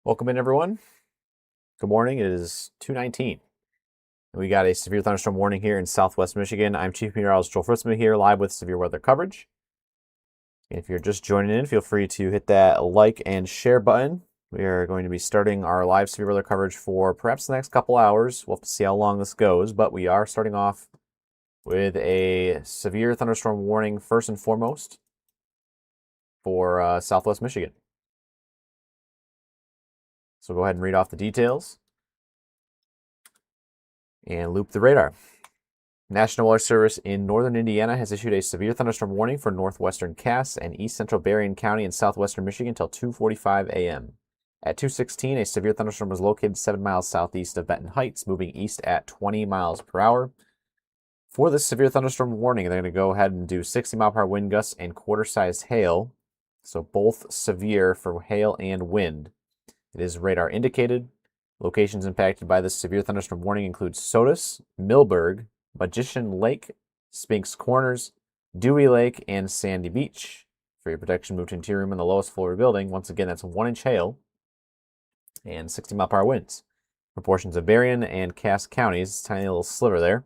Welcome in, everyone. Good morning. It is 2:19. We got a severe thunderstorm warning here in southwest Michigan. I'm Chief Meteorologist Joel Fritzman here, live with severe weather coverage. If you're just joining in, feel free to hit that like and share button. We are going to be starting our live severe weather coverage for perhaps the next couple hours. We'll have to see how long this goes, but we are starting off with a severe thunderstorm warning first and foremost for southwest Michigan. So go ahead and read off the details and loop the radar. National Weather Service in northern Indiana has issued a severe thunderstorm warning for northwestern Cass and east central Berrien County in southwestern Michigan until 2:45 a.m. At 2:16, a severe thunderstorm was located 7 miles southeast of Benton Heights, moving east at 20 miles per hour. For this severe thunderstorm warning, they're going to go ahead and do 60-mile-per-hour wind gusts and quarter-sized hail, so both severe for hail and wind. It is radar indicated. Locations impacted by this severe thunderstorm warning include Sodus, Millburg, Magician Lake, Spinks Corners, Dewey Lake, and Sandy Beach. For your protection, move to interior room in the lowest floor of the building. Once again, that's 1-inch hail and 60-mile-per-hour winds. Proportions of Berrien and Cass counties, tiny little sliver there.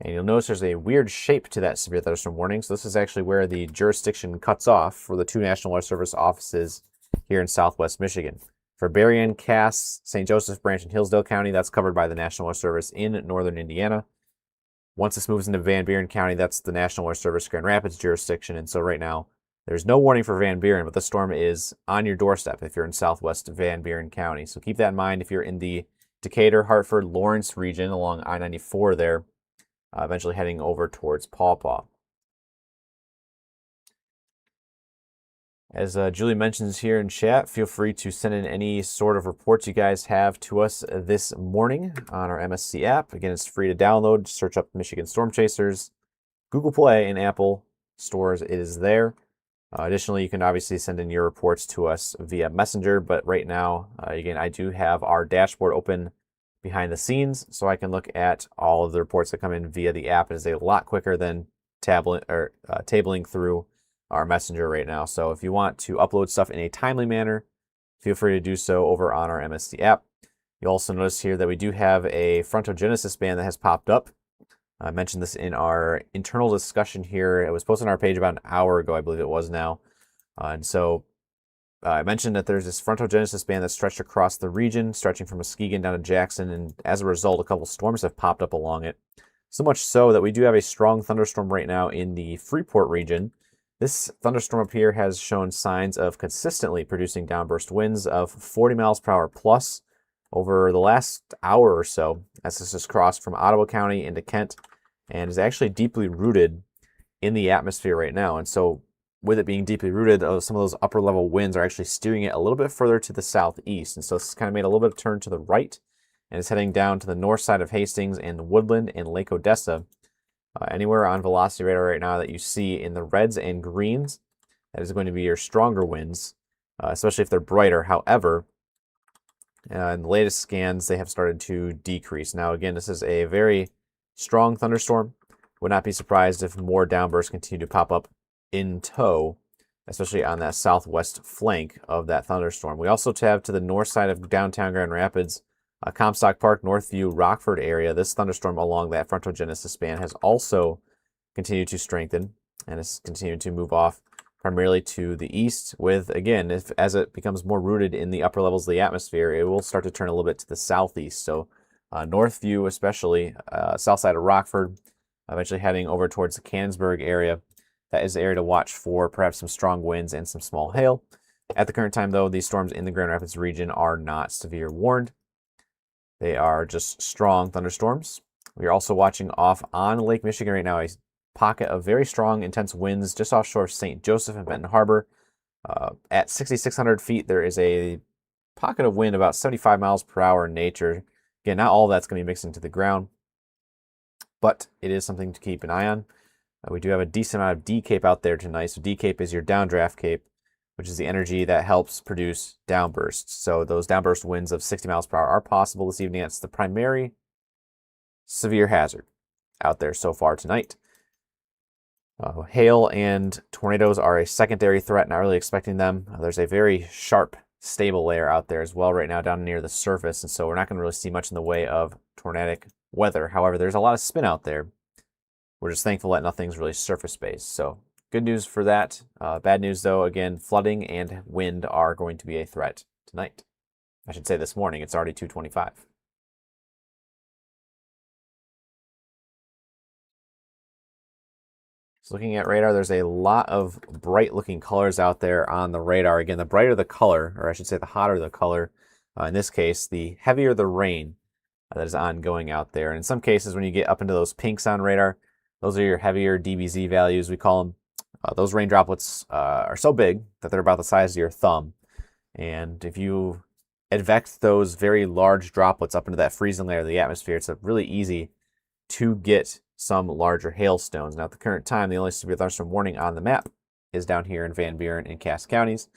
And you'll notice there's a weird shape to that severe thunderstorm warning. So this is actually where the jurisdiction cuts off for the two National Weather Service offices here in southwest Michigan. For Berrien, Cass, St. Joseph Branch, and Hillsdale County, that's covered by the National Weather Service in northern Indiana. Once this moves into Van Buren County, that's the National Weather Service Grand Rapids jurisdiction. And so right now, there's no warning for Van Buren, but the storm is on your doorstep if you're in southwest Van Buren County. So keep that in mind if you're in the Decatur, Hartford, Lawrence region along I-94 there, eventually heading over towards Paw Paw. As Julie mentions here in chat, feel free to send in any sort of reports you guys have to us this morning on our MSC app. Again, it's free to download. Search up Michigan Storm Chasers, Google Play, and Apple stores. It is there. Additionally, you can obviously send in your reports to us via Messenger, but right now, again, I do have our dashboard open behind the scenes, so I can look at all of the reports that come in via the app. It is a lot quicker than tabling through our Messenger right now. So if you want to upload stuff in a timely manner, feel free to do so over on our MSC app. You'll also notice here that we do have a frontogenesis band that has popped up. I mentioned this in our internal discussion here. It was posted on our page about an hour ago, I believe it was now. And so I mentioned that there's this frontogenesis band that's stretched across the region, stretching from Muskegon down to Jackson, and as a result, a couple storms have popped up along it. So much so that we do have a strong thunderstorm right now in the Freeport region. This thunderstorm up here has shown signs of consistently producing downburst winds of 40 miles per hour plus over the last hour or so, as this has crossed from Ottawa County into Kent and is actually deeply rooted in the atmosphere right now. And so with it being deeply rooted, some of those upper level winds are actually steering it a little bit further to the southeast. And so it's kind of made a little bit of turn to the right and is heading down to the north side of Hastings and Woodland and Lake Odessa. Anywhere on velocity radar right now that you see in the reds and greens, that is going to be your stronger winds, especially if they're brighter. However, in the latest scans, they have started to decrease. Now, again, this is a very strong thunderstorm. Would not be surprised if more downbursts continue to pop up in tow, especially on that southwest flank of that thunderstorm. We also have to the north side of downtown Grand Rapids, Comstock Park, Northview, Rockford area. This thunderstorm along that frontogenesis band has also continued to strengthen and has continued to move off primarily to the east with, again, as it becomes more rooted in the upper levels of the atmosphere, it will start to turn a little bit to the southeast. So Northview especially, south side of Rockford, eventually heading over towards the Canonsburg area. That is the area to watch for perhaps some strong winds and some small hail. At the current time, though, these storms in the Grand Rapids region are not severe warned. They are just strong thunderstorms. We are also watching off on Lake Michigan right now a pocket of very strong, intense winds just offshore of St. Joseph and Benton Harbor. At 6,600 feet, there is a pocket of wind about 75 miles per hour in nature. Again, not all of that's going to be mixing to the ground, but it is something to keep an eye on. We do have a decent amount of D-Cape out there tonight. So D-Cape is your downdraft cape, which is the energy that helps produce downbursts. So those downburst winds of 60 miles per hour are possible this evening. That's the primary severe hazard out there so far tonight. Hail and tornadoes are a secondary threat, not really expecting them. There's a very sharp stable layer out there as well right now down near the surface, and so we're not going to really see much in the way of tornadic weather. However, there's a lot of spin out there. We're just thankful that nothing's really surface-based. So good news for that. Bad news, though, again, flooding and wind are going to be a threat tonight. I should say this morning. It's already 2:25. So looking at radar, there's a lot of bright looking colors out there on the radar. Again, the brighter the color, or I should say the hotter the color, in this case, the heavier the rain that is ongoing out there. And in some cases, when you get up into those pinks on radar, those are your heavier DBZ values, we call them. Those rain droplets are so big that they're about the size of your thumb. And if you advect those very large droplets up into that freezing layer of the atmosphere, it's really easy to get some larger hailstones. Now, at the current time, the only severe thunderstorm warning on the map is down here in Van Buren and Cass counties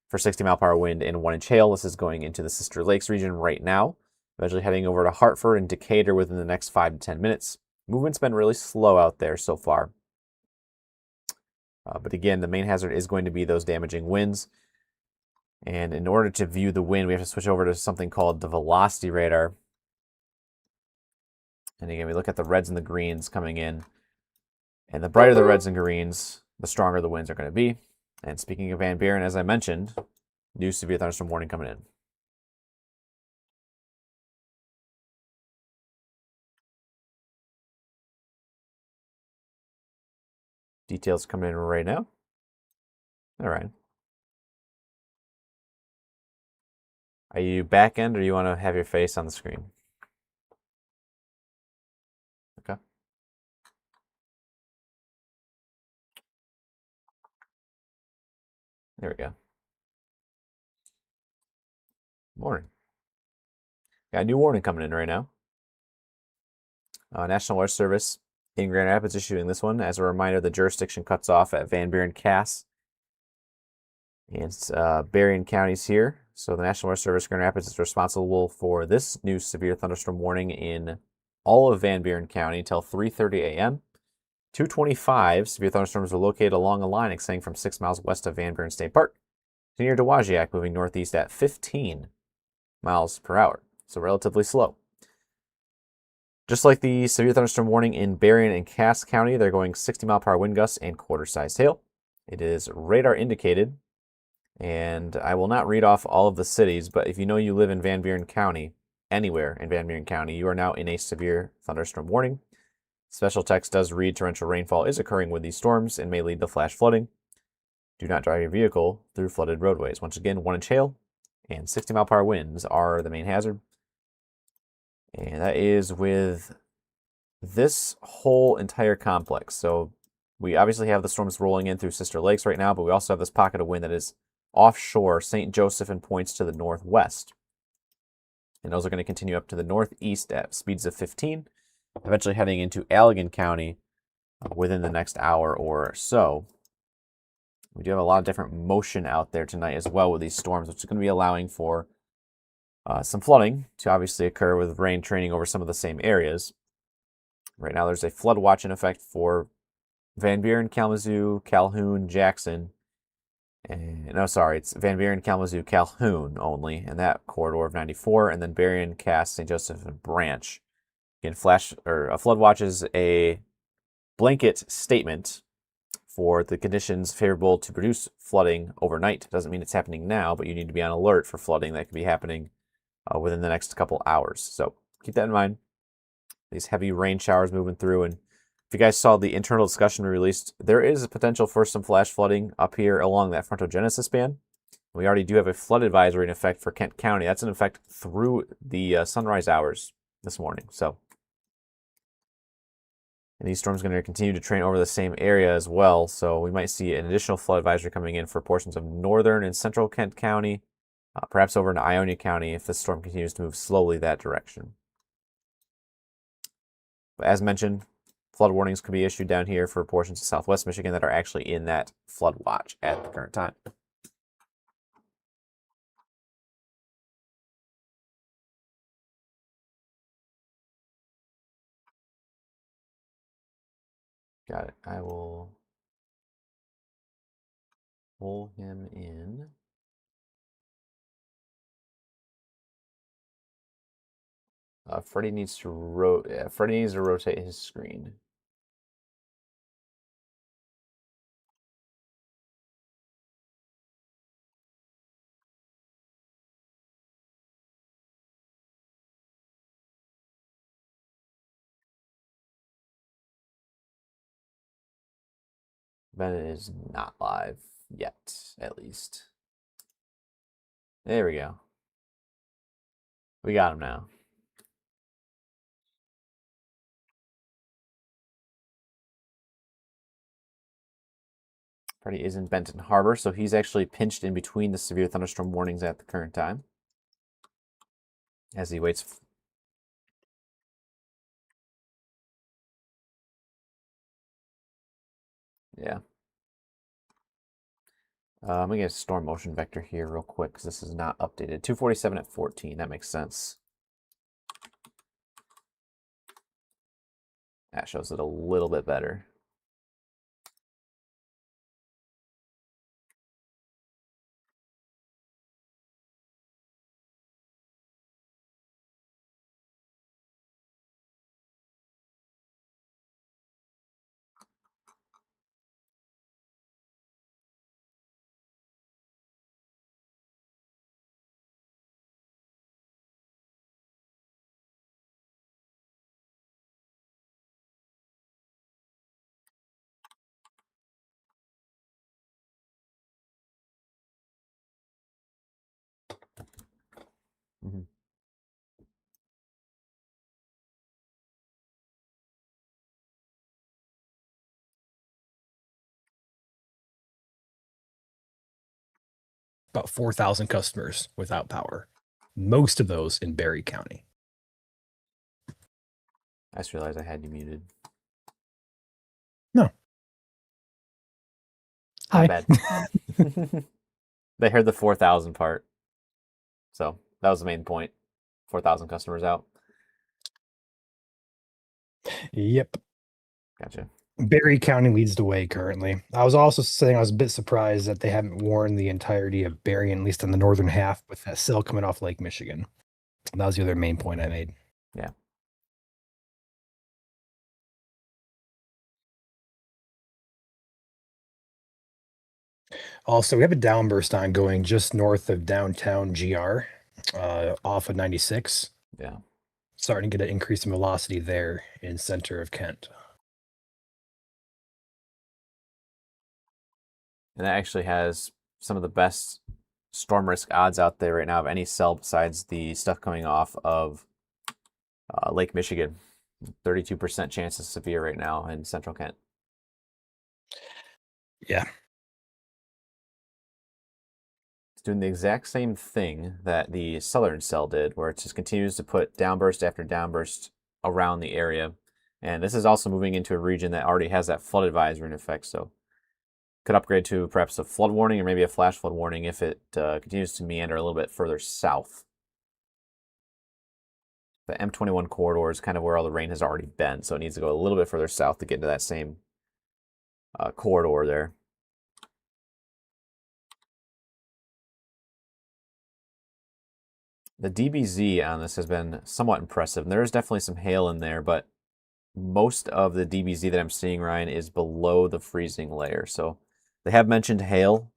for 60-mile-per-hour wind and 1-inch hail. This is going into the Sister Lakes region right now, eventually heading over to Hartford and Decatur within the next 5 to 10 minutes. Movement's been really slow out there so far. But again, the main hazard is going to be those damaging winds. And in order to view the wind, we have to switch over to something called the velocity radar. And again, we look at the reds and the greens coming in. And the brighter the reds and greens, the stronger the winds are going to be. And speaking of Van Buren, as I mentioned, new severe thunderstorm warning coming in. Details coming in right now. All right. Are you back end or do you want to have your face on the screen? Okay. There we go. Morning. Got a new warning coming in right now. National Weather Service in Grand Rapids issuing this one. As a reminder, the jurisdiction cuts off at Van Buren, Cass, and Berrien counties here. So the National Weather Service Grand Rapids is responsible for this new severe thunderstorm warning in all of Van Buren County until 3:30 a.m. 225 severe thunderstorms are located along a line extending from 6 miles west of Van Buren State Park to near Dowagiac, moving northeast at 15 miles per hour. So relatively slow. Just like the severe thunderstorm warning in Berrien and Cass County, they're going 60-mile-per-hour wind gusts and quarter-sized hail. It is radar indicated, and I will not read off all of the cities, but if you know you live in Van Buren County, anywhere in Van Buren County, you are now in a severe thunderstorm warning. Special text does read torrential rainfall is occurring with these storms and may lead to flash flooding. Do not drive your vehicle through flooded roadways. Once again, 1-inch hail and 60-mile-per-hour winds are the main hazard. And that is with this whole entire complex. So we obviously have the storms rolling in through Sister Lakes right now, but we also have this pocket of wind that is offshore St. Joseph and points to the northwest. And those are going to continue up to the northeast at speeds of 15, eventually heading into Allegan County within the next hour or so. We do have a lot of different motion out there tonight as well with these storms, which is going to be allowing for some flooding to obviously occur with rain training over some of the same areas. Right now there's a flood watch in effect for Van Buren, Kalamazoo, Calhoun, Jackson. And no, sorry, it's Van Buren, Kalamazoo, Calhoun only, and that corridor of 94, and then Berrien, Cass, St. Joseph, and Branch. Again, a flood watch is a blanket statement for the conditions favorable to produce flooding overnight. Doesn't mean it's happening now, but you need to be on alert for flooding that could be happening within the next couple hours. So keep that in mind. These heavy rain showers moving through, and if you guys saw the internal discussion we released, there is a potential for some flash flooding up here along that frontogenesis band. We already do have a flood advisory in effect for Kent County. That's in effect through the sunrise hours this morning. So, and these storms are going to continue to train over the same area as well. So we might see an additional flood advisory coming in for portions of northern and central Kent County, perhaps over into Ionia County if the storm continues to move slowly that direction. But as mentioned, flood warnings could be issued down here for portions of southwest Michigan that are actually in that flood watch at the current time. Got it. I will pull him in. Freddie needs to rotate his screen. Bennett is not live yet, at least. There we go. We got him now. Freddie is in Benton Harbor, so he's actually pinched in between the severe thunderstorm warnings at the current time. As he waits. Yeah. I'm going to get a storm motion vector here real quick because this is not updated. 247 at 14. That makes sense. That shows it a little bit better. Mm-hmm. About 4,000 customers without power. Most of those in Barry County. I just realized I had you muted. No. My Hi. bad. They heard the 4,000 part. So that was the main point. 4,000 customers out. Yep. Gotcha. Barry County leads the way currently. I was also saying I was a bit surprised that they haven't warned the entirety of Barry, at least in the northern half, with that cell coming off Lake Michigan. That was the other main point I made. Yeah. Also, we have a downburst ongoing just north of downtown GR, off of 96. Yeah. Starting to get an increase in velocity there in center of Kent. And that actually has some of the best storm risk odds out there right now of any cell besides the stuff coming off of Lake Michigan. 32% chance of severe right now in central Kent. Yeah. It's doing the exact same thing that the southern cell did, where it just continues to put downburst after downburst around the area. And this is also moving into a region that already has that flood advisory in effect, so could upgrade to perhaps a flood warning or maybe a flash flood warning if it continues to meander a little bit further south. The M21 corridor is kind of where all the rain has already been, so it needs to go a little bit further south to get into that same corridor there. The DBZ on this has been somewhat impressive. And there is definitely some hail in there, but most of the DBZ that I'm seeing, Ryan, is below the freezing layer. So they have mentioned hail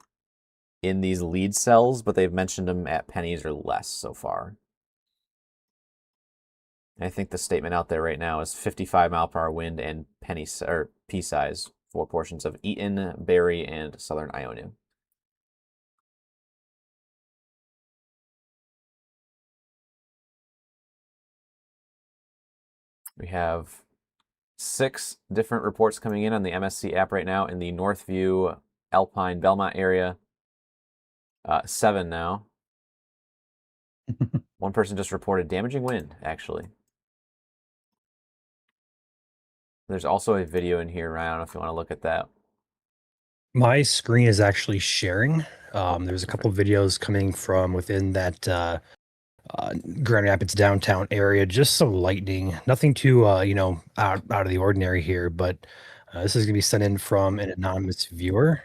in these lead cells, but they've mentioned them at pennies or less so far. And I think the statement out there right now is 55 mile per hour wind and penny or pea size for portions of Eaton, Barry, and southern Ionia. We have 6 different reports coming in on the MSC app right now in the Northview, Alpine, Belmont area. 7 now. One person just reported damaging wind, actually. There's also a video in here, Ryan. I don't know if you want to look at that. My screen is actually sharing. There's a couple of videos coming from within that Grand Rapids downtown area. Just some lightning, nothing too out of the ordinary here. But this is going to be sent in from an anonymous viewer.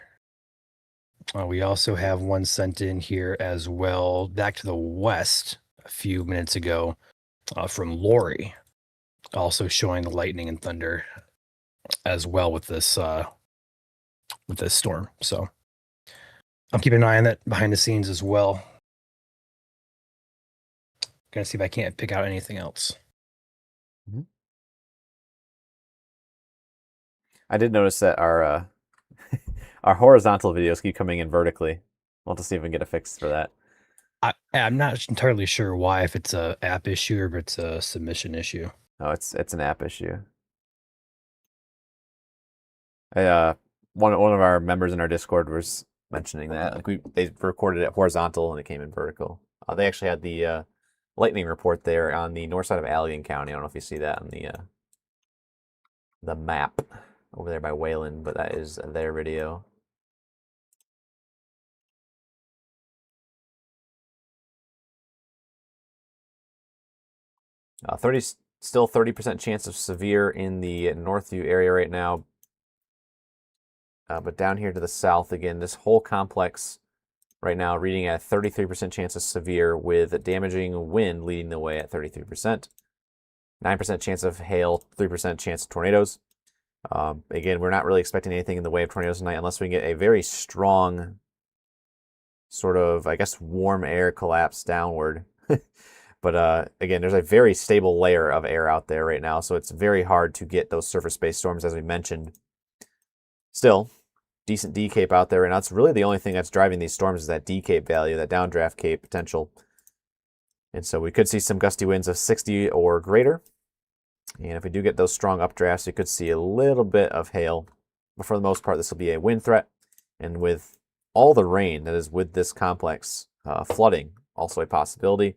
We also have one sent in here as well, back to the west a few minutes ago. from Lori, also showing the lightning and thunder as well with this storm. So I'm keeping an eye on that behind the scenes as well. Gonna see if I can't pick out anything else. I did notice that our our horizontal videos keep coming in vertically. We'll have to see if we can get a fix for that. I'm not entirely sure why, if it's a app issue or if it's a submission issue. Oh, it's an app issue. One of our members in our Discord was mentioning that they recorded it horizontal and it came in vertical. They actually had the lightning report there on the north side of Allegan County. I don't know if you see that on the map over there by Wayland, but that is their video. Still 30% chance of severe in the Northview area right now. But down here to the south, again, this whole complex right now reading at 33% chance of severe with damaging wind leading the way at 33%. 9% chance of hail, 3% chance of tornadoes. Again, we're not really expecting anything in the way of tornadoes tonight unless we get a very strong sort of, I guess, warm air collapse downward. But again, there's a very stable layer of air out there right now, so it's very hard to get those surface-based storms, as we mentioned. Still, decent D-Cape out there, and that's really the only thing that's driving these storms is that D-Cape value, that downdraft Cape potential. And so we could see some gusty winds of 60 or greater. And if we do get those strong updrafts, you could see a little bit of hail. But for the most part, this will be a wind threat. And with all the rain that is with this complex, flooding also a possibility.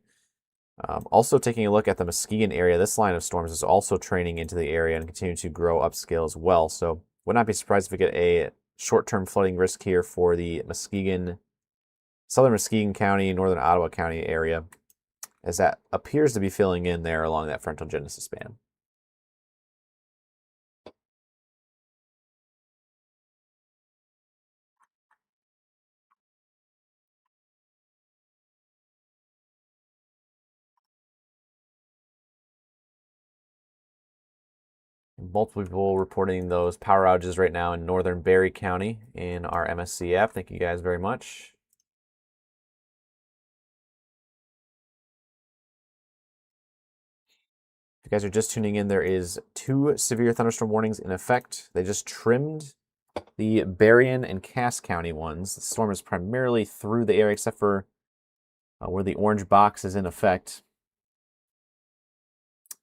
Also taking a look at the Muskegon area, this line of storms is also training into the area and continuing to grow upscale as well. So would not be surprised if we get a short-term flooding risk here for the southern Muskegon County, northern Ottawa County area, as that appears to be filling in there along that frontal genesis band. Multiple people reporting those power outages right now in northern Barry County in our MSC app. Thank you guys very much. If you guys are just tuning in, there is 2 severe thunderstorm warnings in effect. They just trimmed the Berrien and Cass County ones. The storm is primarily through the area except for where the orange box is in effect.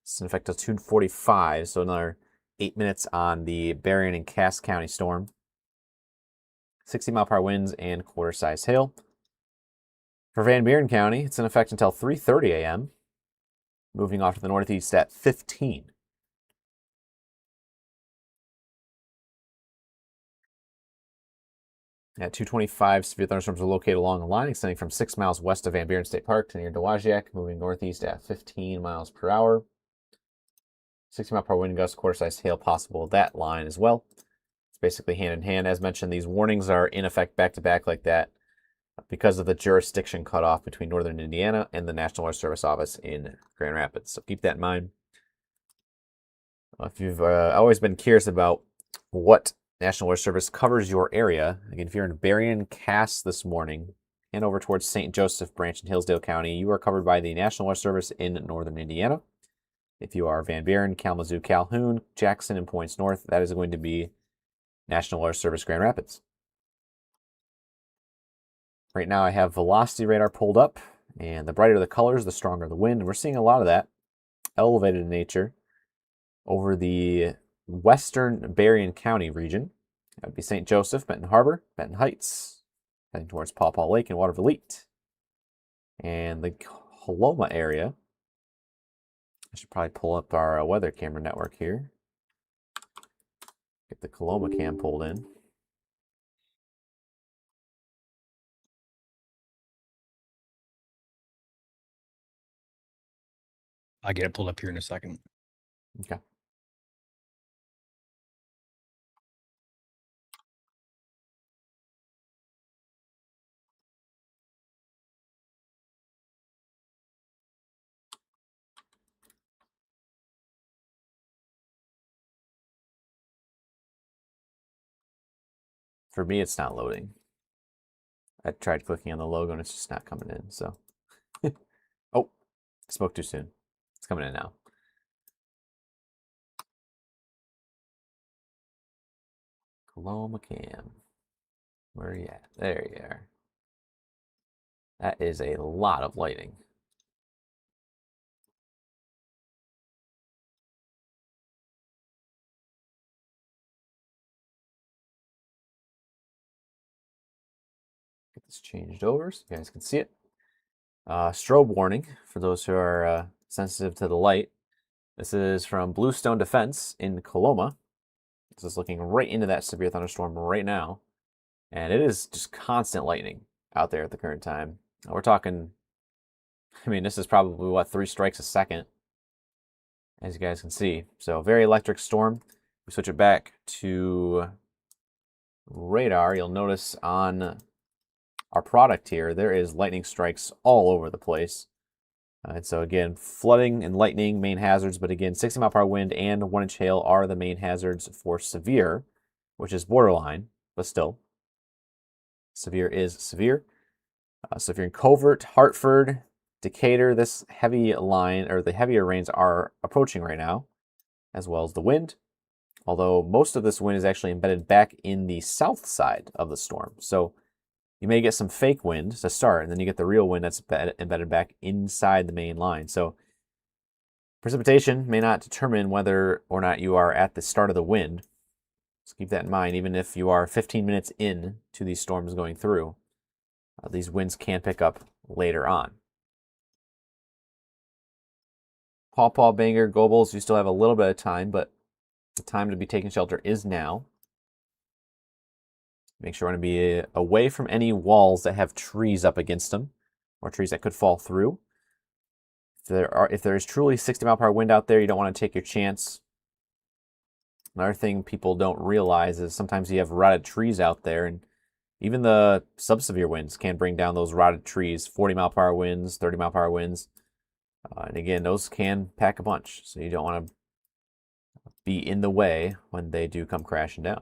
It's in effect till 2:45, so another 8 minutes on the Berrien and Cass County storm. 60-mile-per-hour winds and quarter-size hail. For Van Buren County, it's in effect until 3:30 a.m., moving off to the northeast at 15. At 2:25, severe thunderstorms are located along a line extending from 6 miles west of Van Buren State Park to near Dowagiac, moving northeast at 15 miles per hour. 60-mile-per-hour wind gusts, quarter-sized hail possible at that line as well. It's basically hand in hand. As mentioned, these warnings are in effect back-to-back like that because of the jurisdiction cutoff between northern Indiana and the National Weather Service office in Grand Rapids. So keep that in mind. If you've always been curious about what National Weather Service covers your area, again, if you're in Berrien, Cass this morning and over towards St. Joseph Branch in Hillsdale County, you are covered by the National Weather Service in northern Indiana. If you are Van Buren, Kalamazoo, Calhoun, Jackson, and points north, that is going to be National Weather Service Grand Rapids. Right now I have velocity radar pulled up, and the brighter the colors, the stronger the wind. We're seeing a lot of that elevated in nature over the western Berrien County region. That would be St. Joseph, Benton Harbor, Benton Heights, heading towards Paw Paw Lake and Watervliet. And the Coloma area. I should probably pull up our weather camera network here. Get the Coloma cam pulled in. I'll get it pulled up here in a second. Okay. For me, it's not loading. I tried clicking on the logo and it's just not coming in, so. Oh, I spoke too soon. It's coming in now. Coloma Cam. Where are you at? There you are. That is a lot of lighting. Get this changed over so you guys can see it. Strobe warning for those who are sensitive to the light. This is from Bluestone Defense in Coloma. This is looking right into that severe thunderstorm right now. And it is just constant lightning out there at the current time. We're talking, I mean, this is probably, what, 3 strikes a second, as you guys can see. So very electric storm. We switch it back to radar. You'll notice on our product here, there is lightning strikes all over the place. And so again, flooding and lightning, main hazards, but again, 60-mile-per-hour wind and 1-inch hail are the main hazards for severe, which is borderline, but still, severe is severe. So if you're in Covert, Hartford, Decatur, this heavy line, or the heavier rains are approaching right now, as well as the wind. Although most of this wind is actually embedded back in the south side of the storm. So you may get some fake wind to start, and then you get the real wind that's embedded back inside the main line. So precipitation may not determine whether or not you are at the start of the wind. So keep that in mind, even if you are 15 minutes in to these storms going through. These winds can pick up later on. Paw Paw, Bangor, Gobles, you still have a little bit of time, but the time to be taking shelter is now. Make sure you want to be away from any walls that have trees up against them, or trees that could fall through. If there is truly 60-mile-per-hour wind out there, you don't want to take your chance. Another thing people don't realize is sometimes you have rotted trees out there, and even the sub-severe winds can bring down those rotted trees. 40-mile-per-hour winds, 30-mile-per-hour winds. And again, those can pack a bunch, so you don't want to be in the way when they do come crashing down.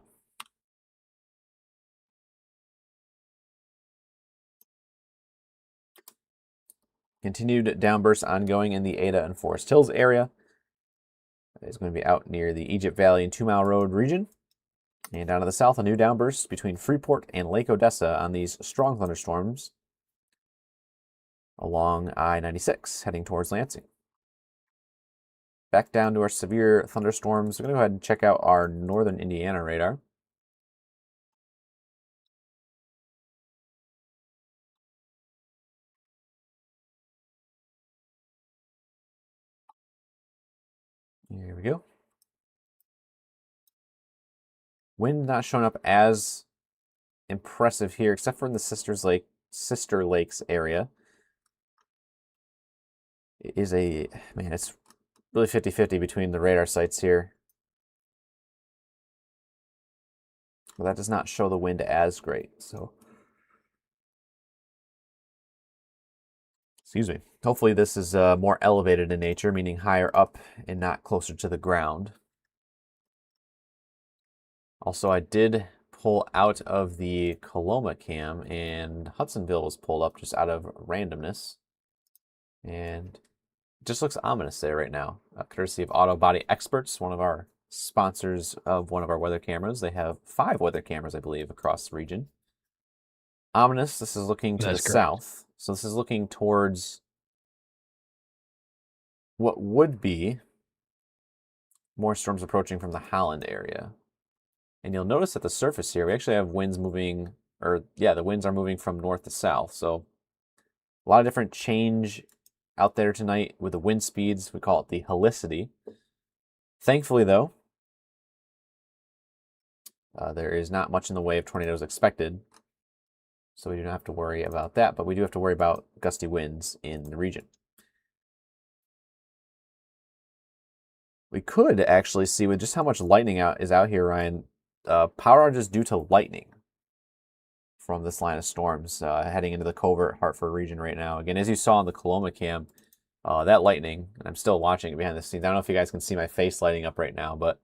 Continued downbursts ongoing in the Ada and Forest Hills area. It's going to be out near the Egypt Valley and 2 Mile Road region. And down to the south, a new downburst between Freeport and Lake Odessa on these strong thunderstorms along I-96 heading towards Lansing. Back down to our severe thunderstorms. We're going to go ahead and check out our northern Indiana radar. Here we go. Wind not showing up as impressive here, except for in the Sister Lakes area. It is it's really 50-50 between the radar sites here. But that does not show the wind as great, so. Excuse me. Hopefully this is more elevated in nature, meaning higher up and not closer to the ground. Also, I did pull out of the Coloma cam, and Hudsonville was pulled up just out of randomness. And it just looks ominous there right now. Courtesy of Auto Body Experts, one of our sponsors of one of our weather cameras. They have 5 weather cameras, I believe, across the region. Ominous, this is looking to the south. So this is looking towards what would be more storms approaching from the Holland area. And you'll notice at the surface here, we actually have winds moving, the winds are moving from north to south. So a lot of different change out there tonight with the wind speeds. We call it the helicity. Thankfully, though, there is not much in the way of tornadoes expected. So we do not have to worry about that, but we do have to worry about gusty winds in the region. We could actually see with just how much lightning is out here, Ryan, power outages due to lightning from this line of storms heading into the Covert, Hartford region right now. Again, as you saw on the Coloma cam, that lightning, and I'm still watching it behind the scenes. I don't know if you guys can see my face lighting up right now, but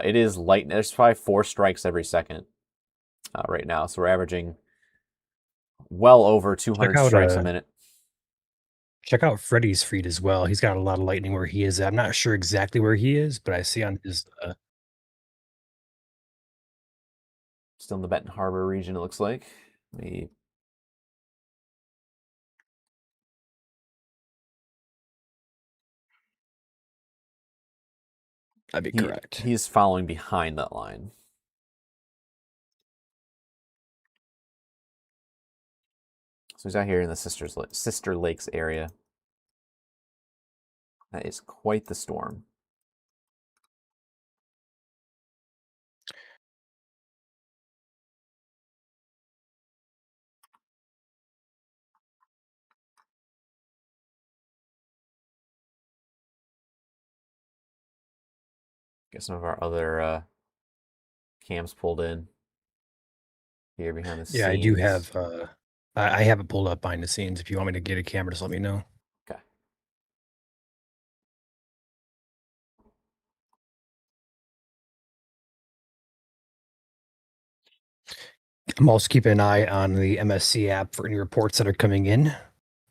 it is lightning. There's probably 4 strikes every second right now. So we're averaging well over 200 strikes a minute. Check out Freddy's feed as well. He's got a lot of lightning where he is. I'm not sure exactly where he is, but I see on his Still in the Benton Harbor region, it looks like. That'd be correct. He's following behind that line. So he's out here in the Sister Lakes area. That is quite the storm. Get some of our other cams pulled in here behind the scenes. Yeah, I do have. I have it pulled up behind the scenes. If you want me to get a camera, just let me know. Okay. I'm also keeping an eye on the MSC app for any reports that are coming in.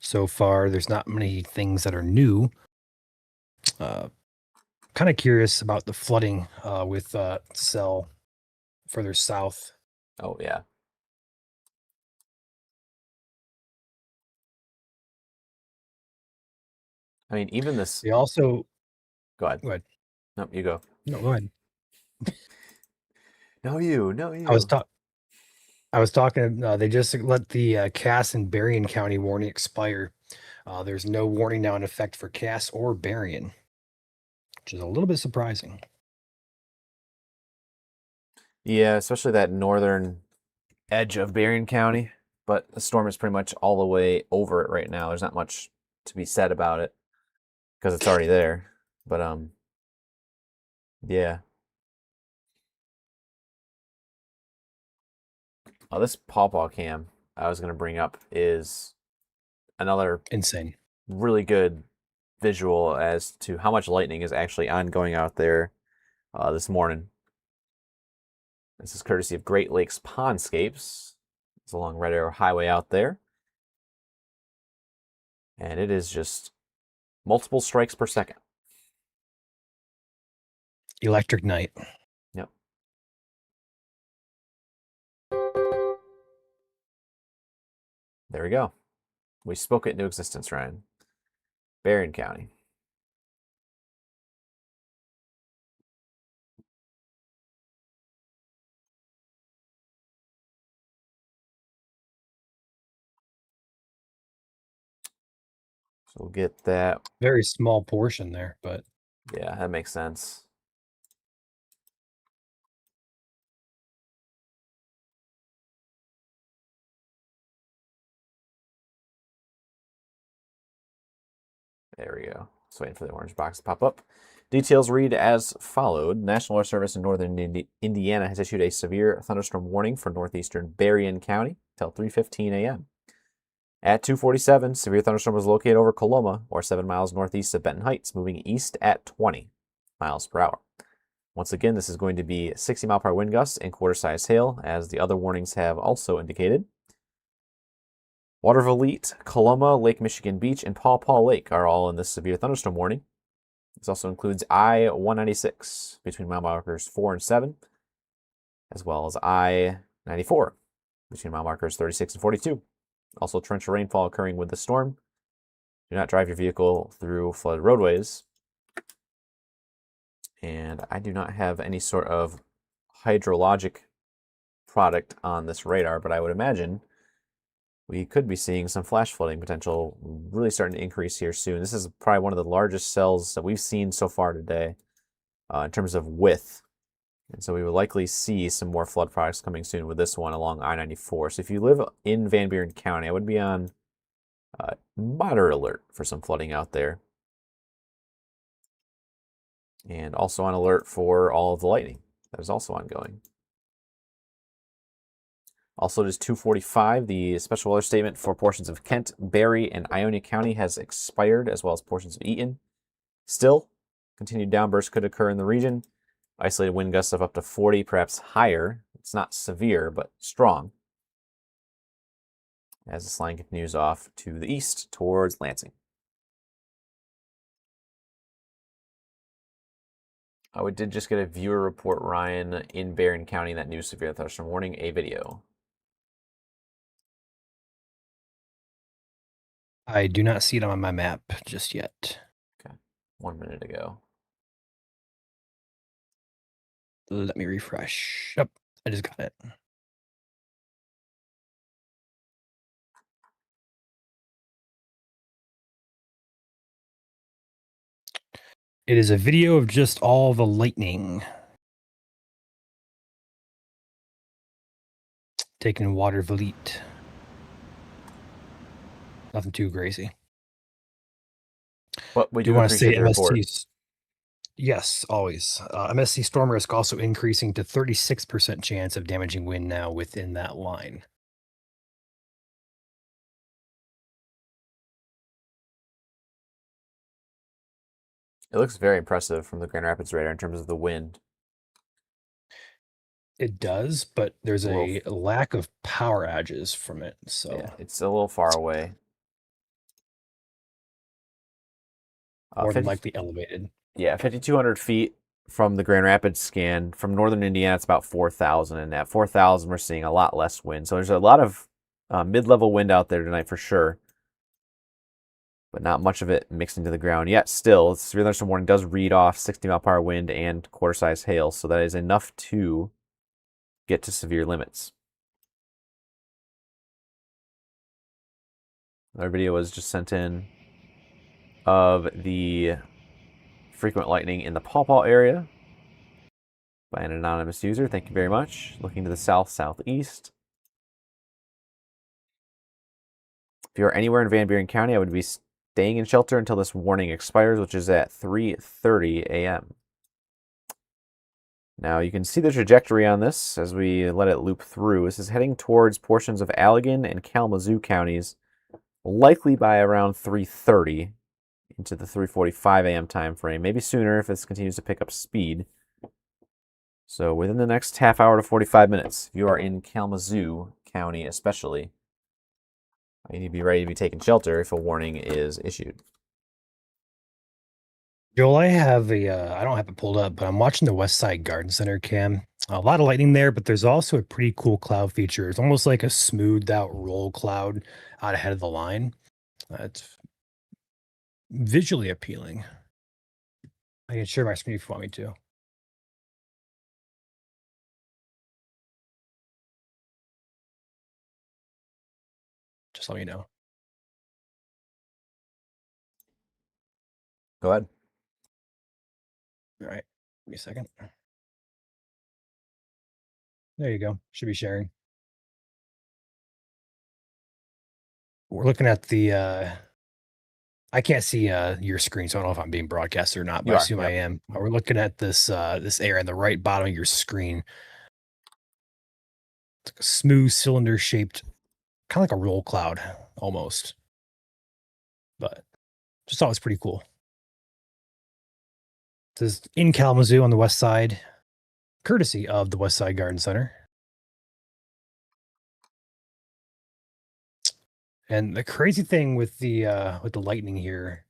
So far, there's not many things that are new. Kind of curious about the flooding with Cell further south. Oh, yeah. I mean, even this. They also. Go ahead. Go ahead. Nope, you go. No, go ahead. No, you. I was talking. They just let the Cass and Berrien County warning expire. There's no warning now in effect for Cass or Berrien, which is a little bit surprising. Yeah, especially that northern edge of Berrien County. But the storm is pretty much all the way over it right now. There's not much to be said about it because it's already there. But yeah. This pawpaw cam I was going to bring up is another Insane, really good visual as to how much lightning is actually ongoing out there this morning. This is courtesy of Great Lakes Pondscapes. It's along Red Arrow Highway out there. And it is just multiple strikes per second. electric night. Yep. There we go. We spoke it into existence, Ryan. Berrien County. So we'll get that. Very small portion there, but yeah, that makes sense. There we go. Just waiting for the orange box to pop up. Details read as followed. National Weather Service in northern Indiana has issued a severe thunderstorm warning for northeastern Berrien County until 3:15 a.m. At 2:47, severe thunderstorm was located over Coloma, or 7 miles northeast of Benton Heights, moving east at 20 miles per hour. Once again, this is going to be 60-mile-per-hour wind gusts and quarter-size hail, as the other warnings have also indicated. Watervliet, Coloma, Lake Michigan Beach, and Paw Paw Lake are all in this severe thunderstorm warning. This also includes I-196 between mile markers 4 and 7, as well as I-94 between mile markers 36 and 42. Also, torrential rainfall occurring with the storm. Do not drive your vehicle through flooded roadways. And I do not have any sort of hydrologic product on this radar, but I would imagine we could be seeing some flash flooding potential really starting to increase here soon. This is probably one of the largest cells that we've seen so far today in terms of width. And so we will likely see some more flood products coming soon with this one along I-94. So if you live in Van Buren County, I would be on moderate alert for some flooding out there. And also on alert for all of the lightning that is also ongoing. Also, it is 2:45. The special weather statement for portions of Kent, Berry, and Ionia County has expired, as well as portions of Eaton. Still, continued downbursts could occur in the region. Isolated wind gusts of up to 40, perhaps higher, It's not severe, but strong. As this line continues off to the east towards Lansing. We did just get a viewer report, Ryan, in Barron County, that new severe thunderstorm warning, a video. I do not see it on my map just yet. Okay, 1 minute ago. Let me refresh. Yep, I just got it. It is a video of just all the lightning. Taking water Valit. Nothing too crazy. But we Do do want to say appreciate the report. MST. Yes, always. MSC storm risk also increasing to 36% chance of damaging wind now within that line. It looks very impressive from the Grand Rapids radar in terms of the wind. It does, but there's Well, a lack of power outages from it. So yeah, it's a little far away. more than 50 likely elevated. Yeah, 5,200 feet from the Grand Rapids scan. From northern Indiana, it's about 4,000. And at 4,000, we're seeing a lot less wind. So there's a lot of mid-level wind out there tonight for sure. But not much of it mixed into the ground yet. Still, the severe thunderstorm warning does read off 60-mile-per-hour wind and quarter-size hail. So that is enough to get to severe limits. Another video was just sent in of the frequent lightning in the Paw Paw area by an anonymous user. Thank you very much. Looking to the south-southeast. If you're anywhere in Van Buren County, I would be staying in shelter until this warning expires, which is at 3:30 a.m. Now you can see the trajectory on this as we let it loop through. This is heading towards portions of Allegan and Kalamazoo counties, likely by around 3:30 into the 3:45 a.m. time frame, maybe sooner if this continues to pick up speed. So within the next half hour to 45 minutes, if you are in Kalamazoo County especially, you need to be ready to be taking shelter if a warning is issued. Joel, I have I don't have it pulled up, but I'm watching the West Side Garden Center cam. A lot of lightning there, but there's also a pretty cool cloud feature. It's almost like a smoothed out roll cloud out ahead of the line. It's visually appealing. I can share my screen if you want me to. Just let me know. Go ahead. All right. Give me a second. There you go. Should be sharing. We're looking at the I can't see your screen, so I don't know if I'm being broadcasted or not, but You I are, assume I yep. am. We're looking at this area on the right bottom of your screen. It's like a smooth cylinder shaped, kind of like a roll cloud almost. But just thought it was pretty cool. This is in Kalamazoo on the west side, courtesy of the West Side Garden Center. And the crazy thing with the lightning here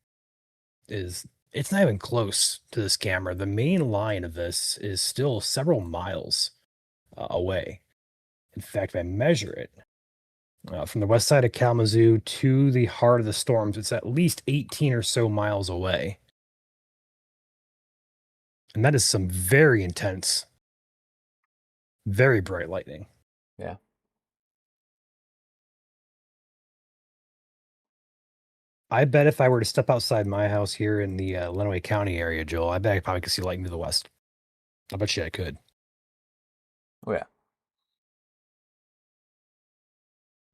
is it's not even close to this camera. The main line of this is still several miles away. In fact, if I measure it from the west side of Kalamazoo to the heart of the storms, it's at least 18 or so miles away. And that is some very intense, very bright lightning. Yeah. I bet if I were to step outside my house here in the Lenawee County area, Joel, I bet I probably could see lightning to the west. I bet you I could. Oh, yeah.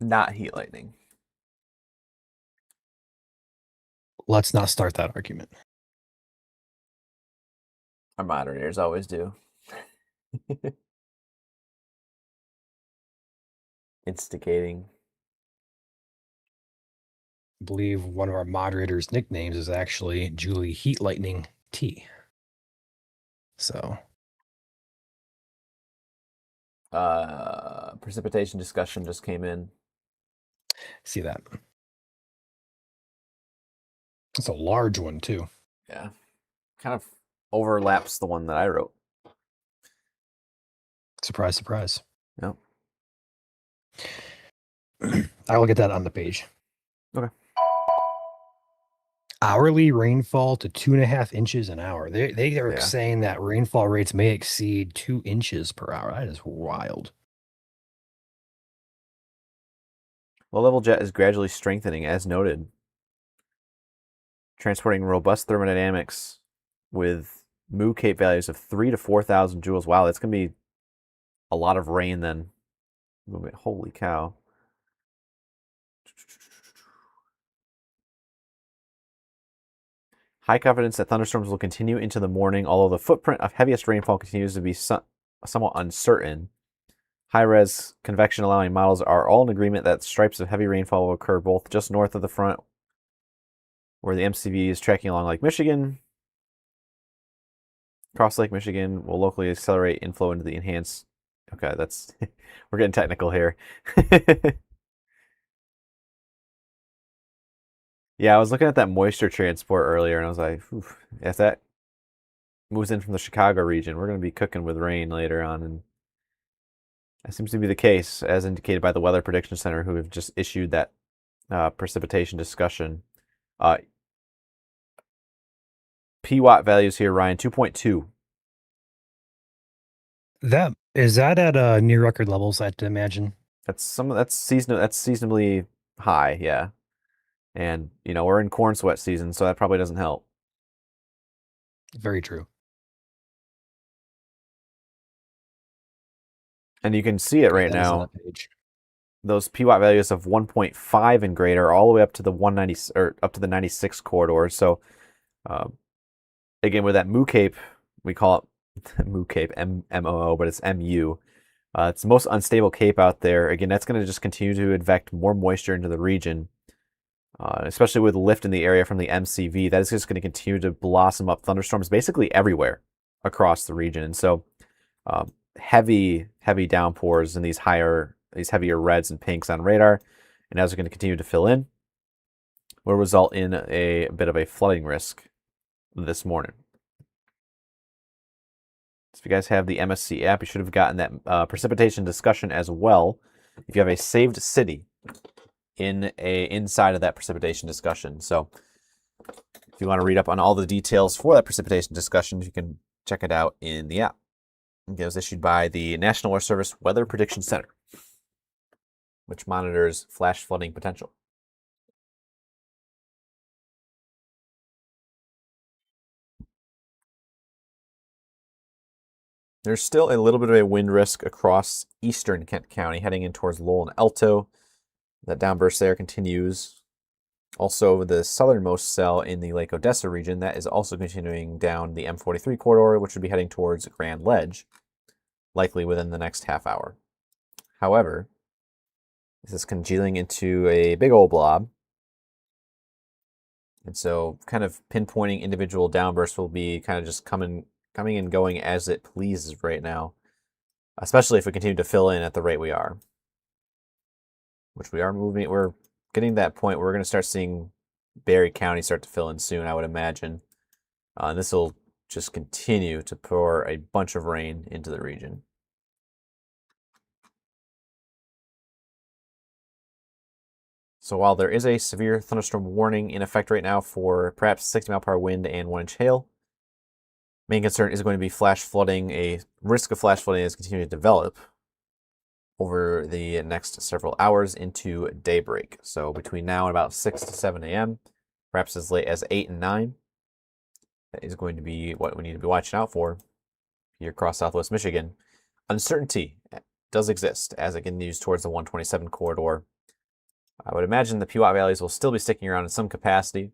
Not heat lightning. Let's not start that argument. Our moderators always do. Instigating. I believe one of our moderators' nicknames is actually Julie Heat Lightning T. So Precipitation discussion just came in. See that? It's a large one too. Yeah. Kind of overlaps the one that I wrote. Surprise, surprise. Yep. I will get that on the page. Okay. Hourly rainfall to 2.5 inches an hour. They are Yeah. saying that rainfall rates may exceed 2 inches per hour. That is wild. Low-level jet is gradually strengthening, as noted, transporting robust thermodynamics with Mu Cape values of 3,000 to 4,000 joules. Wow, that's going to be a lot of rain then. Holy cow. High confidence that thunderstorms will continue into the morning, although the footprint of heaviest rainfall continues to be somewhat uncertain. High-res convection allowing models are all in agreement that stripes of heavy rainfall will occur both just north of the front, where the MCV is tracking along Lake Michigan. Across Lake Michigan will locally accelerate inflow into the enhanced. Okay, that's we're getting technical here. Yeah, I was looking at that moisture transport earlier, and I was like, if that moves in from the Chicago region, we're going to be cooking with rain later on, and that seems to be the case, as indicated by the Weather Prediction Center, who have just issued that precipitation discussion. P-watt values here, Ryan, 2.2. That is that at near record levels, I have to imagine. That's seasonal. That's seasonably high, yeah. And we're in corn sweat season, so that probably doesn't help. Very true. And you can see it right That is on now. the page. Those p-watt values of 1.5 and greater, all the way up to the 190 or up to the 96 corridor. So, again, with that Mu Cape, we call it Mu Cape, MOO, but it's MU. It's the most unstable cape out there. Again, that's going to just continue to advect more moisture into the region, especially with lift in the area from the MCV. That is just going to continue to blossom up thunderstorms basically everywhere across the region. And so, heavy downpours in these heavier reds and pinks on radar, and as they're going to continue to fill in, will result in a bit of a flooding risk this morning. So if you guys have the MSC app, you should have gotten that precipitation discussion as well. If you have a saved city inside of that precipitation discussion. So if you want to read up on all the details for that precipitation discussion, you can check it out in the app. It was issued by the National Weather Service Weather Prediction Center, which monitors flash flooding potential. There's still a little bit of a wind risk across eastern Kent County, heading in towards Lowell and Alto. That downburst there continues. Also, the southernmost cell in the Lake Odessa region, that is also continuing down the M43 corridor, which would be heading towards Grand Ledge, likely within the next half hour. However, this is congealing into a big old blob. And so kind of pinpointing individual downbursts will be kind of just coming and going as it pleases right now, especially if we continue to fill in at the rate we are, which we are moving. We're getting to that point where we're going to start seeing Barry County start to fill in soon, I would imagine. And this will just continue to pour a bunch of rain into the region. So while there is a severe thunderstorm warning in effect right now for perhaps 60-mile-per-hour wind and 1-inch hail, main concern is going to be flash flooding. A risk of flash flooding is continuing to develop over the next several hours into daybreak. So between now and about 6 to 7 a.m., perhaps as late as 8 and 9, that is going to be what we need to be watching out for here across southwest Michigan. Uncertainty does exist as it continues towards the 127 corridor. I would imagine the p-watt values will still be sticking around in some capacity.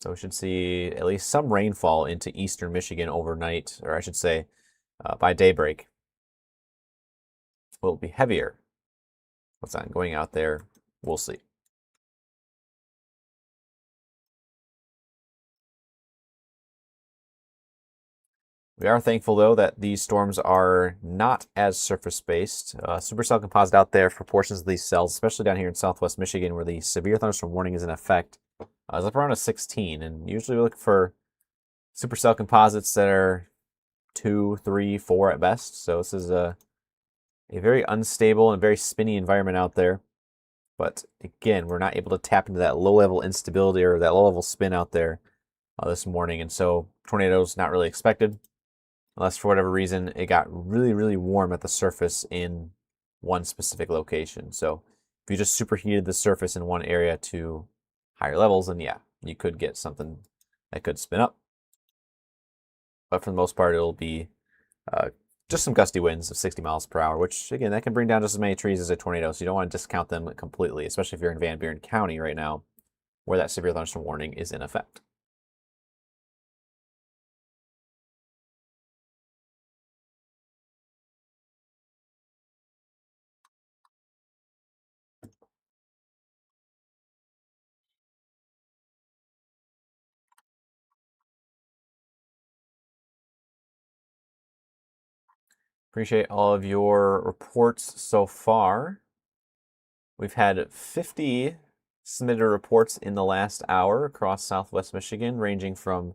So we should see at least some rainfall into eastern Michigan overnight, or I should say by daybreak. Will it be heavier? What's that going out there? We'll see. We are thankful, though, that these storms are not as surface-based. Supercell composite out there for portions of these cells, especially down here in southwest Michigan, where the severe thunderstorm warning is in effect, is up around a 16. And usually we look for supercell composites that are 2, 3, 4 at best. So this is a very unstable and very spinny environment out there. But again, we're not able to tap into that low-level instability or that low-level spin out there this morning. And so tornadoes not really expected, unless for whatever reason it got really, really warm at the surface in one specific location. So if you just superheated the surface in one area to higher levels, then yeah, you could get something that could spin up. But for the most part, it'll be just some gusty winds of 60 miles per hour, which, again, that can bring down just as many trees as a tornado, so you don't want to discount them completely, especially if you're in Van Buren County right now, where that severe thunderstorm warning is in effect. Appreciate all of your reports so far. We've had 50 submitted reports in the last hour across southwest Michigan, ranging from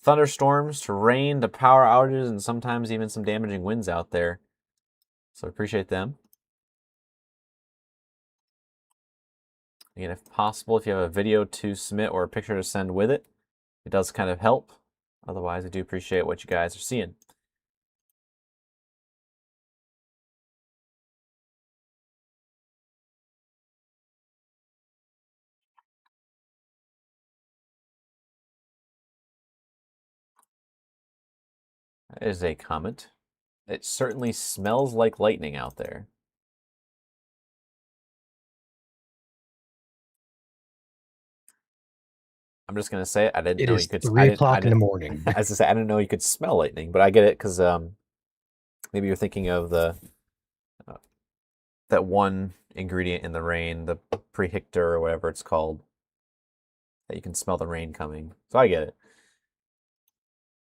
thunderstorms to rain to power outages and sometimes even some damaging winds out there. So appreciate them. Again, if possible, if you have a video to submit or a picture to send with it, it does kind of help. Otherwise, I do appreciate what you guys are seeing. That is a comment. It certainly smells like lightning out there. I'm just gonna say it. I didn't It know is you could. 3 o'clock in the morning. As I said, I didn't know you could smell lightning, but I get it because maybe you're thinking of the that one ingredient in the rain, the prehictor or whatever it's called, that you can smell the rain coming. So I get it,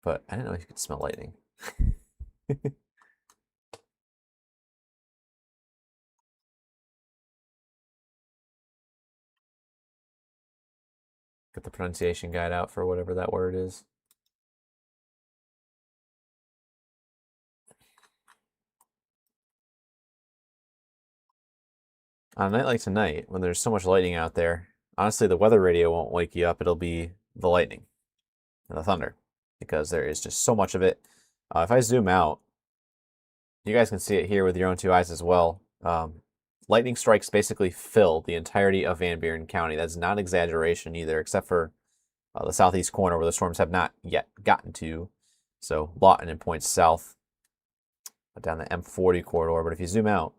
but I didn't know you could smell lightning. Get the pronunciation guide out for whatever that word is. On a night like tonight, when there's so much lightning out there, honestly, the weather radio won't wake you up. It'll be the lightning and the thunder, because there is just so much of it. If I zoom out, you guys can see it here with your own two eyes as well. Lightning strikes basically fill the entirety of Van Buren County. That's not an exaggeration either, except for the southeast corner where the storms have not yet gotten to. So Lawton and points south down the M40 corridor. But if you zoom out,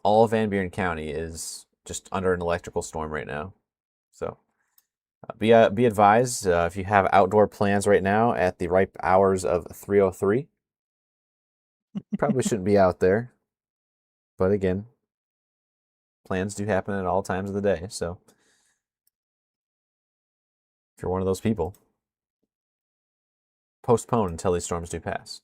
all of Van Buren County is just under an electrical storm right now. So be advised, if you have outdoor plans right now at the ripe hours of 3:03, probably shouldn't be out there. But again, plans do happen at all times of the day. So if you're one of those people, postpone until these storms do pass.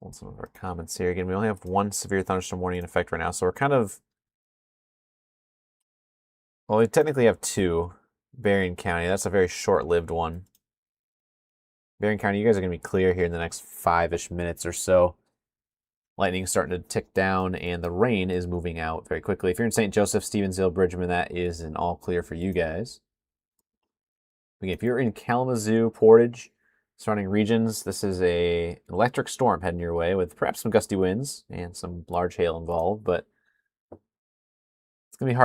Hold some of our comments here. Again, we only have one severe thunderstorm warning in effect right now, so we're kind of... Well, we technically have two. Berrien County, that's a very short-lived one. Berrien County, you guys are going to be clear here in the next 5-ish minutes or so. Lightning's starting to tick down, and the rain is moving out very quickly. If you're in St. Joseph, Stevensville, Bridgman, that is an all clear for you guys. Again, if you're in Kalamazoo, Portage, surrounding regions, this is an electric storm heading your way with perhaps some gusty winds and some large hail involved, but it's going to be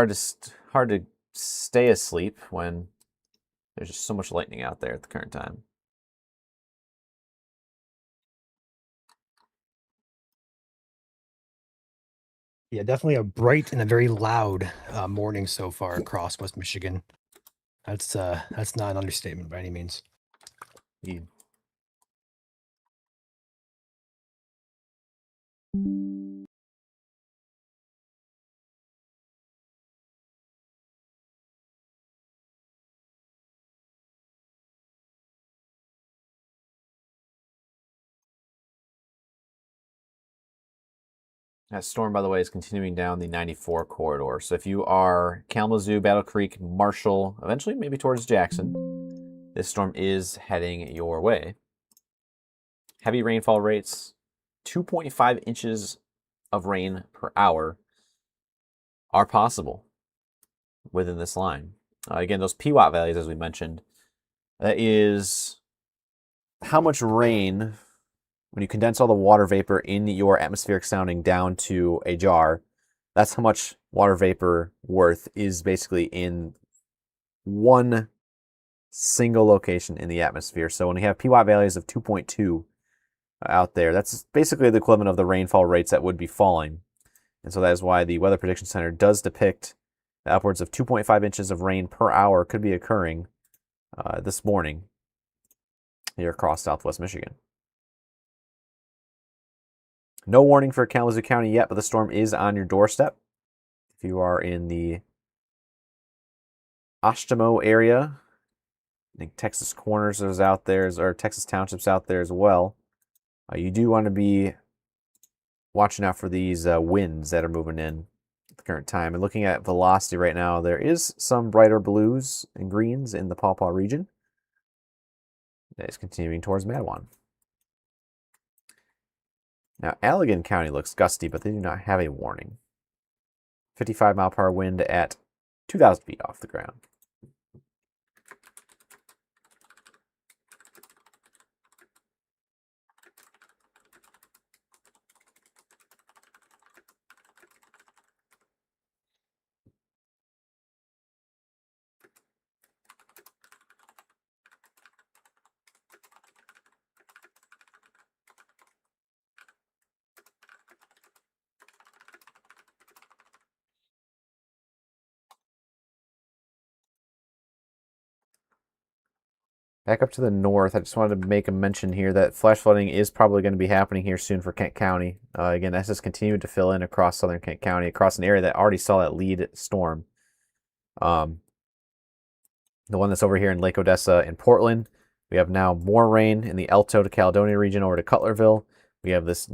hard to stay asleep when There's just so much lightning out there at the current time. Yeah, definitely a bright and a very loud morning so far across West Michigan. That's not an understatement by any means. Indeed. That storm, by the way, is continuing down the 94 corridor. So if you are Kalamazoo, Battle Creek, Marshall, eventually maybe towards Jackson, this storm is heading your way. Heavy rainfall rates, 2.5 inches of rain per hour are possible within this line. Again, those PWAT values, as we mentioned, that is how much rain, when you condense all the water vapor in your atmospheric sounding down to a jar, that's how much water vapor worth is basically in one single location in the atmosphere. So when we have PWAT values of 2.2 out there, that's basically the equivalent of the rainfall rates that would be falling. And so that is why the Weather Prediction Center does depict that upwards of 2.5 inches of rain per hour could be occurring this morning here across southwest Michigan. No warning for Kalamazoo County yet, but the storm is on your doorstep. If you are in the Oshtemo area, I think Texas Corners is out there, or Texas Township's out there as well. You do want to be watching out for these winds that are moving in at the current time. And looking at velocity right now, there is some brighter blues and greens in the Paw Paw region. That is continuing towards Madawan. Now, Allegan County looks gusty, but they do not have a warning. 55-mile-per-hour wind at 2,000 feet off the ground. Back up to the north, I just wanted to make a mention here that flash flooding is probably going to be happening here soon for Kent County. Again, that's just continued to fill in across southern Kent County, across an area that already saw that lead storm. The one that's over here in Lake Odessa and Portland. We have now more rain in the Alto to Caledonia region over to Cutlerville. We have this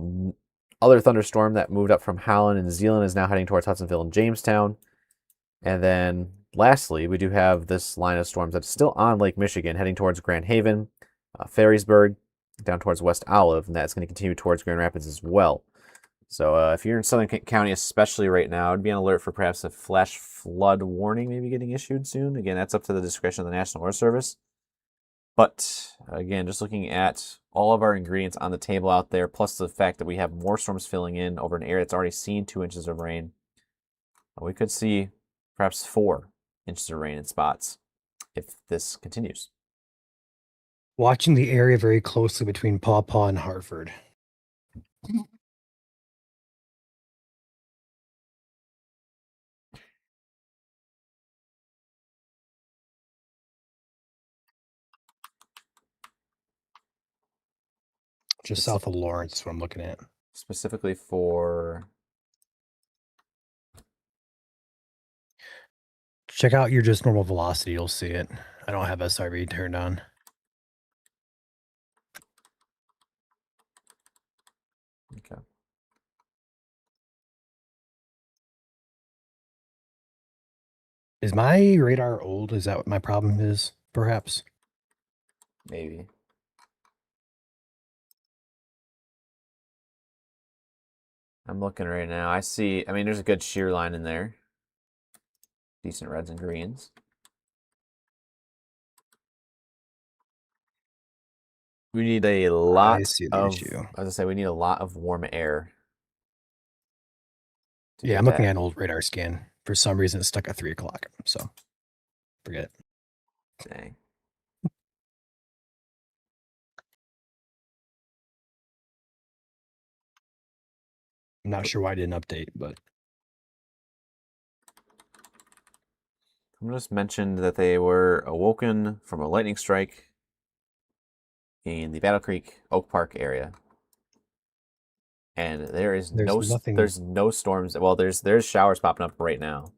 other thunderstorm that moved up from Howland and Zeeland is now heading towards Hudsonville and Jamestown. And then lastly, we do have this line of storms that's still on Lake Michigan, heading towards Grand Haven, Ferrysburg, down towards West Olive, and that's going to continue towards Grand Rapids as well. So if you're in Southern Kent County, especially right now, I'd be on alert for perhaps a flash flood warning maybe getting issued soon. Again, that's up to the discretion of the National Weather Service. But again, just looking at all of our ingredients on the table out there, plus the fact that we have more storms filling in over an area that's already seen 2 inches of rain, we could see perhaps 4 inches of rain in spots if this continues. Watching the area very closely between Paw Paw and Hartford. Just south of Lawrence is what I'm looking at. Specifically for... Check out your just normal velocity, you'll see it. I don't have SRV turned on. Okay. Is my radar old? Is that what my problem is, perhaps? Maybe. I'm looking right now. I see, I mean, there's a good shear line in there. Decent reds and greens. We need a lot of, as I say, we need a lot of warm air. Yeah, I'm looking at an old radar scan. For some reason, it's stuck at 3 o'clock, so forget it. Dang. I'm not sure why I didn't update, but I'm just mentioned that they were awoken from a lightning strike in the Battle Creek Oak Park area. And there is there's nothing. no storms. Well, there's showers popping up right now.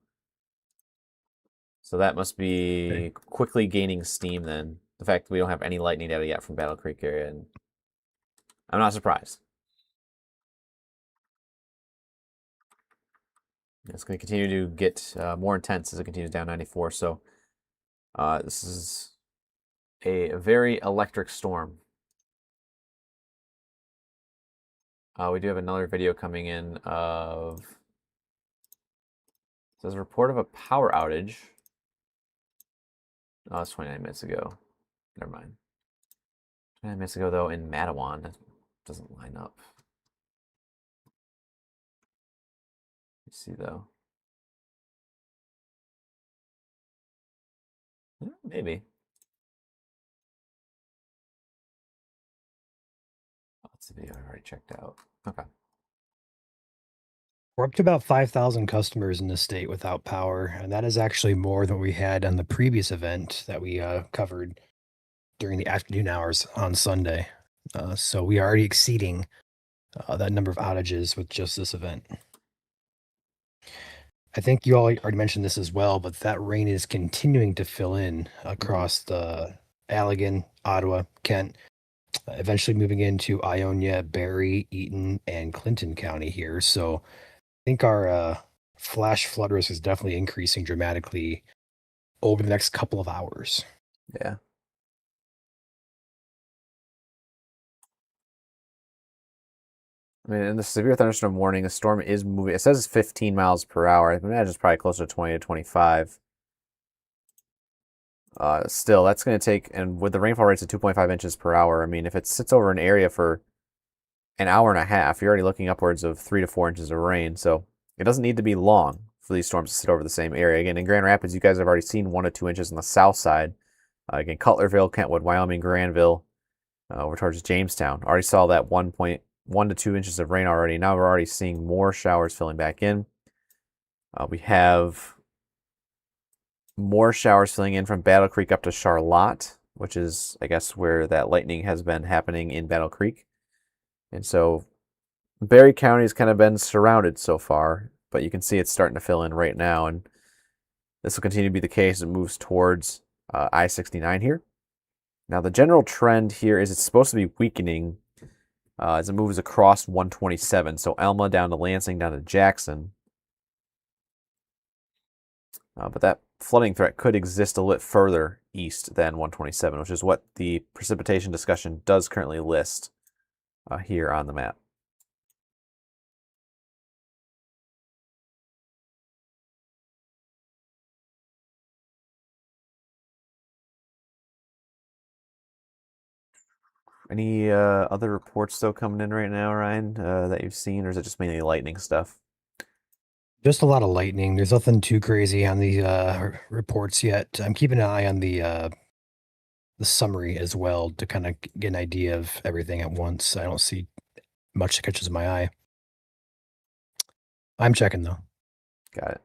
So that must be quickly gaining steam then. The fact that we don't have any lightning data yet from Battle Creek area, and I'm not surprised. It's going to continue to get more intense as it continues down 94. So this is a very electric storm. We do have another video coming in of, it says a report of a power outage. Oh, it's 29 minutes ago. Never mind. 29 minutes ago, though, in Mattawan. That doesn't line up. Let's see, though. Maybe. Oh, that's the video I already checked out. Okay. We're up to about 5,000 customers in the state without power, and that is actually more than we had on the previous event that we covered during the afternoon hours on Sunday. So we are already exceeding that number of outages with just this event. I think you all already mentioned this as well, but that rain is continuing to fill in across the Allegan, Ottawa, Kent, eventually moving into Ionia, Barrie, Eaton, and Clinton County here. So I think our flash flood risk is definitely increasing dramatically over the next couple of hours. Yeah. I mean, in the severe thunderstorm warning, the storm is moving. It says it's 15 miles per hour. I imagine it's probably closer to 20 to 25. Still, that's going to take, and with the rainfall rates of 2.5 inches per hour, I mean, if it sits over an area for an hour and a half, you're already looking upwards of 3 to 4 inches of rain. So it doesn't need to be long for these storms to sit over the same area. Again, in Grand Rapids, you guys have already seen 1 to 2 inches on the south side. Again, Cutlerville, Kentwood, Wyoming, Granville, over towards Jamestown. Already saw that 1 to 2 inches of rain already. Now we're already seeing more showers filling back in. We have more showers filling in from Battle Creek up to Charlotte, which is, I guess, where that lightning has been happening in Battle Creek. And so Barrie County has kind of been surrounded so far, but you can see it's starting to fill in right now. And this will continue to be the case as it moves towards I-69 here. Now, the general trend here is it's supposed to be weakening as it moves across 127. So Elma down to Lansing, down to Jackson. But that flooding threat could exist a little further east than 127, which is what the precipitation discussion does currently list here on the map. Any other reports though coming in right now, Ryan, that you've seen, or is it just mainly lightning stuff? Just a lot of lightning. There's nothing too crazy on the reports yet. I'm keeping an eye on the summary as well to kind of get an idea of everything at once. I don't see much that catches my eye. I'm checking though. Got it.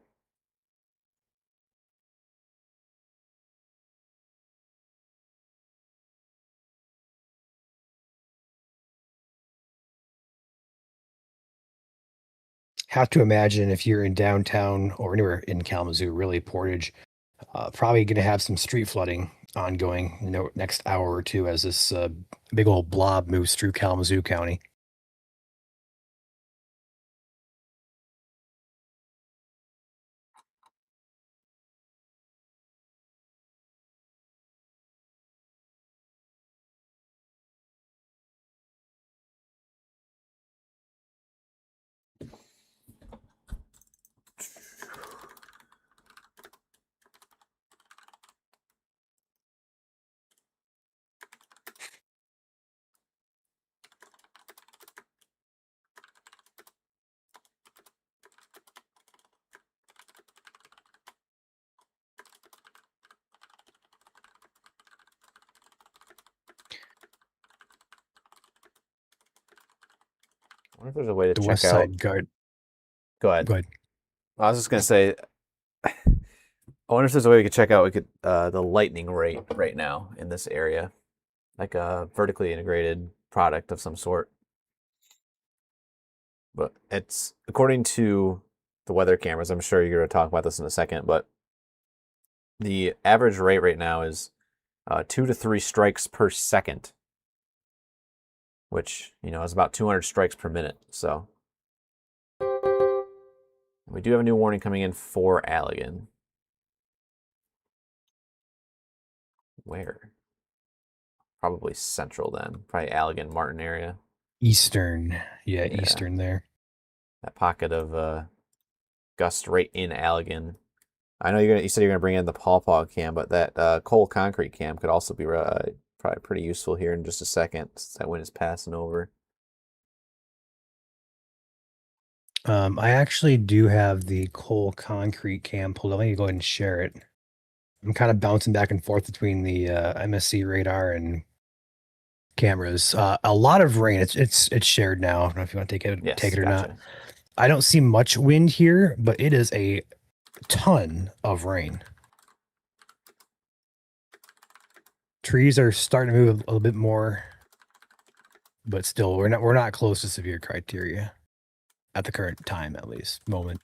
Have to imagine if you're in downtown or anywhere in Kalamazoo, really Portage, probably going to have some street flooding ongoing, next hour or two as this big old blob moves through Kalamazoo County. wonder if there's a way to The check West out. Side Guard. Go ahead. Go ahead. I was just gonna say, I wonder if there's a way we could check out the lightning rate right now in this area, like a vertically integrated product of some sort. But it's according to the weather cameras. I'm sure you're going to talk about this in a second, but the average rate right now is 2 to 3 strikes per second, which is about 200 strikes per minute. So we do have a new warning coming in for Allegan. Where? Probably central then. Probably Allegan, Martin area. Eastern. Yeah, Eastern there. That pocket of gust right in Allegan. I know you said you're gonna bring in the Pawpaw cam, but that Cole Concrete cam could also be probably pretty useful here in just a second, since that wind is passing over. I actually do have the Cole Concrete cam pulled up. Let me go ahead and share it. I'm kind of bouncing back and forth between the MSC radar and cameras. A lot of rain. It's shared now. I don't know if you want to take it or not. I don't see much wind here, but it is a ton of rain. Trees are starting to move a little bit more, but still, we're not close to severe criteria at the current time, at least moment.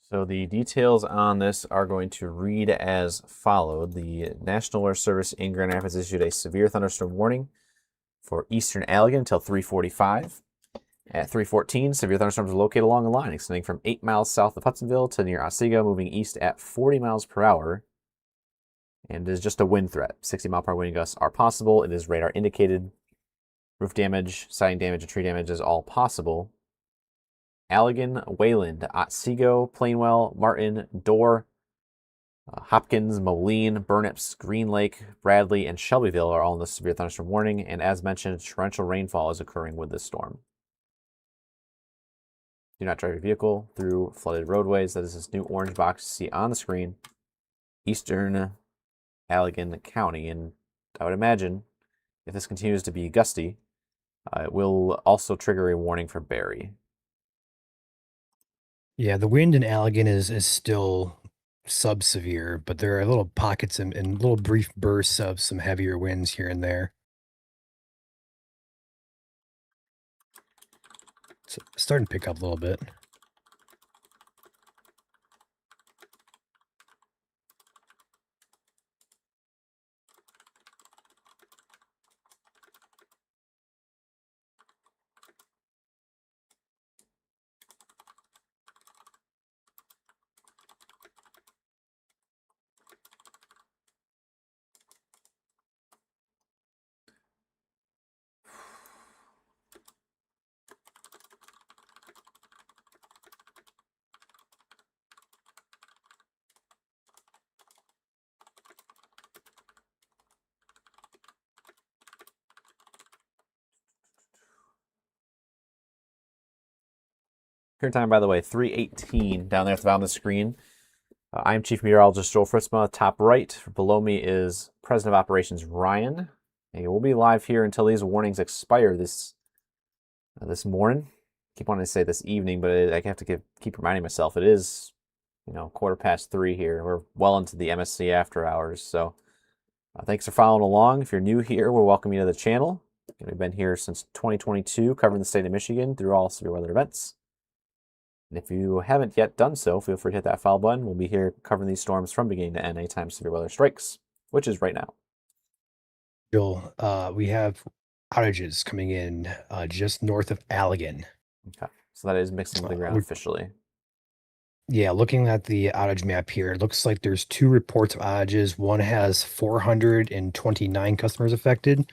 So the details on this are going to read as followed. The National Weather Service in Grand Rapids issued a severe thunderstorm warning for eastern Allegan until 3:45. At 3:14, severe thunderstorms are located along a line extending from 8 miles south of Hudsonville to near Otsego, moving east at 40 miles per hour. And it is just a wind threat. 60-mile-per-hour wind gusts are possible. It is radar indicated. Roof damage, siding damage, and tree damage is all possible. Allegan, Wayland, Otsego, Plainwell, Martin, Dorr, Hopkins, Moline, Burnips, Green Lake, Bradley, and Shelbyville are all in the severe thunderstorm warning. And as mentioned, torrential rainfall is occurring with this storm. Do not drive your vehicle through flooded roadways. That is this new orange box you see on the screen. Eastern Allegan County. And I would imagine if this continues to be gusty, it will also trigger a warning for Barry. Yeah, the wind in Allegan is still sub-severe, but there are little pockets and little brief bursts of some heavier winds here and there. It's starting to pick up a little bit. Current time, by the way, 3:18 down there at the bottom of the screen. I'm Chief Meteorologist Joel Fritzma. Top right, below me is President of Operations Ryan. And we'll be live here until these warnings expire this morning. Keep wanting to say this evening, but I have to keep reminding myself it is 3:15 here. We're well into the MSC after hours. So thanks for following along. If you're new here, we'll welcome you to the channel. We've been here since 2022, covering the state of Michigan through all severe weather events. And if you haven't yet done so, feel free to hit that follow button. We'll be here covering these storms from beginning to end anytime severe weather strikes, which is right now. Joel, we have outages coming in just north of Allegan. Okay, so that is mixing the ground officially. Yeah, looking at the outage map here, it looks like there's 2 reports of outages. One has 429 customers affected.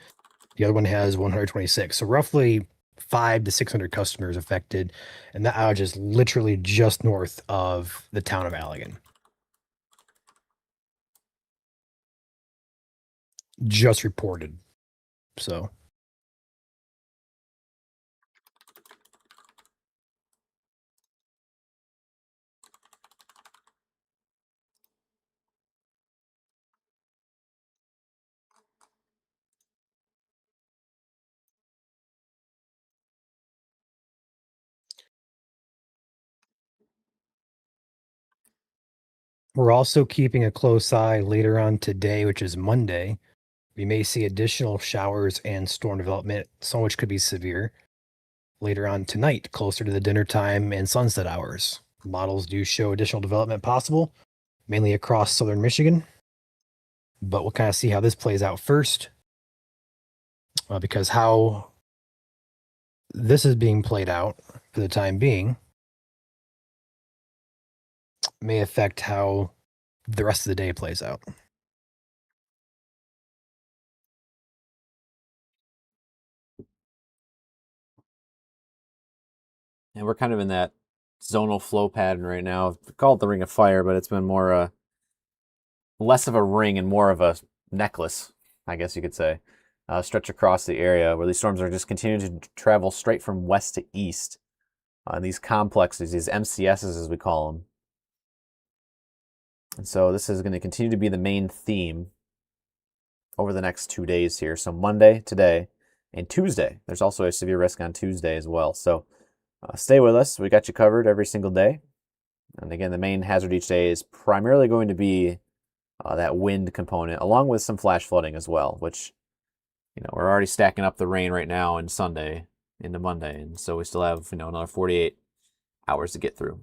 The other one has 126. So roughly 500 to 600 customers affected, and that outage is literally just north of the town of Allegan. just reported. So we're also keeping a close eye later on today, which is Monday. We may see additional showers and storm development, some of which could be severe. Later on tonight, closer to the dinner time and sunset hours, models do show additional development possible, mainly across southern Michigan. But we'll kind of see how this plays out first, because how this is being played out for the time being may affect how the rest of the day plays out. And we're kind of in that zonal flow pattern right now. We call it the Ring of Fire, but it's been more less of a ring and more of a necklace, I guess you could say, stretch across the area where these storms are just continuing to travel straight from west to east. These complexes, these MCSs as we call them. And so this is going to continue to be the main theme over the next 2 days here. So Monday, today, and Tuesday. There's also a severe risk on Tuesday as well. So stay with us. We got you covered every single day. And again, the main hazard each day is primarily going to be that wind component, along with some flash flooding as well, which, we're already stacking up the rain right now and Sunday into Monday. And so we still have, another 48 hours to get through.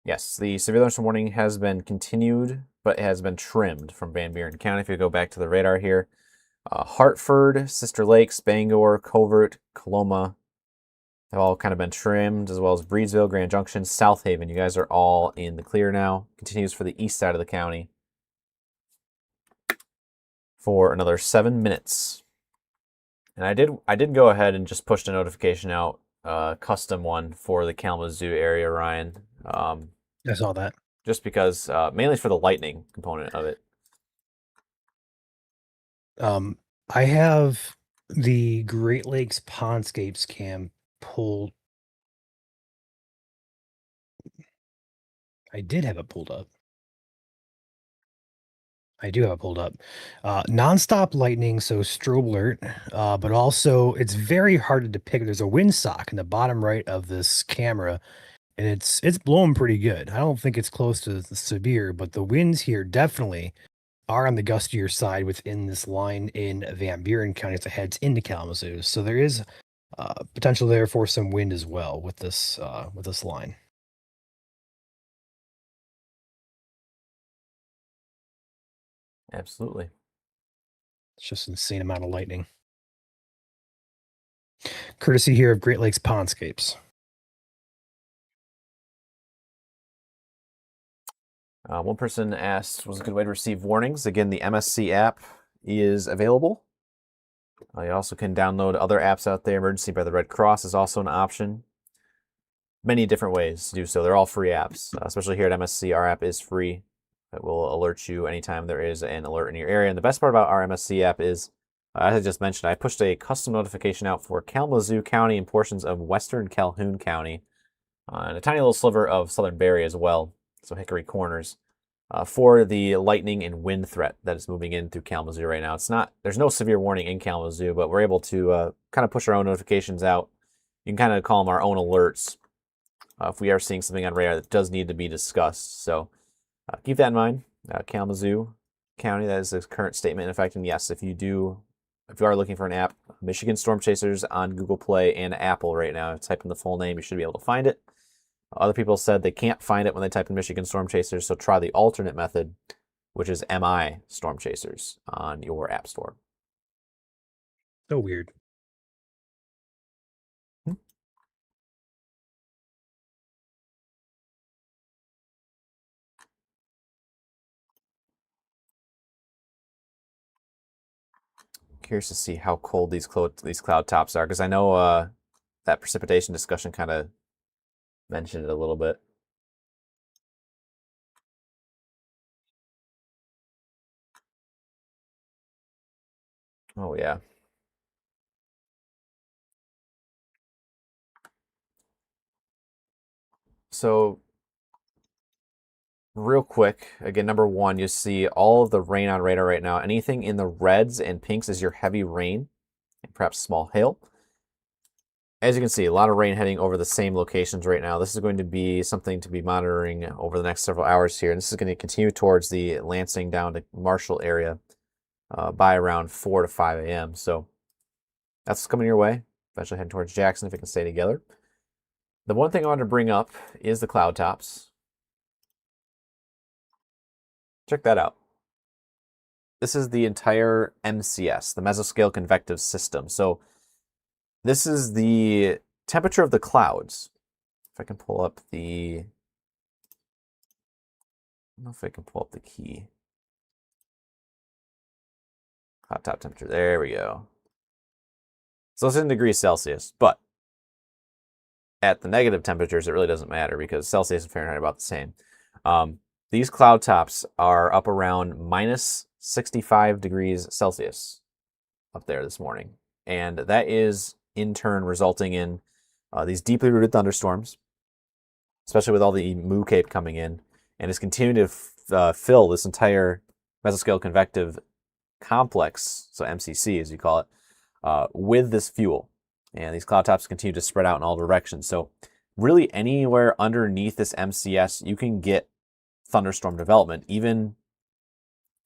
Yes, the severe thunderstorm warning has been continued, but has been trimmed from Van Buren County. If you go back to the radar here, Hartford, Sister Lakes, Bangor, Covert, Coloma have all kind of been trimmed, as well as Breedsville, Grand Junction, South Haven. You guys are all in the clear now. Continues for the east side of the county for another 7 minutes. And I did go ahead and just pushed a notification out, custom one for the Kalamazoo area, Ryan. I saw that. Just because, mainly for the lightning component of it. I have the Great Lakes Pondscapes cam pulled. I did have it pulled up. I do have it pulled up. Nonstop lightning, so strobe alert, but also it's very hard to depict. There's a windsock in the bottom right of this camera, and it's blowing pretty good. I don't think it's close to the severe, but the winds here definitely are on the gustier side within this line in Van Buren County as it heads into Kalamazoo. So there is potential there for some wind as well with this line. Absolutely. It's just an insane amount of lightning. Courtesy here of Great Lakes Pondscapes. One person asked, was a good way to receive warnings? Again, the MSC app is available. You also can download other apps out there. Emergency by the Red Cross is also an option. Many different ways to do so. They're all free apps, especially here at MSC. Our app is free. It will alert you anytime there is an alert in your area. And the best part about our MSC app is, as I just mentioned, I pushed a custom notification out for Kalamazoo County and portions of western Calhoun County, and a tiny little sliver of southern Barry as well, so Hickory Corners, for the lightning and wind threat that is moving in through Kalamazoo right now. There's no severe warning in Kalamazoo, but we're able to kind of push our own notifications out. You can kind of call them our own alerts if we are seeing something on radar that does need to be discussed. So keep that in mind. Kalamazoo County, that is the current statement in effect. And yes, if you are looking for an app, Michigan Storm Chasers on Google Play and Apple right now, type in the full name, you should be able to find it. Other people said they can't find it when they type in Michigan Storm Chasers, so try the alternate method, which is MI Storm Chasers on your app store. So weird. Curious to see how cold these cloud tops are, because I know that precipitation discussion kind of mentioned it a little bit. Oh yeah. So real quick, again, number one, you see all of the rain on radar right now. Anything in the reds and pinks is your heavy rain and perhaps small hail. As you can see, a lot of rain heading over the same locations right now. This is going to be something to be monitoring over the next several hours here. And this is going to continue towards the Lansing down to Marshall area by around 4 to 5 a.m. So that's coming your way, especially heading towards Jackson if it can stay together. The one thing I wanted to bring up is the cloud tops. Check that out. This is the entire MCS, the mesoscale convective system. So this is the temperature of the clouds. If I can pull up the, I don't know if I can pull up the key. Cloud top temperature, there we go. So it's in degrees Celsius, but at the negative temperatures, it really doesn't matter because Celsius and Fahrenheit are about the same. These cloud tops are up around minus 65 degrees Celsius up there this morning. And that is in turn resulting in these deeply rooted thunderstorms, especially with all the Mu Cape coming in, and it's continuing to fill this entire mesoscale convective complex, so MCC as you call it, with this fuel. And these cloud tops continue to spread out in all directions. So really anywhere underneath this MCS, you can get thunderstorm development, even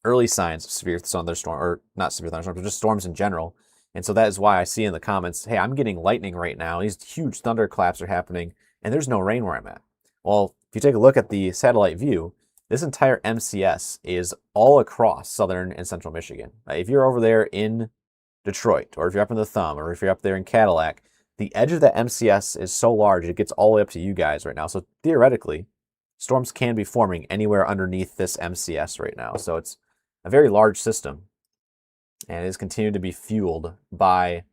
early signs of severe thunderstorm, or not severe thunderstorms, but just storms in general. And so that is why I see in the comments, hey, I'm getting lightning right now. These huge thunderclaps are happening, and there's no rain where I'm at. Well, if you take a look at the satellite view, this entire MCS is all across southern and central Michigan. If you're over there in Detroit, or if you're up in the Thumb, or if you're up there in Cadillac, the edge of that MCS is so large, it gets all the way up to you guys right now. So theoretically, storms can be forming anywhere underneath this MCS right now. So it's a very large system, and it is continued to be fueled by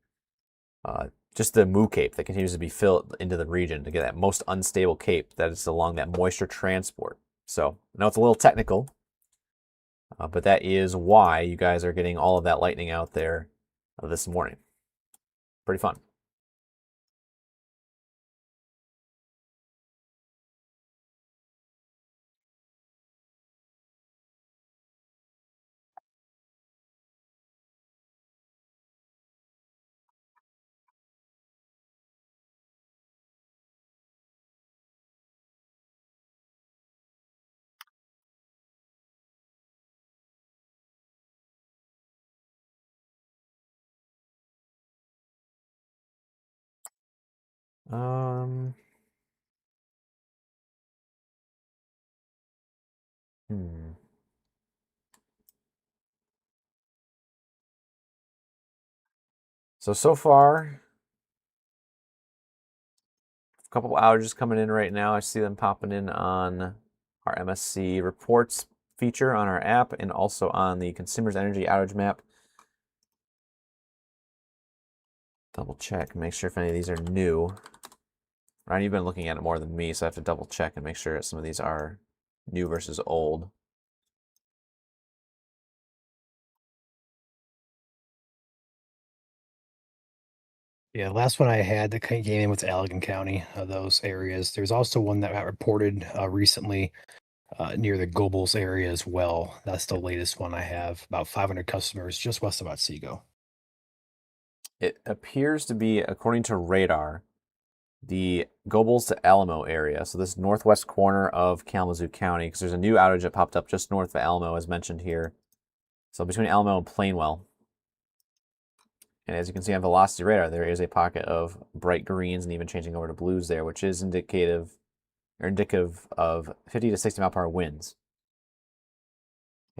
just the Mu Cape that continues to be filled into the region to get that most unstable cape that is along that moisture transport. So I know it's a little technical, but that is why you guys are getting all of that lightning out there this morning. Pretty fun. Um, hmm. So far, a couple outages coming in right now. I see them popping in on our MSC reports feature on our app and also on the Consumers Energy outage map. Double check and make sure if any of these are new. Ryan, you've been looking at it more than me, so I have to double check and make sure that some of these are new versus old. Yeah, the last one I had that came in with Allegan County, those areas. There's also one that got reported recently near the Gobles area as well. That's the latest one I have. About 500 customers just west of Otsego. It appears to be, according to radar, the Gobles to Alamo area. So this northwest corner of Kalamazoo County, because there's a new outage that popped up just north of Alamo, as mentioned here. So between Alamo and Plainwell. And as you can see on velocity radar, there is a pocket of bright greens and even changing over to blues there, which is indicative of 50 to 60 mile per hour winds.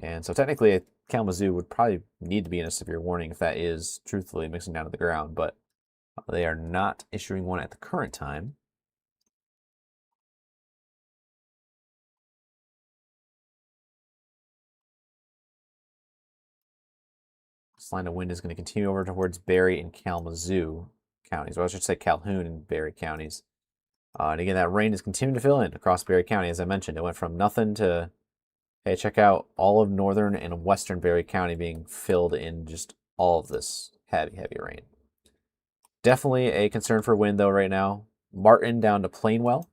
And so technically, Kalamazoo would probably need to be in a severe warning if that is truthfully mixing down to the ground, but they are not issuing one at the current time. This line of wind is going to continue over towards Barry and Kalamazoo counties, or I should say Calhoun and Barry counties. And again, that rain is continuing to fill in across Barry County. As I mentioned, it went from nothing to, hey, check out all of northern and western Barry County being filled in just all of this heavy, heavy rain. Definitely a concern for wind, though, right now. Martin down to Plainwell.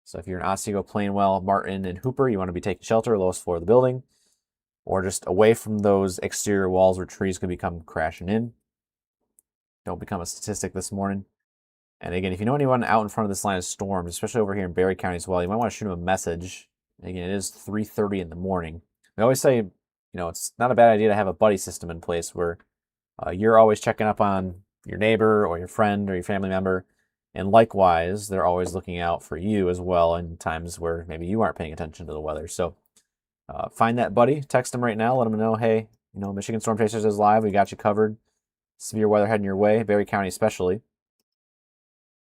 So if you're in Otsego, Plainwell, Martin, and Hooper, you want to be taking shelter, lowest floor of the building, or just away from those exterior walls where trees could become crashing in. Don't become a statistic this morning. And again, if you know anyone out in front of this line of storms, especially over here in Barry County as well, you might want to shoot them a message. Again, it is 3:30 in the morning. We always say, it's not a bad idea to have a buddy system in place where you're always checking up on your neighbor or your friend or your family member. And likewise, they're always looking out for you as well in times where maybe you aren't paying attention to the weather. So find that buddy, text them right now, let them know, hey, Michigan Storm Chasers is live. We got you covered. Severe weather heading your way, Barry County especially.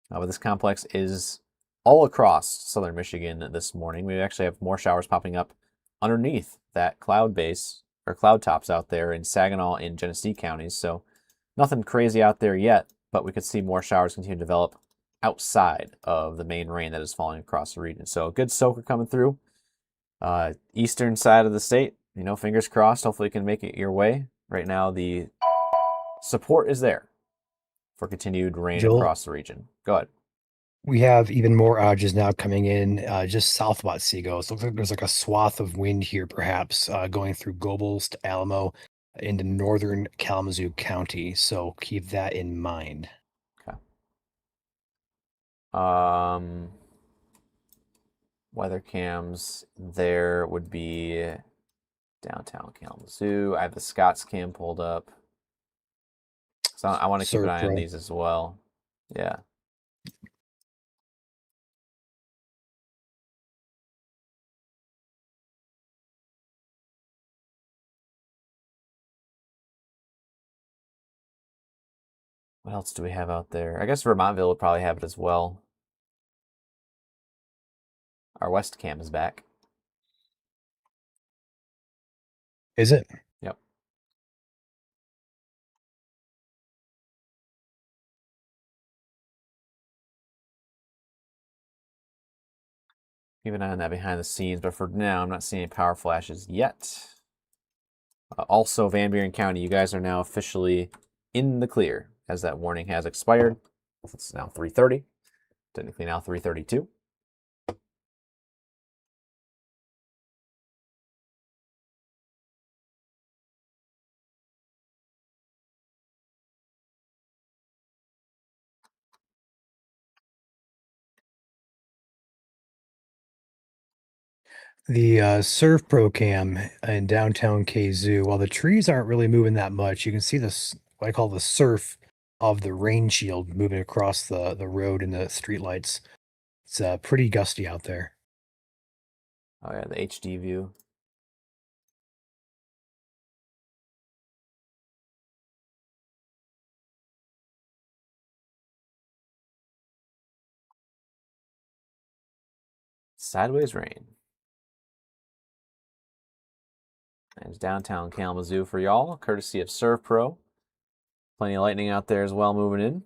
But this complex is all across southern Michigan this morning. We actually have more showers popping up underneath that cloud base or cloud tops out there in Saginaw and Genesee counties. So nothing crazy out there yet, but we could see more showers continue to develop outside of the main rain that is falling across the region. So a good soaker coming through. Eastern side of the state, fingers crossed. Hopefully you can make it your way. Right now, the support is there for continued rain Joel, across the region. Go ahead. we have even more outages now coming in just south of Otsego. So it looks like there's like a swath of wind here, perhaps going through Gobles to Alamo into northern Kalamazoo County. So keep that in mind. Okay. Weather cams, there would be downtown Kalamazoo. I have the Scotts cam pulled up. So I want to keep an eye on these as well. Yeah. What else do we have out there? I guess Vermontville would probably have it as well. Our West cam is back. Is it? Yep. Keep an eye on that behind the scenes, but for now, I'm not seeing any power flashes yet. Also, Van Buren County, you guys are now officially in the clear as that warning has expired. It's now 3:30, technically now 3:32. The SurfPro cam in downtown Kazoo, while the trees aren't really moving that much, you can see this, what I call the surf of the rain shield moving across the road and the streetlights. It's pretty gusty out there. Oh yeah, the HD view. Sideways rain. There's downtown Kalamazoo for y'all, courtesy of SurfPro. Plenty of lightning out there as well moving in.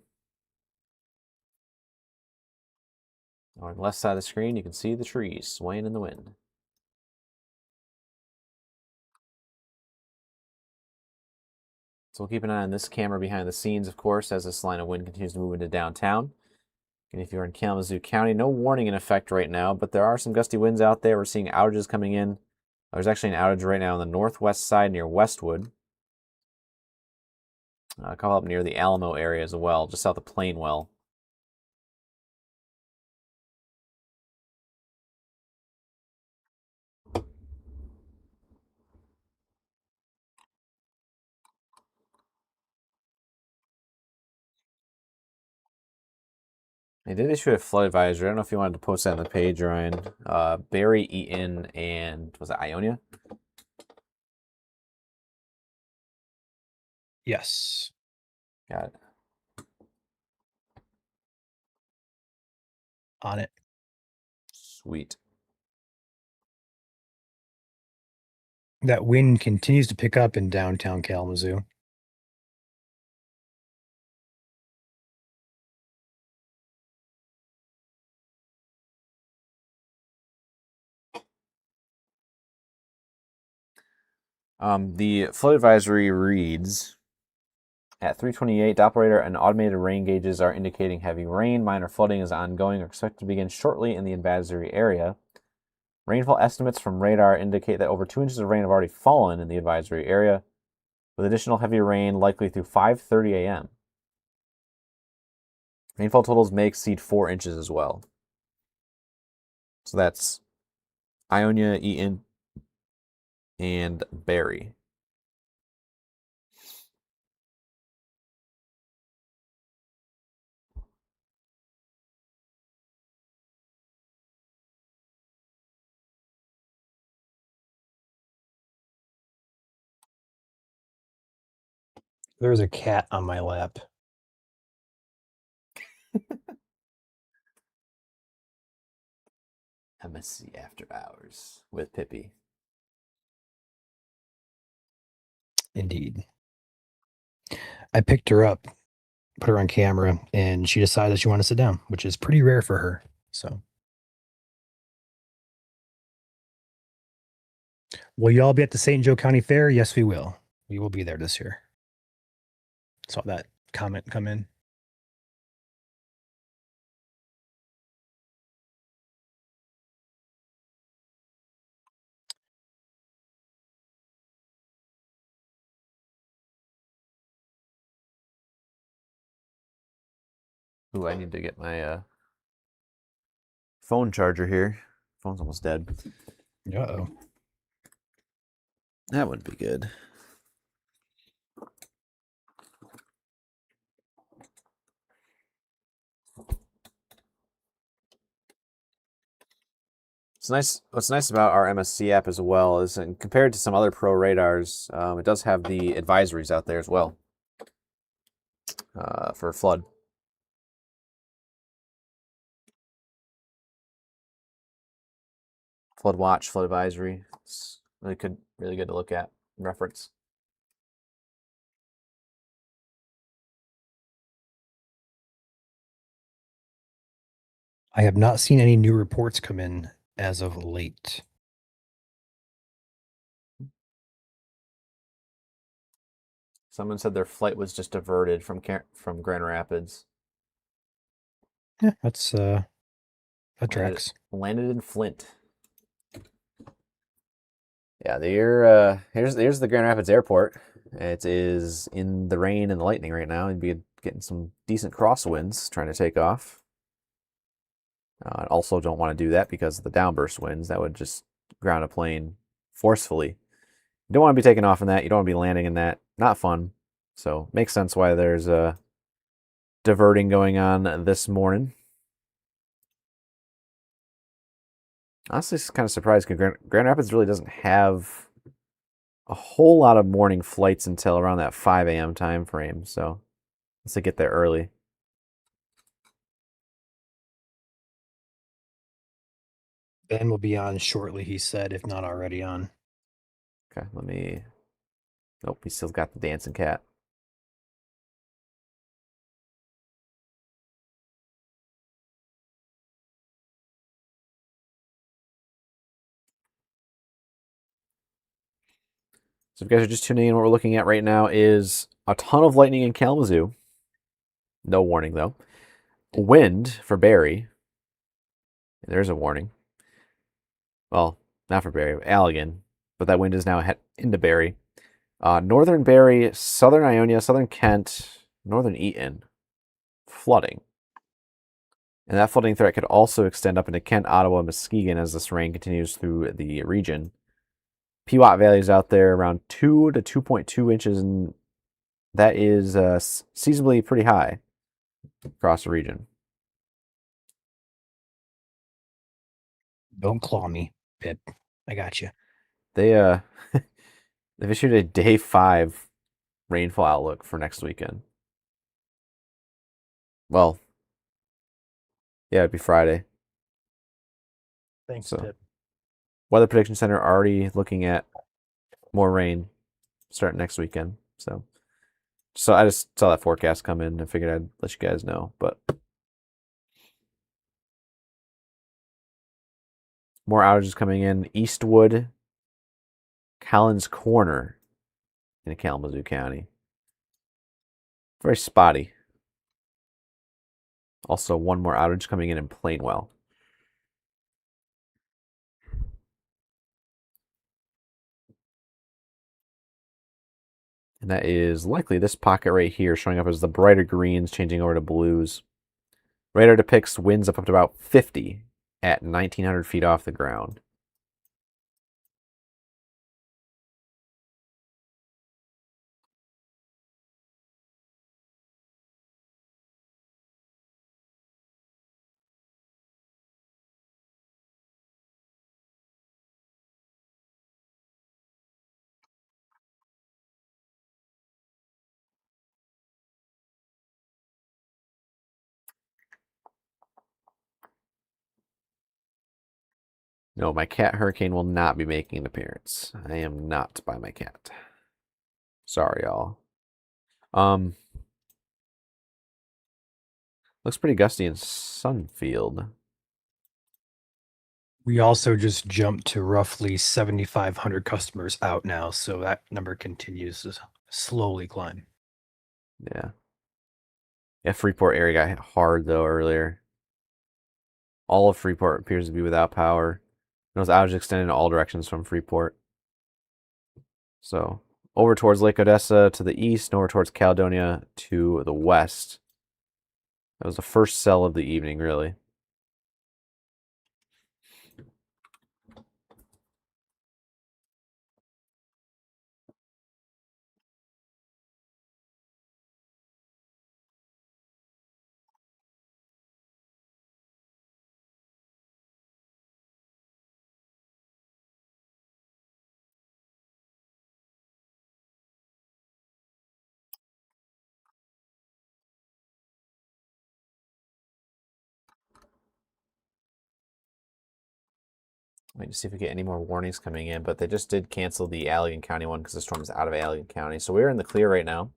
On the left side of the screen, you can see the trees swaying in the wind. So we'll keep an eye on this camera behind the scenes, of course, as this line of wind continues to move into downtown. And if you're in Kalamazoo County, no warning in effect right now, but there are some gusty winds out there. We're seeing outages coming in. There's actually an outage right now on the northwest side near Westwood. A couple up near the Alamo area as well, just south of Plainwell. They did issue a flood advisory. I don't know if you wanted to post that on the page, Ryan. Barry, Eaton, and was it Ionia? Yes. Got it. On it. Sweet. That wind continues to pick up in downtown Kalamazoo. The flood advisory reads, at 3:28, Doppler and automated rain gauges are indicating heavy rain. Minor flooding is ongoing or expected to begin shortly in the advisory area. Rainfall estimates from radar indicate that over 2 inches of rain have already fallen in the advisory area, with additional heavy rain likely through 5:30 a.m. Rainfall totals may exceed 4 inches as well. So that's Ionia, Eaton, and Barry. There's a cat on my lap. MSC After Hours with Pippi. Indeed. I picked her up, put her on camera, and she decided she wanted to sit down, which is pretty rare for her. So, will you all be at the St. Joe County Fair? Yes, we will. We will be there this year. Saw that comment come in. Ooh, I need to get my phone charger here. Phone's almost dead. Uh-oh. That would be good. It's nice. What's nice about our MSC app as well is, compared to some other pro radars, it does have the advisories out there as well for flood. Flood watch, flood advisory. It's really good to look at and reference. I have not seen any new reports come in as of late. Someone said their flight was just diverted from Grand Rapids. Yeah, that tracks. Landed in Flint. Yeah, here's the Grand Rapids Airport. It is in the rain and the lightning right now. You'd be getting some decent crosswinds trying to take off. I also don't want to do that because of the downburst winds. That would just ground a plane forcefully. You don't want to be taking off in that. You don't want to be landing in that. Not fun. So makes sense why there's a diverting going on this morning. Honestly, it's kind of surprised because Grand Rapids really doesn't have a whole lot of morning flights until around that 5 a.m. time frame. So let's get there early. Ben will be on shortly, he said, if not already on. Okay, let me... Nope, he still got the dancing cat. So if you guys are just tuning in, what we're looking at right now is a ton of lightning in Kalamazoo. No warning, though. Wind for Barry. There's a warning. Well, not for Barry, Allegan. But that wind is now into Barry. Northern Barry, southern Ionia, southern Kent, northern Eaton. Flooding. And that flooding threat could also extend up into Kent, Ottawa, Muskegon as this rain continues through the region. Pewatt Valley is out there around 2 to 2.2 inches, and that is seasonably pretty high across the region. Don't claw me, Pip. I got you. They they've issued a day 5 rainfall outlook for next weekend. Well, yeah, it'd be Friday. Thanks, So, Pip. Weather Prediction Center already looking at more rain starting next weekend. So I just saw that forecast come in and figured I'd let you guys know. But more outages coming in. Eastwood, Collins Corner in Kalamazoo County. Very spotty. Also, one more outage coming in Plainwell. And that is likely this pocket right here, showing up as the brighter greens, changing over to blues. Radar depicts winds up to about 50 at 1,900 feet off the ground. No, my cat hurricane will not be making an appearance. I am not by my cat. Sorry, y'all. Looks pretty gusty in Sunfield. We also just jumped to roughly 7,500 customers out now, so that number continues to slowly climb. Yeah. Yeah, Freeport area got hit hard though earlier. All of Freeport appears to be without power. Those outages extended in all directions from Freeport. So over towards Lake Odessa to the east, and over towards Caledonia to the west. That was the first cell of the evening, really. Wait to see if we get any more warnings coming in, but they just did cancel the Allegan County one because the storm is out of Allegan County. So we're in the clear right now.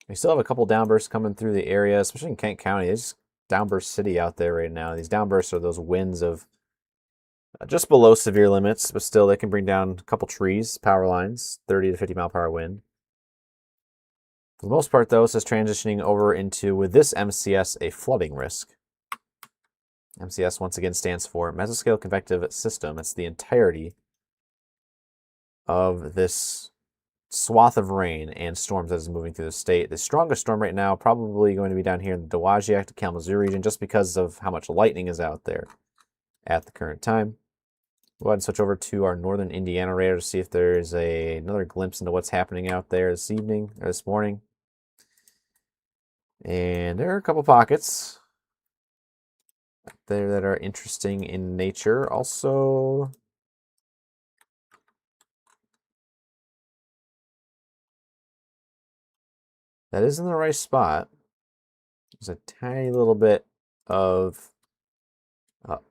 We still have a couple downbursts coming through the area, especially in Kent County. It's downburst city out there right now. These downbursts are those winds of just below severe limits, but still they can bring down a couple trees, power lines, 30 to 50 mile per hour wind. For the most part, though, it's just transitioning over into, with this MCS, a flooding risk. MCS, once again, stands for Mesoscale Convective System. It's the entirety of this swath of rain and storms that is moving through the state. The strongest storm right now probably going to be down here in the Dowagiac to Kalamazoo region just because of how much lightning is out there at the current time. We'll go ahead and switch over to our northern Indiana radar to see if there's another glimpse into what's happening out there this evening or this morning. And there are a couple pockets there that are interesting in nature. Also, that is in the right spot. There's a tiny little bit of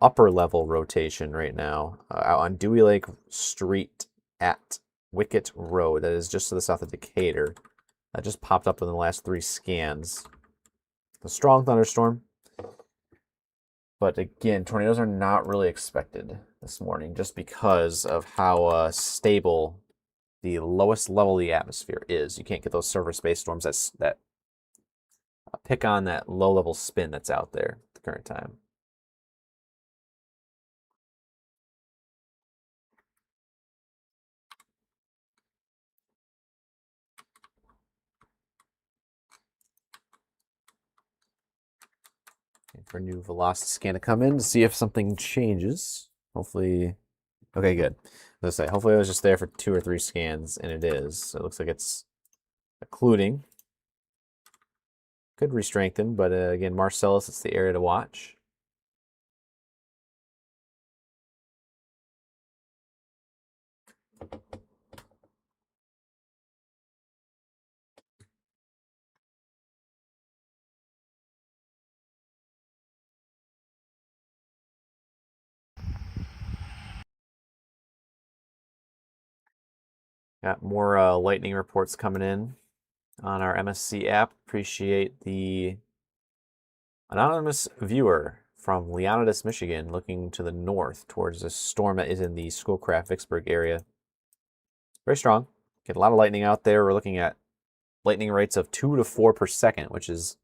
upper level rotation right now out on Dewey Lake Street at Wicket Road. That is just to the south of Decatur. That just popped up in the last 3 scans. A strong thunderstorm. But again, tornadoes are not really expected this morning just because of how stable the lowest level of the atmosphere is. You can't get those surface-based storms that pick on that low-level spin that's out there at the current time. For a new velocity scan to come in to see if something changes. Hopefully, okay, good. Let's say, hopefully it was just there for 2 or 3 scans, and it is. So it looks like it's occluding. Could re-strengthen, but again, Marcellus, it's the area to watch. Got more lightning reports coming in on our MSC app. Appreciate the Anonymous viewer from Leonidas, Michigan, looking to the north towards a storm that is in the Schoolcraft-Vicksburg area. Very strong. Get a lot of lightning out there. We're looking at lightning rates of 2 to 4 per second, which is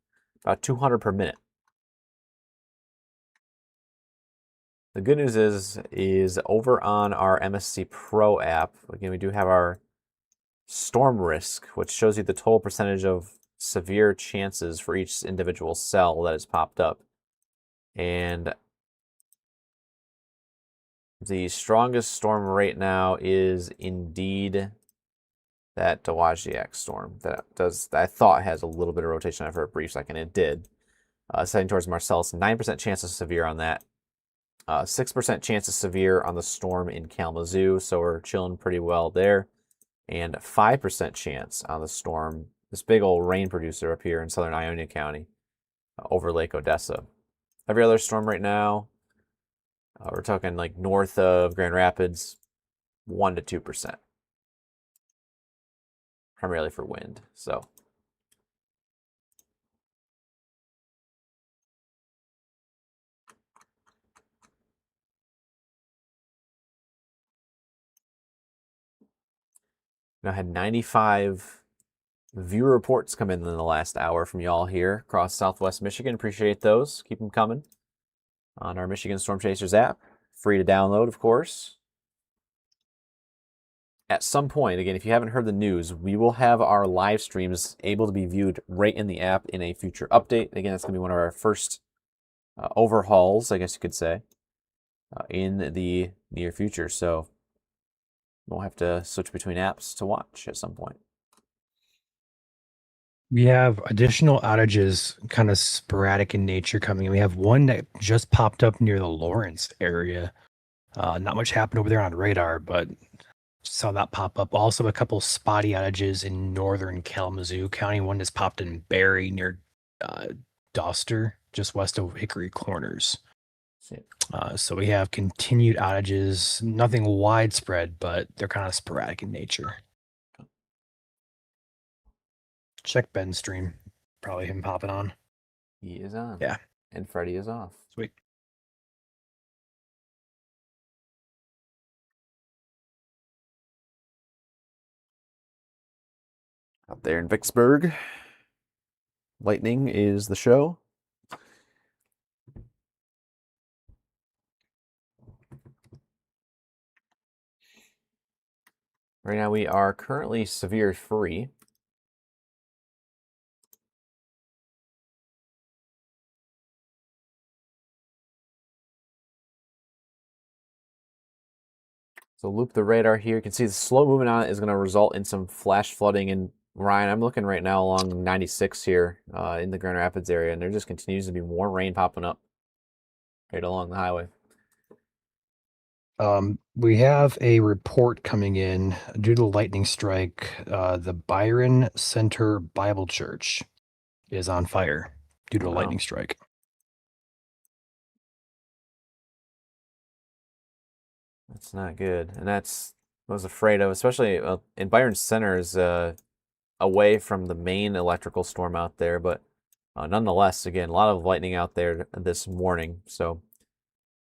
about 200 per minute. The good news is over on our MSC Pro app, again, we do have our storm risk, which shows you the total percentage of severe chances for each individual cell that has popped up. And the strongest storm right now is indeed that Dowagiac storm that I thought has a little bit of rotation for a brief second. It did. Setting towards Marcellus, 9% chance of severe on that. 6% chance of severe on the storm in Kalamazoo, so we're chilling pretty well there. And 5% chance on the storm, this big old rain producer up here in southern Ionia County, over Lake Odessa. Every other storm right now, we're talking like north of Grand Rapids, 1 to 2%. Primarily for wind, so. I had 95 viewer reports come in the last hour from y'all here across Southwest Michigan. Appreciate those. Keep them coming on our Michigan Storm Chasers app. Free to download, of course. At some point, again, if you haven't heard the news, we will have our live streams able to be viewed right in the app in a future update. Again, that's going to be one of our first overhauls, I guess you could say, in the near future. So we'll have to switch between apps to watch at some point. We have additional outages, kind of sporadic in nature, coming. We have one that just popped up near the Lawrence area. Not much happened over there on radar, but saw that pop up. Also, a couple spotty outages in northern Kalamazoo County. One just popped in Barry near Doster, just west of Hickory Corners. So we have continued outages, nothing widespread, but they're kind of sporadic in nature. Check Ben's stream. Probably him popping on. He is on. Yeah. And Freddie is off. Sweet. Out there in Vicksburg, lightning is the show. Right now we are currently severe free. So loop the radar here. You can see the slow movement on it is going to result in some flash flooding. And Ryan, I'm looking right now along 96 here in the Grand Rapids area, and there just continues to be more rain popping up right along the highway. We have a report coming in due to the lightning strike. The Byron Center Bible Church is on fire due to a lightning strike. That's not good, and that's what I was afraid of, especially in Byron Center is away from the main electrical storm out there, but nonetheless, again, a lot of lightning out there this morning, so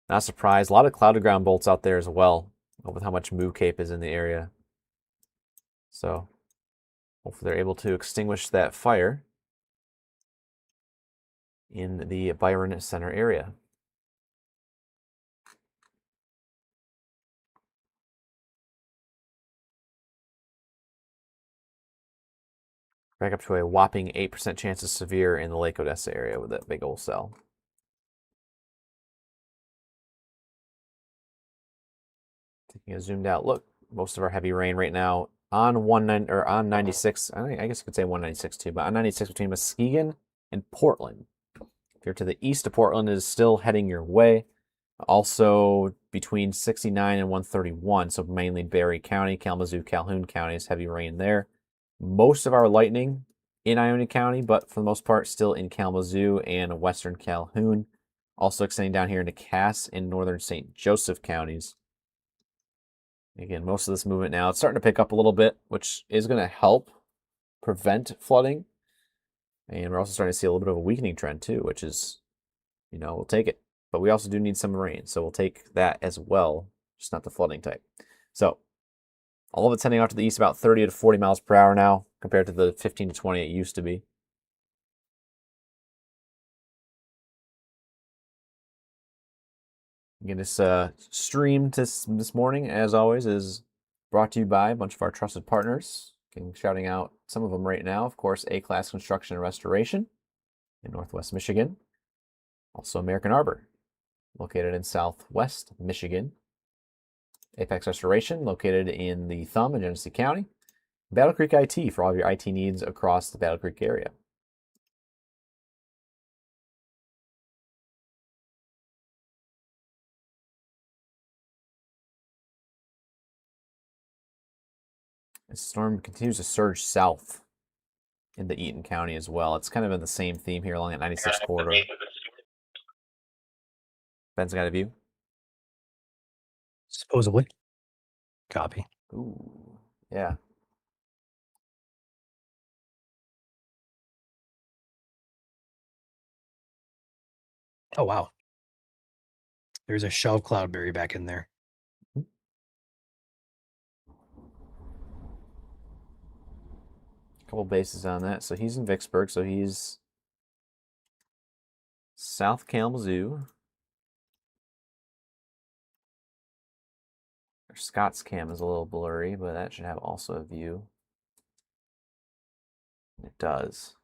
not surprised. A lot of cloud to ground bolts out there as well, with how much move cape is in the area. So hopefully they're able to extinguish that fire in the Byron Center area. Back up to a whopping 8% chance of severe in the Lake Odessa area with that big old cell. Taking a zoomed out look, most of our heavy rain right now on 96. I guess you could say 196 too, but on 96 between Muskegon and Portland. If you're to the east of Portland, it is still heading your way. Also between 69 and 131, so mainly Barry County, Kalamazoo, Calhoun counties, heavy rain there. Most of our lightning in Ionia County, but for the most part still in Kalamazoo and western Calhoun. Also extending down here into Cass and northern St. Joseph counties. Again, most of this movement now, it's starting to pick up a little bit, which is going to help prevent flooding. And we're also starting to see a little bit of a weakening trend too, which is we'll take it. But we also do need some rain, so we'll take that as well, just not the flooding type. So all of it's heading out to the east about 30 to 40 miles per hour now, compared to the 15 to 20 it used to be. Again, this stream this morning, as always, is brought to you by a bunch of our trusted partners. Again, shouting out some of them right now. Of course, A-Class Construction and Restoration in Northwest Michigan. Also, American Arbor, located in Southwest Michigan. Apex Restoration, located in the Thumb in Genesee County. Battle Creek IT for all of your IT needs across the Battle Creek area. The storm continues to surge south into Eaton County as well. It's kind of in the same theme here along that 96 corridor. Ben's got a view. Supposedly. Copy. Ooh, yeah. Oh, wow. There's a shell cloudberry back in there. Couple bases on that. So he's in Vicksburg. So he's South Kalamazoo. Scott's cam is a little blurry, but that should have also a view. It does.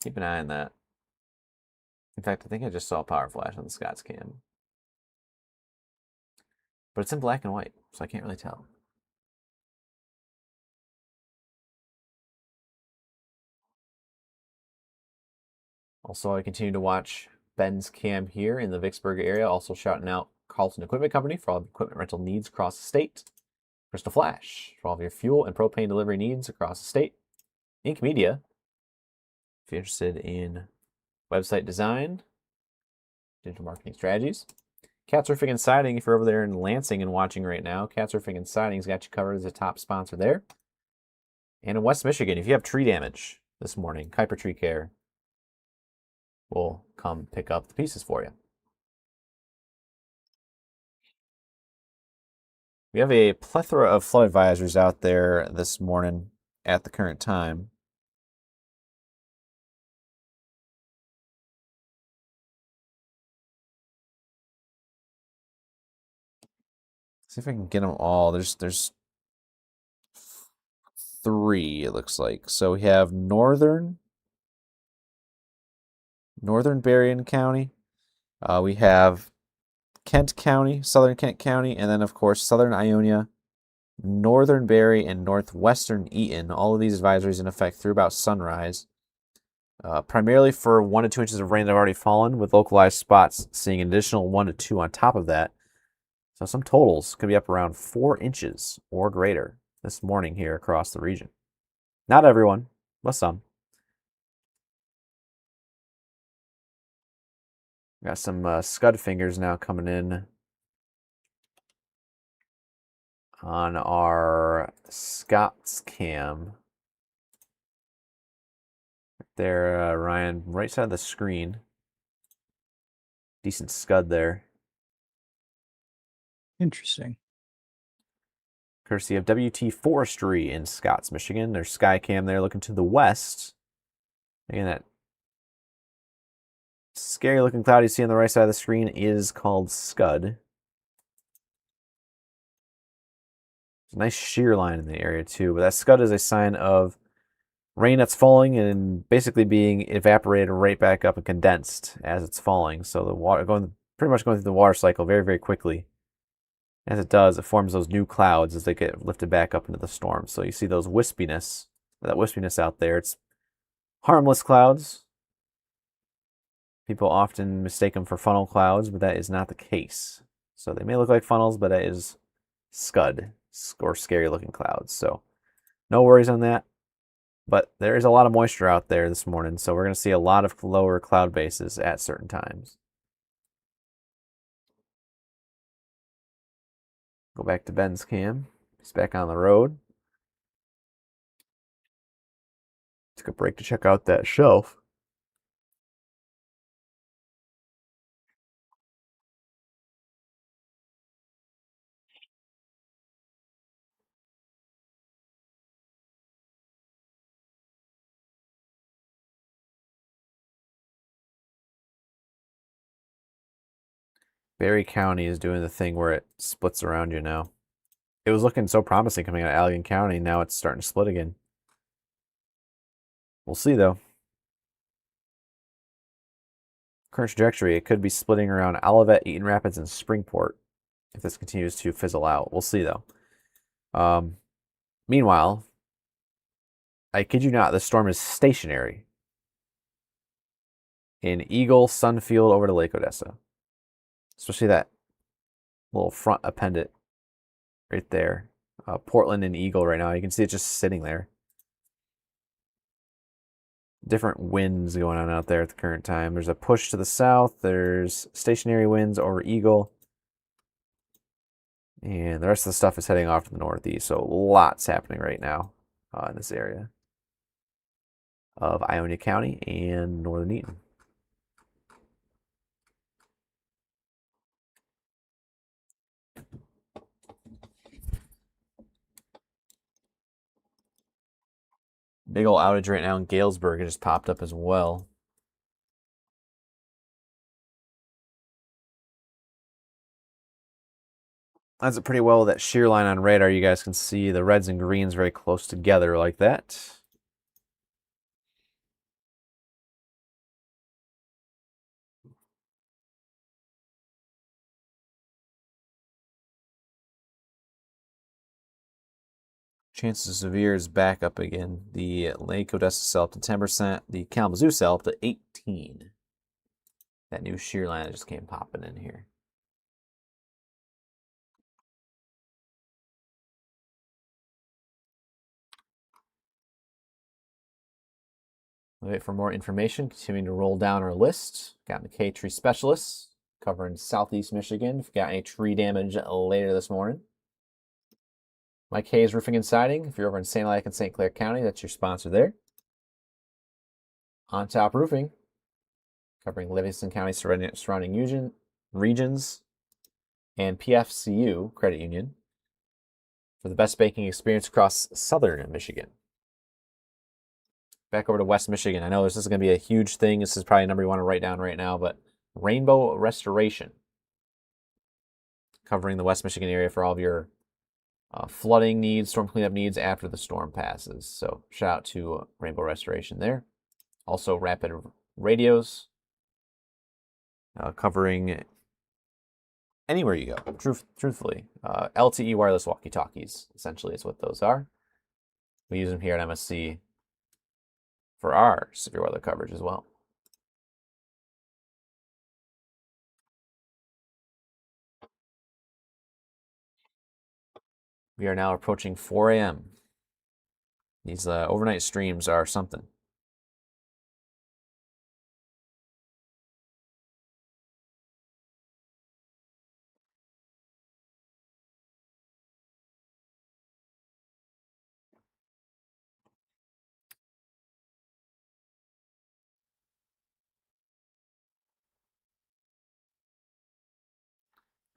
Keep an eye on that. In fact, I think I just saw a power flash on the Scott's cam. But it's in black and white, so I can't really tell. Also, I continue to watch Ben's cam here in the Vicksburg area. Also shouting out Carlton Equipment Company for all the equipment rental needs across the state. Crystal Flash for all of your fuel and propane delivery needs across the state. Ink Media, if you're interested in website design, digital marketing strategies. Cats Roofing and Siding, if you're over there in Lansing and watching right now, Cats Roofing and Siding's got you covered as a top sponsor there. And in West Michigan, if you have tree damage this morning, Kuiper Tree Care will come pick up the pieces for you. We have a plethora of flood advisories out there this morning at the current time. See if I can get them all. There's 3, it looks like. So we have Northern Berrien County. We have Kent County, Southern Kent County, and then of course Southern Ionia, Northern Barry, and Northwestern Eaton. All of these advisories in effect through about sunrise. Primarily for 1 to 2 inches of rain that have already fallen, with localized spots seeing an additional 1 to 2 on top of that. So some totals could be up around 4 inches or greater this morning here across the region. Not everyone, but some. Got some scud fingers now coming in on our Scott's cam. There, Ryan, right side of the screen. Decent scud there. Interesting. Courtesy of WT Forestry in Scotts, Michigan. There's Skycam there looking to the west. Again, that scary looking cloud you see on the right side of the screen is called scud. There's a nice shear line in the area too, but that scud is a sign of rain that's falling and basically being evaporated right back up and condensed as it's falling. So the water pretty much going through the water cycle very, very quickly. As it does, it forms those new clouds as they get lifted back up into the storm. So you see that wispiness out there. It's harmless clouds. People often mistake them for funnel clouds, but that is not the case. So they may look like funnels, but that is scud or scary looking clouds. So no worries on that. But there is a lot of moisture out there this morning, so we're going to see a lot of lower cloud bases at certain times. Go back to Ben's cam. He's back on the road. Took a break to check out that shelf. Berry County is doing the thing where it splits around you now. It was looking so promising coming out of Allegan County. Now it's starting to split again. We'll see, though. Current trajectory, it could be splitting around Olivet, Eaton Rapids, and Springport if this continues to fizzle out. We'll see, though. Meanwhile, I kid you not, the storm is stationary in Eagle, Sunfield, over to Lake Odessa. Especially that little front appendate right there. Portland and Eagle right now. You can see it just sitting there. Different winds going on out there at the current time. There's a push to the south. There's stationary winds over Eagle. And the rest of the stuff is heading off to the northeast. So lots happening right now in this area of Ionia County and northern Eaton. Big old outage right now in Galesburg. It just popped up as well. Lines it pretty well with that shear line on radar. You guys can see the reds and greens very close together like that. Chances of severe is back up again. The Lake Odessa cell up to 10%. The Kalamazoo cell up to 18%. That new shear line that just came popping in here. Wait for more information. Continuing to roll down our list. Got McKay Tree Specialists covering Southeast Michigan. If you got any tree damage later this morning. Mike Hayes Roofing and Siding. If you're over in St. Alec and St. Clair County, that's your sponsor there. On Top Roofing, covering Livingston County surrounding regions, and PFCU Credit Union for the best baking experience across southern Michigan. Back over to West Michigan. I know this is going to be a huge thing. This is probably a number you want to write down right now, but Rainbow Restoration, covering the West Michigan area for all of your flooding needs, storm cleanup needs after the storm passes. So shout out to Rainbow Restoration there. Also Rapid Radios, covering anywhere you go, truthfully. LTE wireless walkie-talkies, essentially is what those are. We use them here at MSC for our severe weather coverage as well. We are now approaching 4 a.m. These overnight streams are something.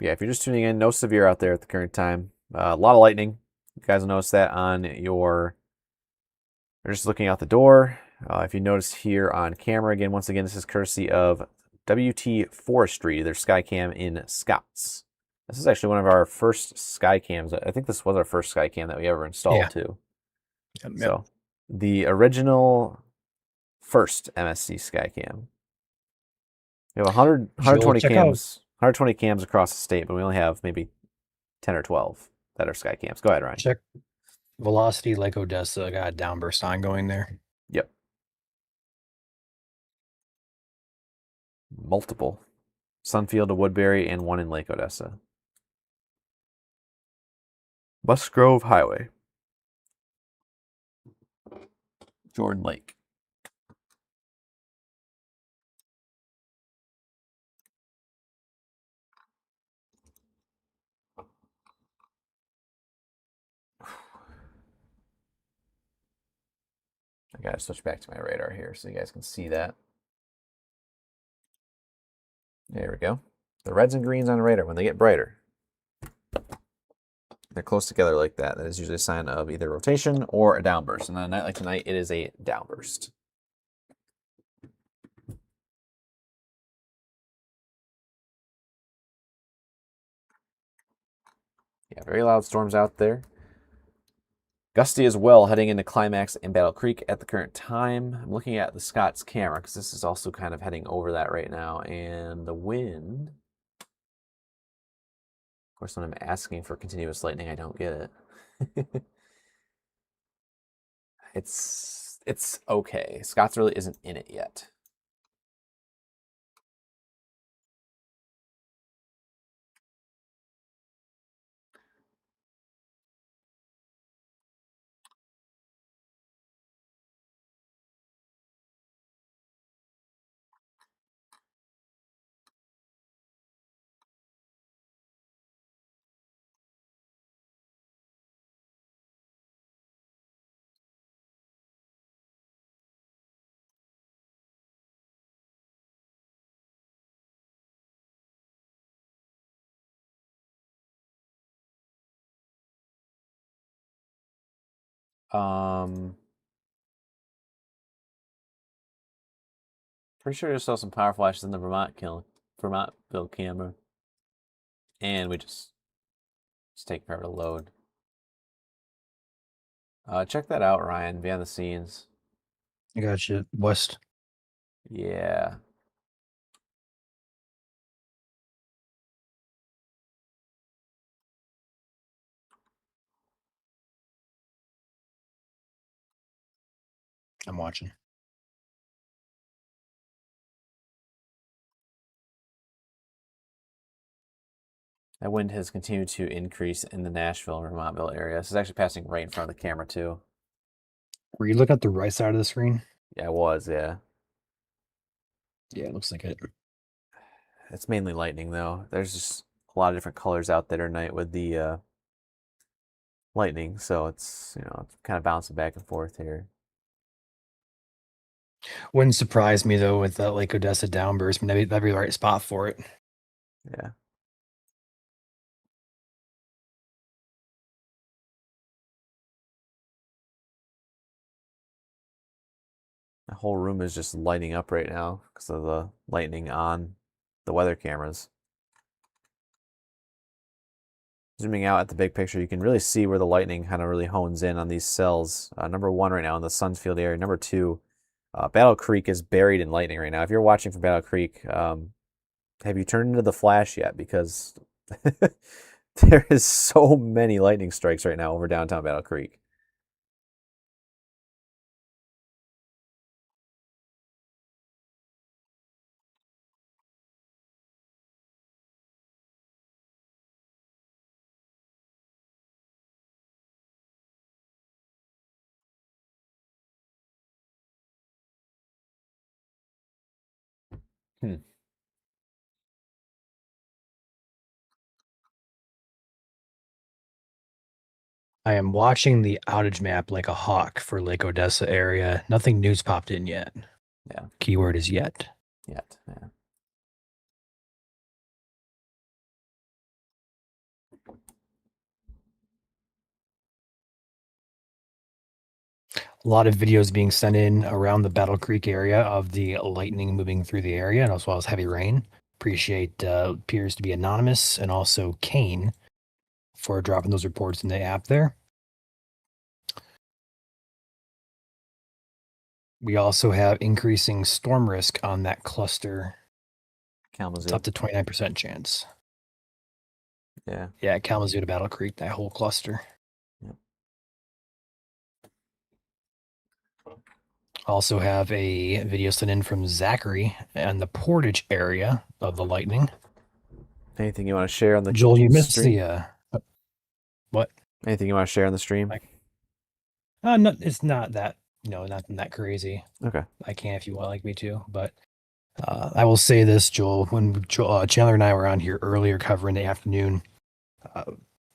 Yeah, if you're just tuning in, no severe out there at the current time. A lot of lightning. You guys will notice that on your... You're just looking out the door. If you notice here on camera, again, once again, this is courtesy of WT Forestry, their Skycam in Scotts. This is actually one of our first Skycams. I think this was our first Skycam that we ever installed too. Yep. So the original first MSC Skycam. We have 120 cams. 120 cams across the state, but we only have maybe 10 or 12 that are Skycams. Go ahead, Ryan. Check Velocity, Lake Odessa, got a downburst ongoing there. Yep. Multiple. Sunfield to Woodbury and one in Lake Odessa. Musgrove Highway. Jordan Lake. I gotta switch back to my radar here so you guys can see that. There we go. The reds and greens on the radar, when they get brighter, they're close together like that. That is usually a sign of either rotation or a downburst. And on a night like tonight, it is a downburst. Yeah, very loud storms out there. Gusty as well, heading into climax in Battle Creek at the current time. I'm looking at the Scott's camera because this is also kind of heading over that right now. And the wind. Of course, when I'm asking for continuous lightning, I don't get it. It's okay. Scott's really isn't in it yet. Pretty sure I saw some power flashes in the Vermontville camera, and we just take forever to load. Check that out, Ryan. Behind the scenes. I got you. West. Yeah. I'm watching. That wind has continued to increase in the Nashville and Vermontville area. This is actually passing right in front of the camera too. Were you looking at the right side of the screen? Yeah, it was. Yeah. Yeah, it looks like it. It's mainly lightning though. There's just a lot of different colors out there tonight with the lightning, so it's it's kind of bouncing back and forth here. Wouldn't surprise me though with that Lake Odessa downburst. I mean, that'd be the right spot for it. Yeah. The whole room is just lighting up right now because of the lightning on the weather cameras. Zooming out at the big picture, you can really see where the lightning kind of really hones in on these cells. Number 1 right now in the Sunsfield area. Number 2, Battle Creek is buried in lightning right now. If you're watching from Battle Creek, have you turned into the Flash yet? Because there is so many lightning strikes right now over downtown Battle Creek. Hmm. I am watching the outage map like a hawk for Lake Odessa area. Nothing new's popped in yet. Yeah. Keyword is yet. Yet. Yeah. A lot of videos being sent in around the Battle Creek area of the lightning moving through the area, and as well as heavy rain. Appreciate appears to be anonymous and also Kane for dropping those reports in the app there. We also have increasing storm risk on that cluster. Kalamazoo. It's up to 29% chance. Yeah. Yeah, Kalamazoo to Battle Creek, that whole cluster. Yep. Also have a video sent in from Zachary and the Portage area of the lightning. Anything you want to share on the Joel, you missed stream? the what? Anything you want to share on the stream? No, it's not that nothing that crazy. Okay. I can if you want like me to, but I will say this, Joel. When Chandler and I were on here earlier covering the afternoon,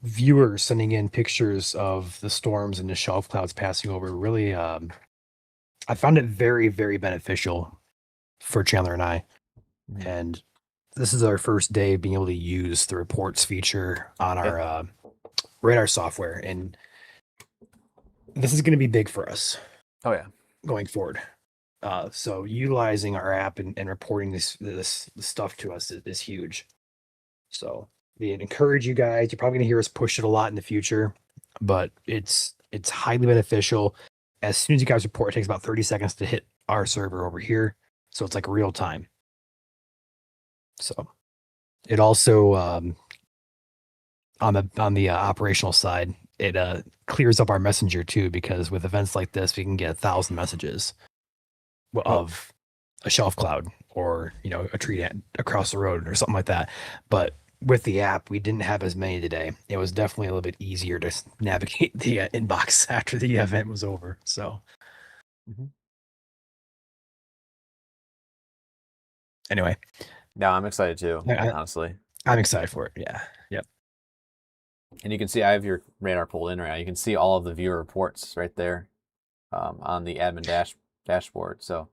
viewers sending in pictures of the storms and the shelf clouds passing over really, I found it very, very beneficial for Chandler and I. Mhm. And this is our first day being able to use the reports feature on our radar software, and this is going to be big for us. Oh yeah, going forward. So utilizing our app and reporting this stuff to us is huge. So We encourage you guys. You're probably gonna hear us push it a lot in the future, but it's highly beneficial. As soon as you guys report, it takes about 30 seconds to hit our server over here, so it's like real time. So it also on the operational side, it clears up our messenger too, because with events like this, we can get 1,000 messages of a shelf cloud or a tree across the road or something like that. But with the app, we didn't have as many today. It was definitely a little bit easier to navigate the inbox after the event was over. So anyway, No, I'm excited too, honestly. I'm excited for it. Yeah. Yep. And you can see I have your radar pulled in right now. You can see all of the viewer reports right there on the admin dashboard. So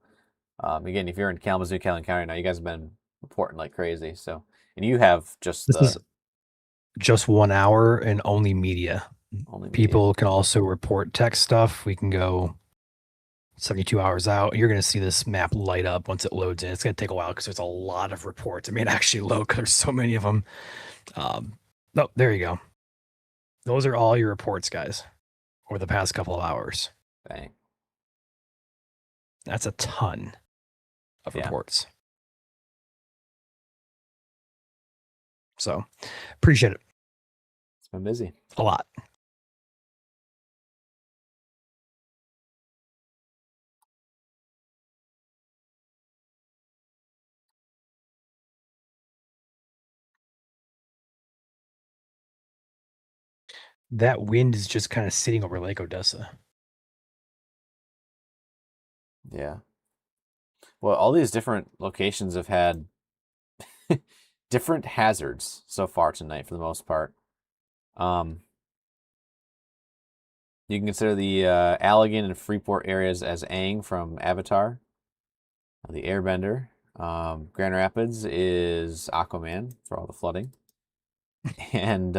again, if you're in Kalamazoo, Calhoun County now, you guys have been reporting like crazy. So, and you have just this is just 1 hour and only media. People can also report text stuff. We can go 72 hours out. You're going to see this map light up once it loads in. It's going to take a while because there's a lot of reports. I mean, actually load because there's so many of them. Oh, there you go. Those are all your reports, guys, over the past couple of hours. Dang. That's a ton of reports. So appreciate it. It's been busy. A lot. That wind is just kind of sitting over Lake Odessa. Yeah. Well, all these different locations have had different hazards so far tonight for the most part. You can consider the Allegan and Freeport areas as Aang from Avatar, the Airbender. Grand Rapids is Aquaman for all the flooding. And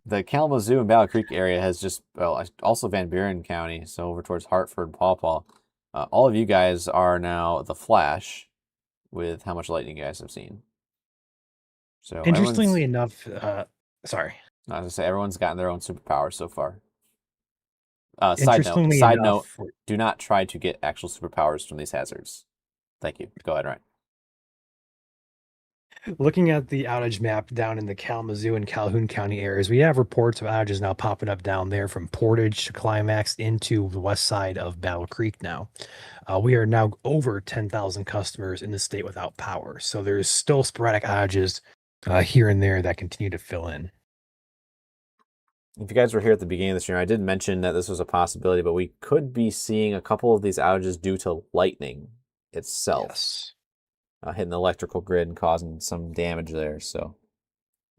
the Kalamazoo and Battle Creek area has just, well, also Van Buren County, so over towards Hartford, Paw Paw. All of you guys are now the Flash with how much lightning you guys have seen. So interestingly enough, sorry. I was gonna say everyone's gotten their own superpowers so far. Side note, do not try to get actual superpowers from these hazards. Thank you. Go ahead, Ryan. Looking at the outage map down in the Kalamazoo and Calhoun County areas, we have reports of outages now popping up down there from Portage to Climax into the west side of Battle Creek now. We are now over 10,000 customers in the state without power. So there's still sporadic outages here and there that continue to fill in. If you guys were here at the beginning of the stream, I did mention that this was a possibility, but we could be seeing a couple of these outages due to lightning itself. Yes. Hitting the electrical grid and causing some damage there. So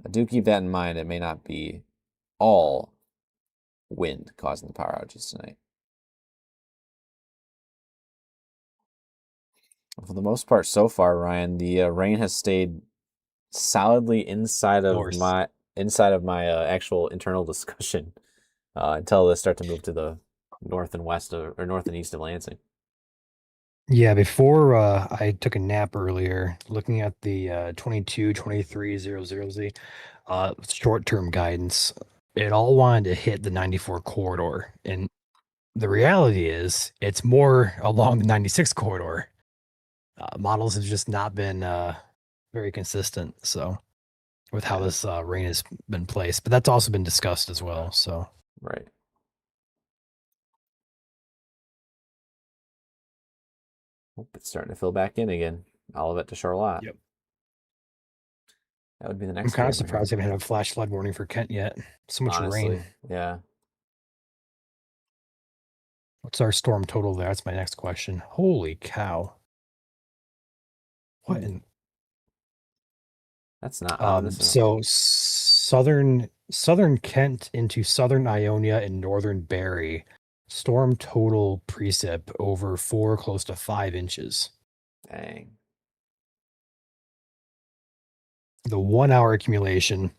I do keep that in mind. It may not be all wind causing the power outages tonight. For the most part so far, Ryan, the rain has stayed solidly inside of my actual internal discussion until they start to move to the north and west or north and east of Lansing. Yeah, before I took a nap earlier, looking at the 22-23-00Z short-term guidance, it all wanted to hit the 94 corridor. And the reality is it's more along the 96 corridor. Models have just not been very consistent. So with how this rain has been placed, but that's also been discussed as well. So right. It's starting to fill back in again. Olivet to Charlotte. Yep. That would be the next. I'm kind of surprised they haven't had a flash flood warning for Kent yet. So much rain. Yeah. What's our storm total there? That's my next question. Holy cow. What in... That's not so southern Kent into southern Ionia and northern Barrie, storm total precip over 4 close to 5 inches. Dang. The 1 hour accumulation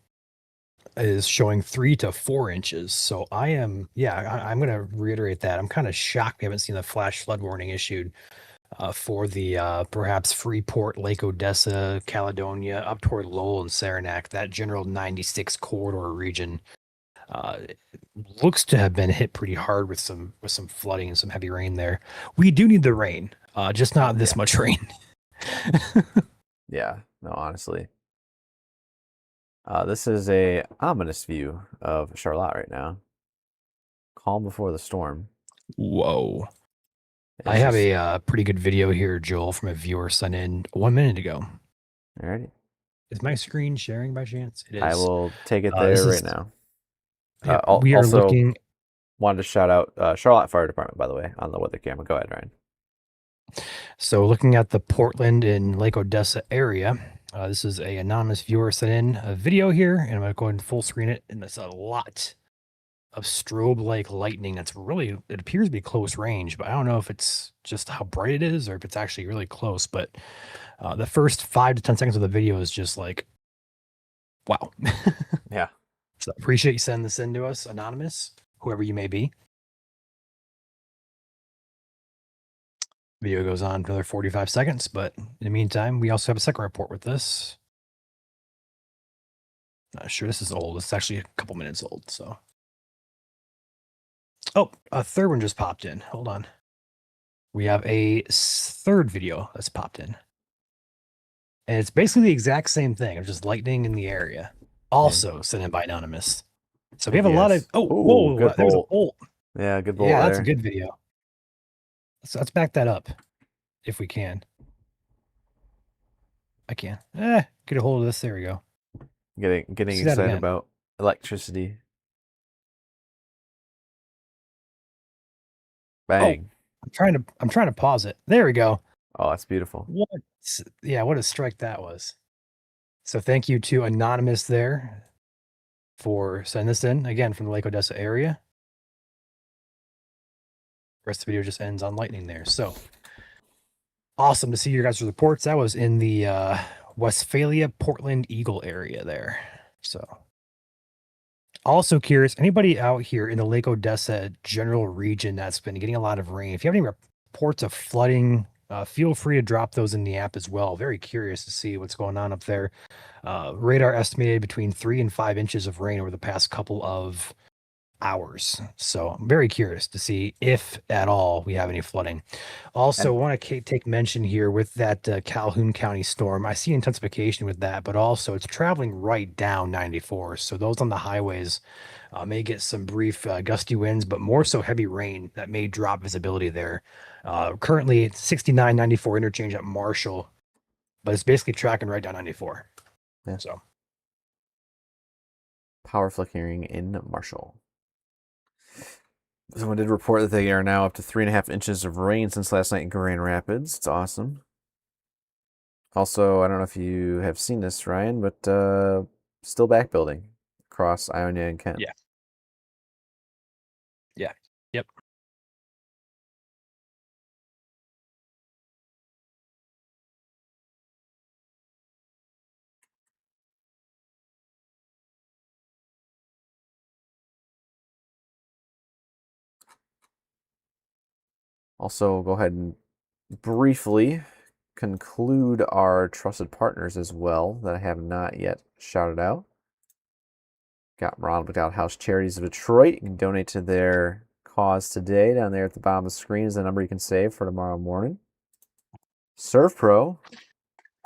is showing 3 to 4 inches. So I'm going to reiterate that. I'm kind of shocked we haven't seen the flash flood warning issued for the perhaps Freeport, Lake Odessa, Caledonia, up toward Lowell and Saranac, that general 96 corridor region it looks to have been hit pretty hard with some flooding and some heavy rain there. We do need the rain, just not this much rain. Yeah, no, honestly. This is a ominous view of Charlotte right now. Calm before the storm. Whoa. It's I have just- a pretty good video here, Joel, from a viewer sent in 1 minute ago. Alrighty. Is my screen sharing by chance? It is. I will take it this there is- right now. Yeah, we are also, looking. wanted to shout out Charlotte Fire Department, by the way, on the weather camera. Go ahead, Ryan. So looking at the Portland and Lake Odessa area, this is a anonymous viewer sent in a video here, and I'm going to go ahead and full screen it. And there's a lot of strobe-like lightning. That's really, it appears to be close range, but I don't know if it's just how bright it is or if it's actually really close. But the first 5 to 10 seconds of the video is just like, wow. Yeah. So appreciate you sending this in to us, anonymous, whoever you may be. Video goes on for another 45 seconds, but in the meantime, we also have a second report with this. Not sure this is old. It's actually a couple minutes old, so. Oh, a third one just popped in. Hold on. We have a third video that's popped in. And it's basically the exact same thing. It's just lightning in the area. Also sent in by Anonymous. So we have a lot of. Oh, Ooh, whoa, good there was a bolt. bolt. Yeah, good bolt. Yeah, that's a there. good video. So let's back that up if we can. I can. Get a hold of this. There we go. Getting See that excited again. about electricity. Bang. I'm trying to pause it. There we go. Oh, that's beautiful. What a strike that was. So thank you to Anonymous there for sending this in again from the Lake Odessa area. Rest of the video just ends on lightning there. So awesome to see your guys' reports. That was in the Westphalia, Portland, Eagle area there. So also curious, anybody out here in the Lake Odessa general region that's been getting a lot of rain, if you have any reports of flooding, feel free to drop those in the app as well. Very curious to see what's going on up there. Radar estimated between 3 and 5 inches of rain over the past couple of hours. So I'm very curious to see if at all we have any flooding. Also, want to take mention here with that Calhoun County storm. I see intensification with that, but also it's traveling right down 94. So those on the highways may get some brief gusty winds, but more so heavy rain that may drop visibility there. Currently, it's 69-94 interchange at Marshall, but it's basically tracking right down 94. Yeah. So Power flickering in Marshall. Someone did report that they are now up to 3.5 inches of rain since last night in Grand Rapids. It's awesome. Also, I don't know if you have seen this, Ryan, but still back building across Ionia and Kent. Yeah. Yep. Also, go ahead and briefly conclude our trusted partners as well that I have not yet shouted out. Got Ronald McDonald House Charities of Detroit. You can donate to their cause today. Down there at the bottom of the screen is the number you can save for tomorrow morning. ServPro,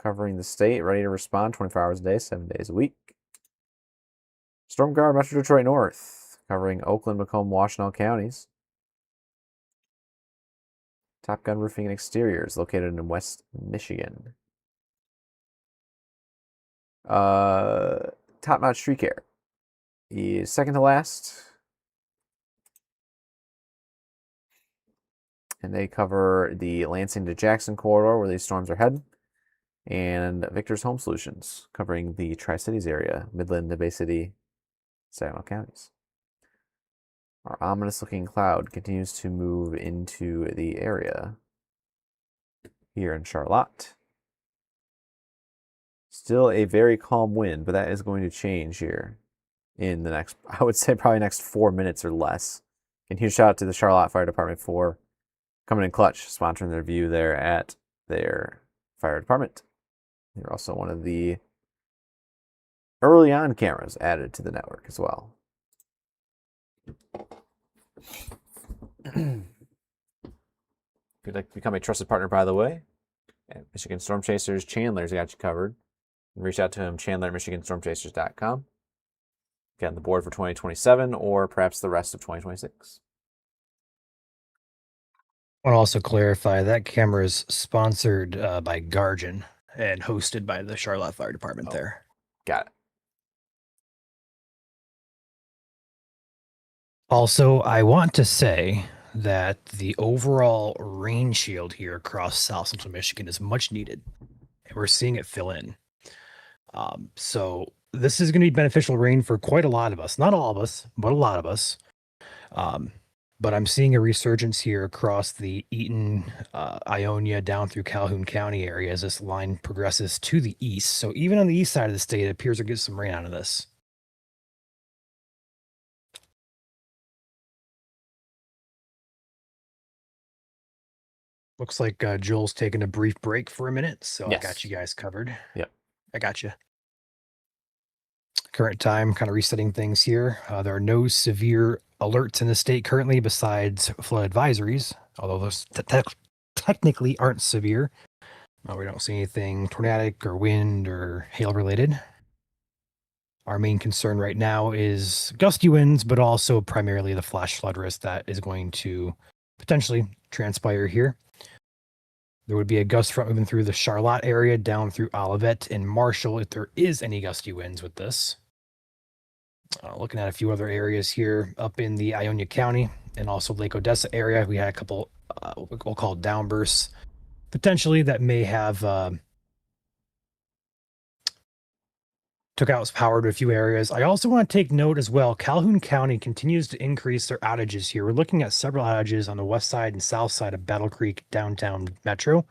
covering the state, ready to respond 24 hours a day, 7 days a week. Storm Guard Metro Detroit North, covering Oakland, Macomb, Washtenaw counties. Top Gun Roofing and Exteriors, located in West Michigan. Top Notch Tree Care is second to last. And they cover the Lansing to Jackson corridor where these storms are heading. And Victor's Home Solutions, covering the Tri-Cities area, Midland to Bay City, Saginaw counties. Our ominous looking cloud continues to move into the area here in Charlotte. Still a very calm wind, but that is going to change here in the next, I would say probably next 4 minutes or less. And huge shout out to the Charlotte Fire Department for coming in clutch, sponsoring their view there at their fire department. They're also one of the early on cameras added to the network as well. If you'd like to become a trusted partner, by the way, at Michigan Storm Chasers, Chandler's got you covered. Reach out to him, Chandler at MichiganStormChasers.com. Get on the board for 2027 or perhaps the rest of 2026. I want to also clarify that camera is sponsored by Gargin and hosted by the Charlotte Fire Department there. Got it. Also, I want to say that the overall rain shield here across South Central Michigan is much needed, and we're seeing it fill in. So this is going to be beneficial rain for quite a lot of us. Not all of us, but a lot of us. But I'm seeing a resurgence here across the Eaton, Ionia, down through Calhoun County area as this line progresses to the east. So even on the east side of the state, it appears to get some rain out of this. Looks like Joel's taking a brief break for a minute, so Yes. I got you guys covered. Yep. I got you. Current time, kind of resetting things here. There are no severe alerts in the state currently besides flood advisories, although those technically aren't severe. We don't see anything tornadic or wind or hail related. Our main concern right now is gusty winds, but also primarily the flash flood risk that is going to potentially transpire here. There would be a gust front moving through the Charlotte area down through Olivet and Marshall if there is any gusty winds with this. Looking at a few other areas here up in the Ionia County and also Lake Odessa area, we had a couple we'll call downbursts potentially that may have took out power to a few areas. I also want to take note as well, Calhoun County continues to increase their outages here. We're looking at several outages on the west side and south side of Battle Creek downtown metro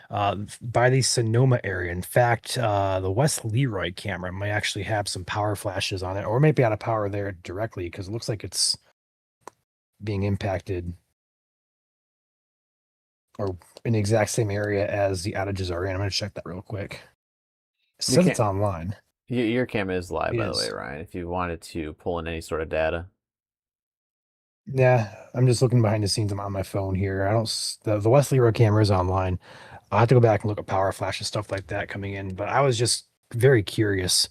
by the Sonoma area. In fact, the West Leroy camera might actually have some power flashes on it, or might be out of power there directly because it looks like it's being impacted or in the exact same area as the outages are in. I'm going to check that real quick. Since it's online. Your camera is live, by the Yes. way, Ryan, if you wanted to pull in any sort of data. Yeah, I'm just looking behind the scenes. I'm on my phone here. The West Leroy camera is online. I'll have to go back and look at power flash and stuff like that coming in, but I was just very curious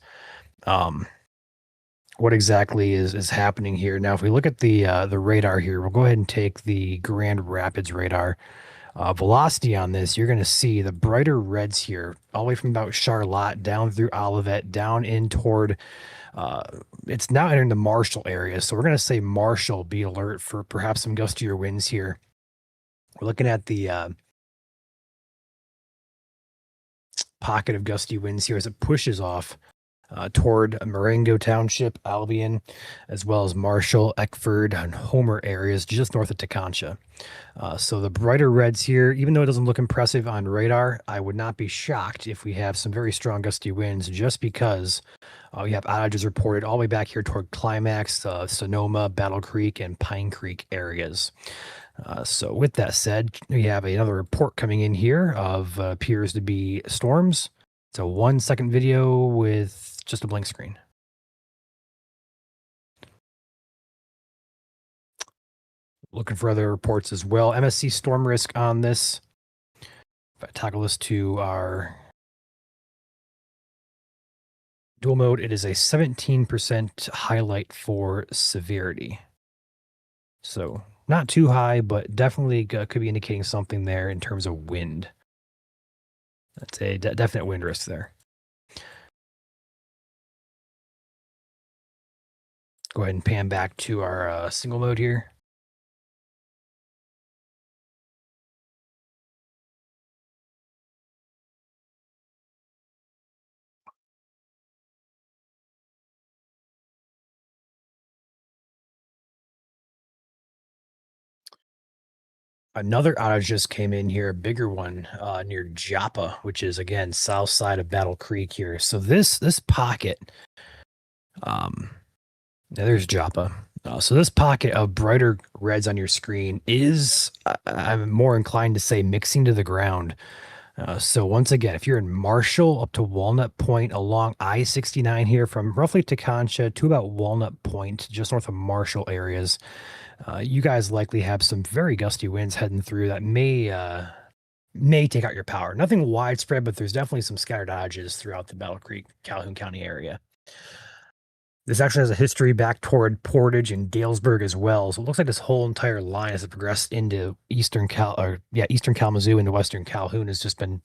what exactly is happening here. Now, if we look at the radar here, we'll go ahead and take the Grand Rapids radar. Velocity on this, you're going to see the brighter reds here, all the way from about Charlotte down through Olivet, down in toward, it's now entering the Marshall area. So we're going to say Marshall, be alert for perhaps some gustier winds here. We're looking at the pocket of gusty winds here as it pushes off toward Marengo Township, Albion, as well as Marshall, Eckford, and Homer areas just north of Teconcha. So the brighter reds here, even though it doesn't look impressive on radar, I would not be shocked if we have some very strong gusty winds just because we have outages reported all the way back here toward Climax, Sonoma, Battle Creek, and Pine Creek areas. So with that said, we have another report coming in here of appears to be storms. It's a 1-second video with just a blank screen. Looking for other reports as well. MSC storm risk on this. If I toggle this to our dual mode, it is a 17% highlight for severity. So not too high, but definitely could be indicating something there in terms of wind. That's a definite wind risk there. Go ahead and pan back to our single mode here. Another outage just came in here, a bigger one near Joppa, which is again south side of Battle Creek here. So this pocket, now there's Joppa. So this pocket of brighter reds on your screen is, I'm more inclined to say, mixing to the ground. So once again, if you're in Marshall up to Walnut Point along I-69 here from roughly Teconcha to about Walnut Point, just north of Marshall areas, you guys likely have some very gusty winds heading through that may take out your power. Nothing widespread, but there's definitely some scattered outages throughout the Battle Creek, Calhoun County area. This actually has a history back toward Portage and Galesburg as well. So it looks like this whole entire line as it progressed into Eastern Kalamazoo into Western Calhoun has just been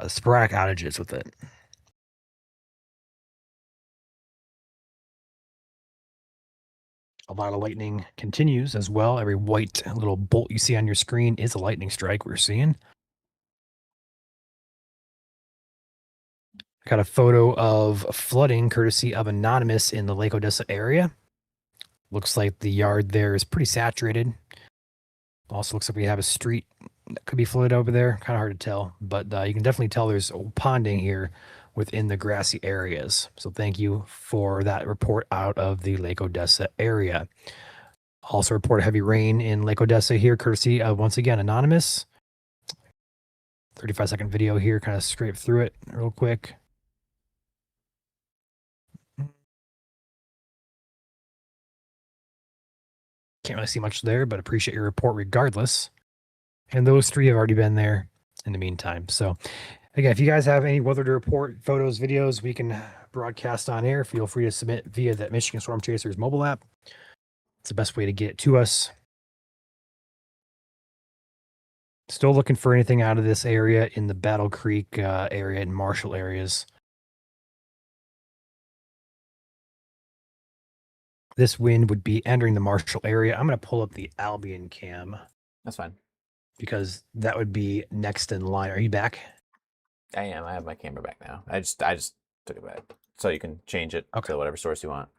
sporadic outages with it. A lot of lightning continues as well. Every white little bolt you see on your screen is a lightning strike we're seeing. Got a photo of flooding courtesy of Anonymous in the Lake Odessa area. Looks like the yard there is pretty saturated. Also looks like we have a street that could be flooded over there. Kind of hard to tell, but you can definitely tell there's ponding here within the grassy areas. So thank you for that report out of the Lake Odessa area. Also report heavy rain in Lake Odessa here, courtesy of, once again, Anonymous. 35-second video here, kind of scrape through it real quick. Can't really see much there, but appreciate your report regardless. And those three have already been there in the meantime. So again, if you guys have any weather to report, photos, videos, we can broadcast on air. Feel free to submit via that Michigan Storm Chasers mobile app. It's the best way to get it to us. Still looking for anything out of this area in the Battle Creek area and Marshall areas. This wind would be entering the Marshall area. I'm going to pull up the Albion cam. That's fine. Because that would be next in line. Are you back? I am. I have my camera back now. I just took it back. So you can change it to whatever source you want.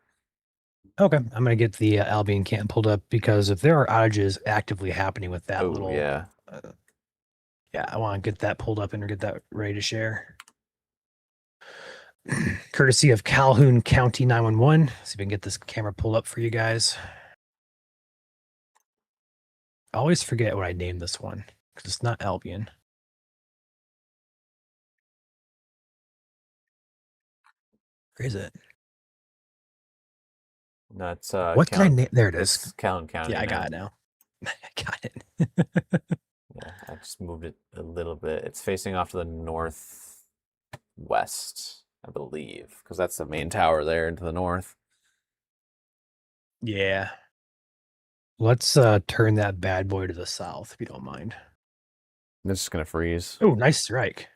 Okay. I'm going to get the Albion cam pulled up because if there are outages actively happening with that little... Yeah. I want to get that pulled up and get that ready to share. Courtesy of Calhoun County 911. See if we can get this camera pulled up for you guys. I always forget what I named this one because it's not Albion. Where is it? No, it's what did I name? There it is. It's Calhoun County. Yeah, I got it now. I got it. Yeah, I just moved it a little bit. It's facing off to the northwest, I believe, because that's the main tower there to the north. Yeah. Let's turn that bad boy to the south, if you don't mind. It's just gonna freeze. Oh, nice strike.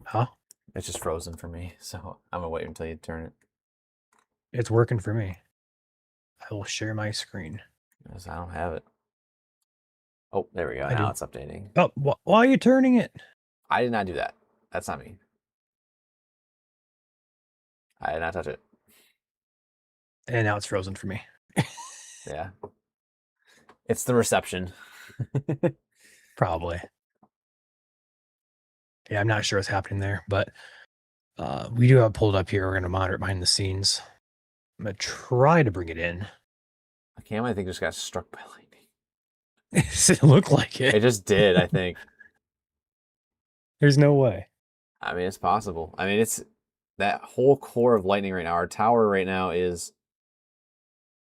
Huh? It's just frozen for me, so I'm gonna wait until you turn it. It's working for me. I will share my screen. Yes, I don't have it. Oh, there we go. Now it's updating. Oh, why are you turning it? I did not do that. That's not me. I did not touch it. And now it's frozen for me. Yeah. It's the reception. Probably. Yeah, I'm not sure what's happening there, but we do have it pulled up here. We're going to monitor it behind the scenes. I'm going to try to bring it in. A cam, I think, just got struck by lightning. Does it look like it? It just did, I think. There's no way. I mean, it's possible. I mean, it's that whole core of lightning right now. Our tower right now is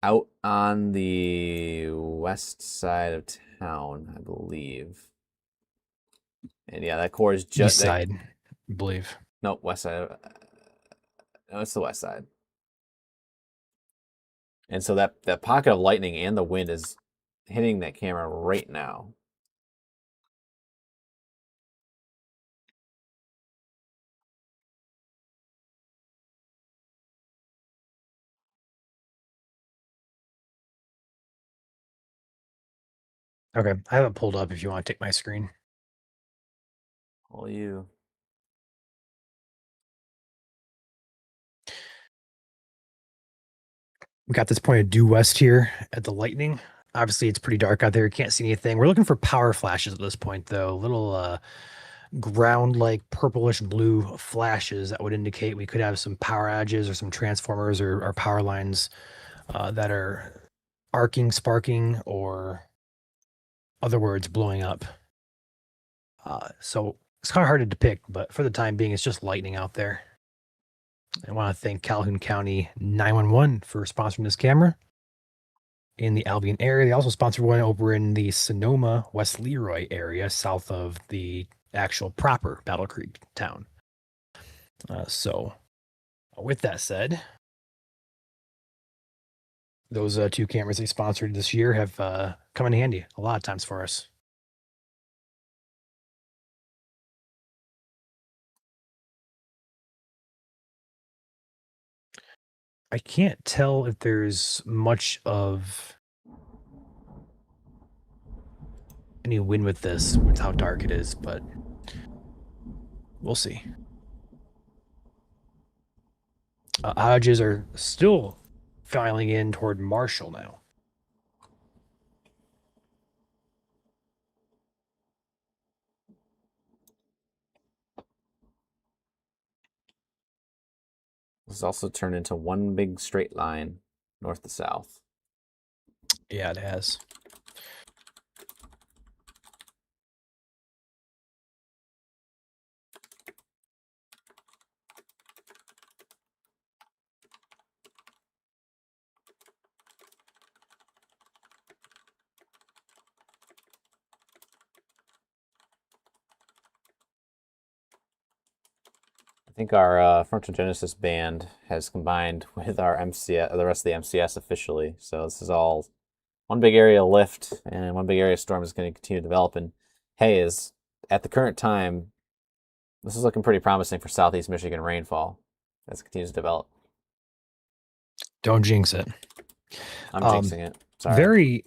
out on the west side of town, I believe. And yeah, that core is just east side, I believe. Nope, west side. No, it's the west side. And so that pocket of lightning and the wind is hitting that camera right now. Okay, I have it pulled up if you want to take my screen. Well, you. We got this pointed due west here at the lightning. Obviously, it's pretty dark out there. You can't see anything. We're looking for power flashes at this point, though. Little ground-like purplish blue flashes that would indicate we could have some power outages or some transformers or power lines that are arcing, sparking, or other words, blowing up. So it's kind of hard to depict, but for the time being, it's just lightning out there. I want to thank Calhoun County 911 for sponsoring this camera in the Albion area. They also sponsored one over in the Sonoma, West Leroy area, south of the actual proper Battle Creek town. So, with that said, those two cameras they sponsored this year have come in handy a lot of times for us. I can't tell if there's much of any wind with this, with how dark it is, but we'll see. Outages are still filing in toward Marshall now. This has also turned into one big straight line, north to south. Yeah, it has. I think our Frontal Genesis band has combined with our MCS, the rest of the MCS officially. So this is all one big area of lift and one big area of storm is going to continue to develop. And hey, is at the current time, this is looking pretty promising for Southeast Michigan rainfall as it continues to develop. Don't jinx it. I'm jinxing it. Sorry. Very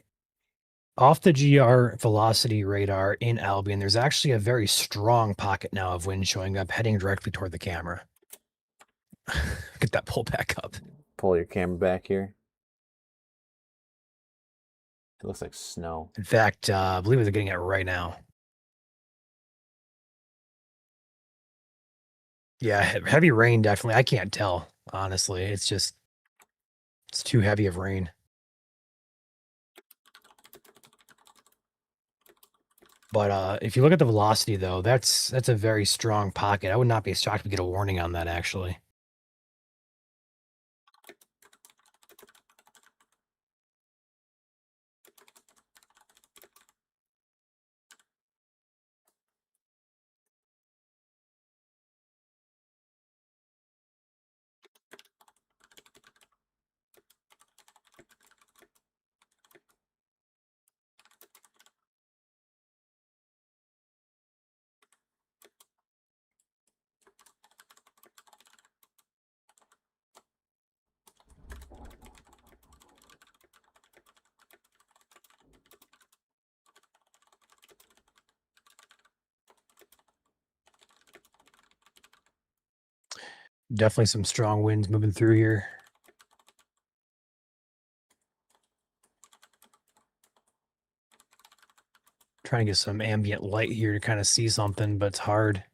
off the GR velocity radar in Albion, there's actually a very strong pocket now of wind showing up, heading directly toward the camera. Get that pull back up. Pull your camera back here. It looks like snow. In fact, I believe they're getting it right now. Yeah, heavy rain, definitely. I can't tell, honestly. It's too heavy of rain. But if you look at the velocity, though, that's a very strong pocket. I would not be shocked to get a warning on that, actually. Definitely some strong winds moving through here. Trying to get some ambient light here to kind of see something, but it's hard.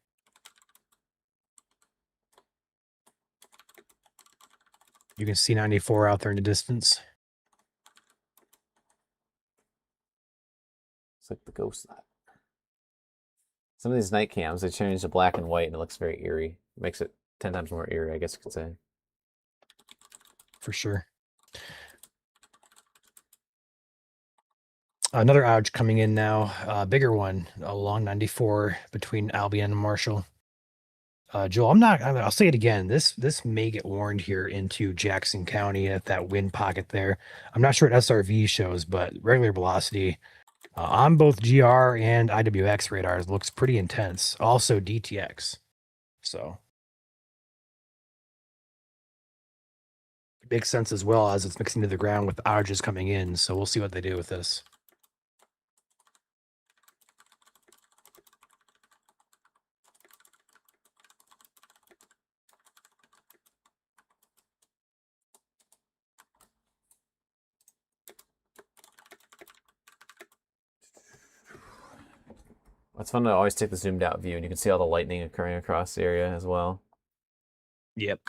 You can see 94 out there in the distance. It's like the ghost light. Some of these night cams, they change to black and white and it looks very eerie. It makes it 10 times more eerie, I guess you could say. For sure. Another outage coming in now, a bigger one along 94 between Albion and Marshall. Joel, I'll say it again. This may get warned here into Jackson County at that wind pocket there. I'm not sure what SRV shows, but regular velocity on both GR and IWX radars looks pretty intense. Also DTX. So it makes sense as well as it's mixing to the ground with outages coming in. So we'll see what they do with this. It's fun to always take the zoomed out view and you can see all the lightning occurring across the area as well. Yep.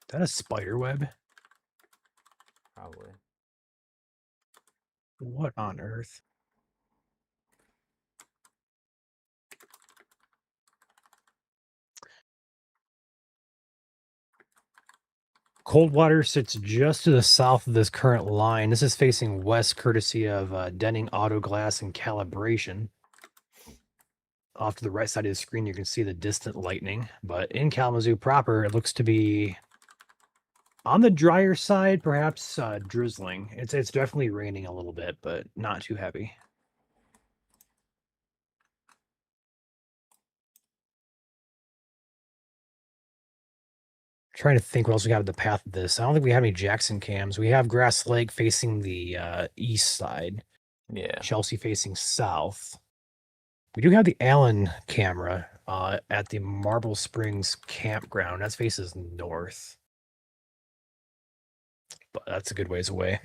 that a spider web? Probably. What on earth? Coldwater sits just to the south of this current line. This is facing west, courtesy of Denning Auto Glass and Calibration. Off to the right side of the screen, you can see the distant lightning. But in Kalamazoo proper, it looks to be on the drier side, perhaps drizzling. It's definitely raining a little bit, but not too heavy. Trying to think what else we got at the path of this. I don't think we have any Jackson cams. We have Grass Lake facing the east side, Yeah. Chelsea facing south. We do have the Allen camera at the Marble Springs campground. That faces north, but that's a good ways away.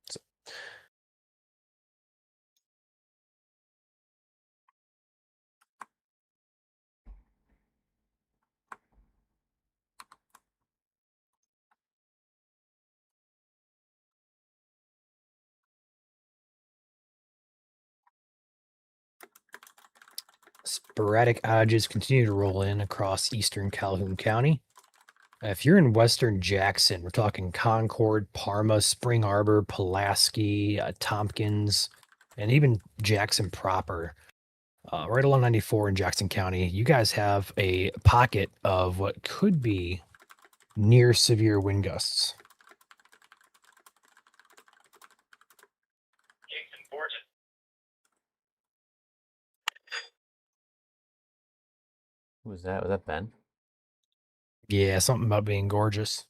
So, sporadic outages continue to roll in across eastern Calhoun County. If you're in western Jackson, we're talking Concord, Parma, Spring Arbor, Pulaski, Tompkins, and even Jackson proper. Right along 94 in Jackson County, you guys have a pocket of what could be near severe wind gusts. Who was that? Was that Ben? Yeah, something about being gorgeous.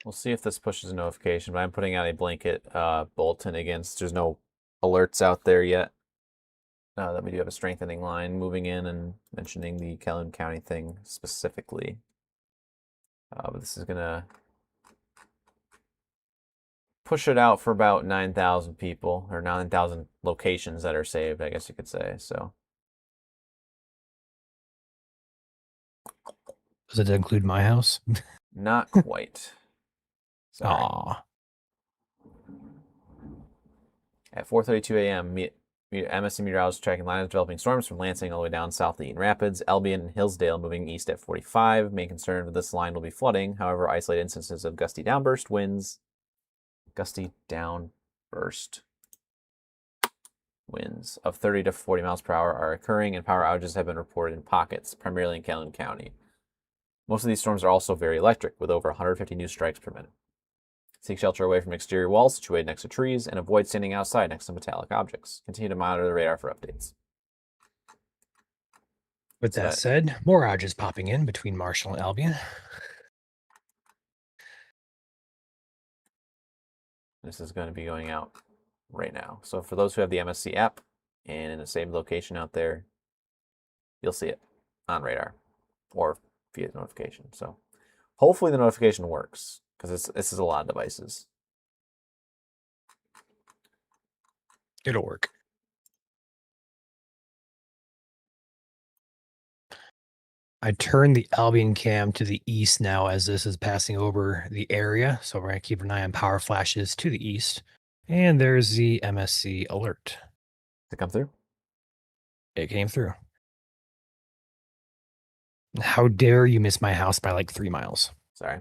We'll see if this pushes a notification, but I'm putting out a blanket bulletin against. There's no alerts out there yet. That we do have a strengthening line moving in and mentioning the Calhoun County thing specifically. But this is gonna push it out for about 9,000 people or 9,000 locations that are saved, I guess you could say. So Does it include my house? not quite. Sorry. Aw. At 4:32 a.m., MSC meteorologists tracking line of developing storms from Lansing all the way down south to Eaton Rapids, Albion, and Hillsdale moving east at 45. Main concern with this line will be flooding. However, isolated instances of gusty downburst winds of 30 to 40 miles per hour are occurring, and power outages have been reported in pockets, primarily in Calhoun County. Most of these storms are also very electric, with over 150 news strikes per minute. Seek shelter away from exterior walls situated next to trees and avoid standing outside next to metallic objects. Continue to monitor the radar for updates. With that said, more outages popping in between Marshall and Albion. This is going to be going out right now. So for those who have the MSC app and in the same location out there, you'll see it on radar or via notification. So hopefully the notification works because this is a lot of devices. It'll work. I turned the Albion cam to the east now as this is passing over the area. So we're going to keep an eye on power flashes to the east. And there's the MSC alert. Did it come through? It came through. How dare you miss my house by like 3 miles? Sorry.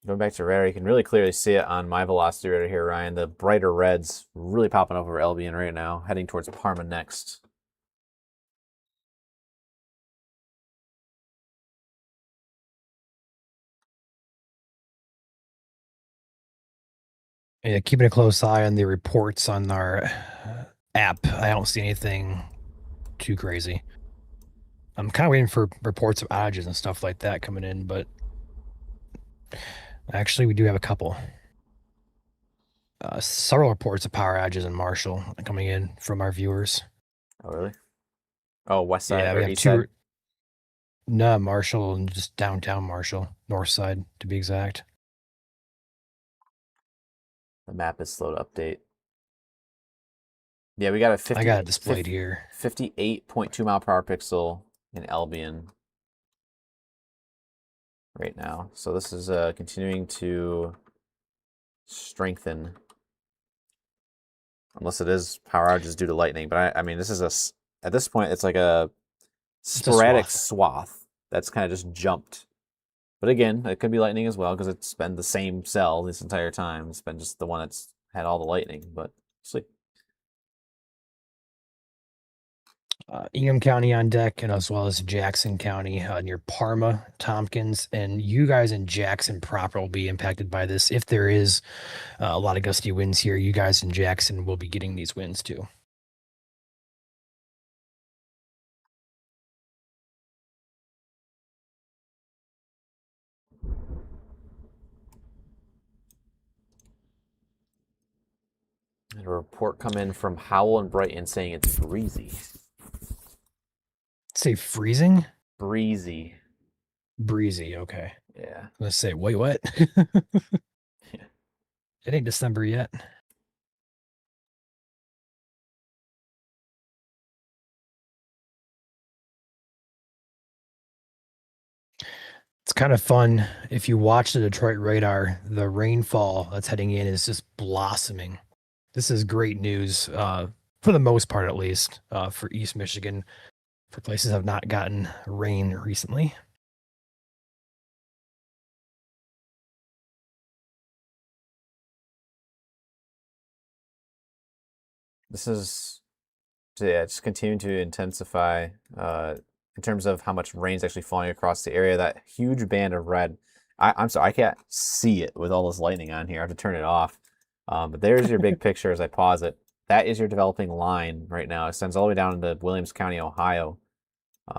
Going back to radar, you can really clearly see it on my velocity radar here, Ryan. The brighter reds really popping over Albion right now, heading towards Parma next. Yeah, keeping a close eye on the reports on our app. I don't see anything too crazy. I'm kind of waiting for reports of outages and stuff like that coming in, but actually, we do have a couple. Several reports of power outages in Marshall coming in from our viewers. Oh, really? Oh, west side Yeah, or we have east two. side? No, Marshall and just downtown Marshall, north side to be exact. The map is slow to update. Yeah, we got a 50, I got it displayed here. 58.2 mile per hour pixel in Albion right now. So this is continuing to strengthen. Unless it is power outages due to lightning. But I mean, this is at this point, it's like a sporadic swath that's kind of just jumped. But again, it could be lightning as well because it's been the same cell this entire time. It's been just the one that's had all the lightning. But see. Ingham County on deck, and as well as Jackson County near Parma, Tompkins, and you guys in Jackson proper will be impacted by this. If there is a lot of gusty winds here, you guys in Jackson will be getting these winds too. And a report come in from Howell and Brighton saying it's breezy. Say freezing? Breezy. Breezy, okay. Yeah. Let's say, wait, what? Yeah. It ain't December yet. It's kind of fun. If you watch the Detroit radar, the rainfall that's heading in is just blossoming. This is great news, for the most part, at least, for East Michigan, for places that have not gotten rain recently. This is, yeah, just continuing to intensify in terms of how much rain's actually falling across the area. That huge band of red. I'm sorry, I can't see it with all this lightning on here. I have to turn it off. But there's your big picture as I pause it. That is your developing line right now. It extends all the way down into Williams County, Ohio.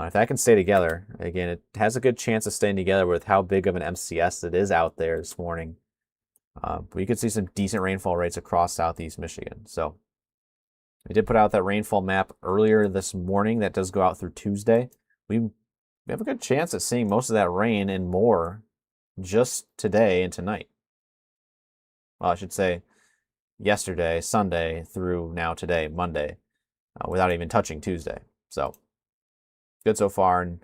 If that can stay together, again, it has a good chance of staying together with how big of an MCS it is out there this morning. We could see some decent rainfall rates across southeast Michigan. So we did put out that rainfall map earlier this morning. That does go out through Tuesday. We have a good chance at seeing most of that rain and more just today and tonight. Well, I should say yesterday, Sunday, through now today, Monday, without even touching Tuesday. So good so far. And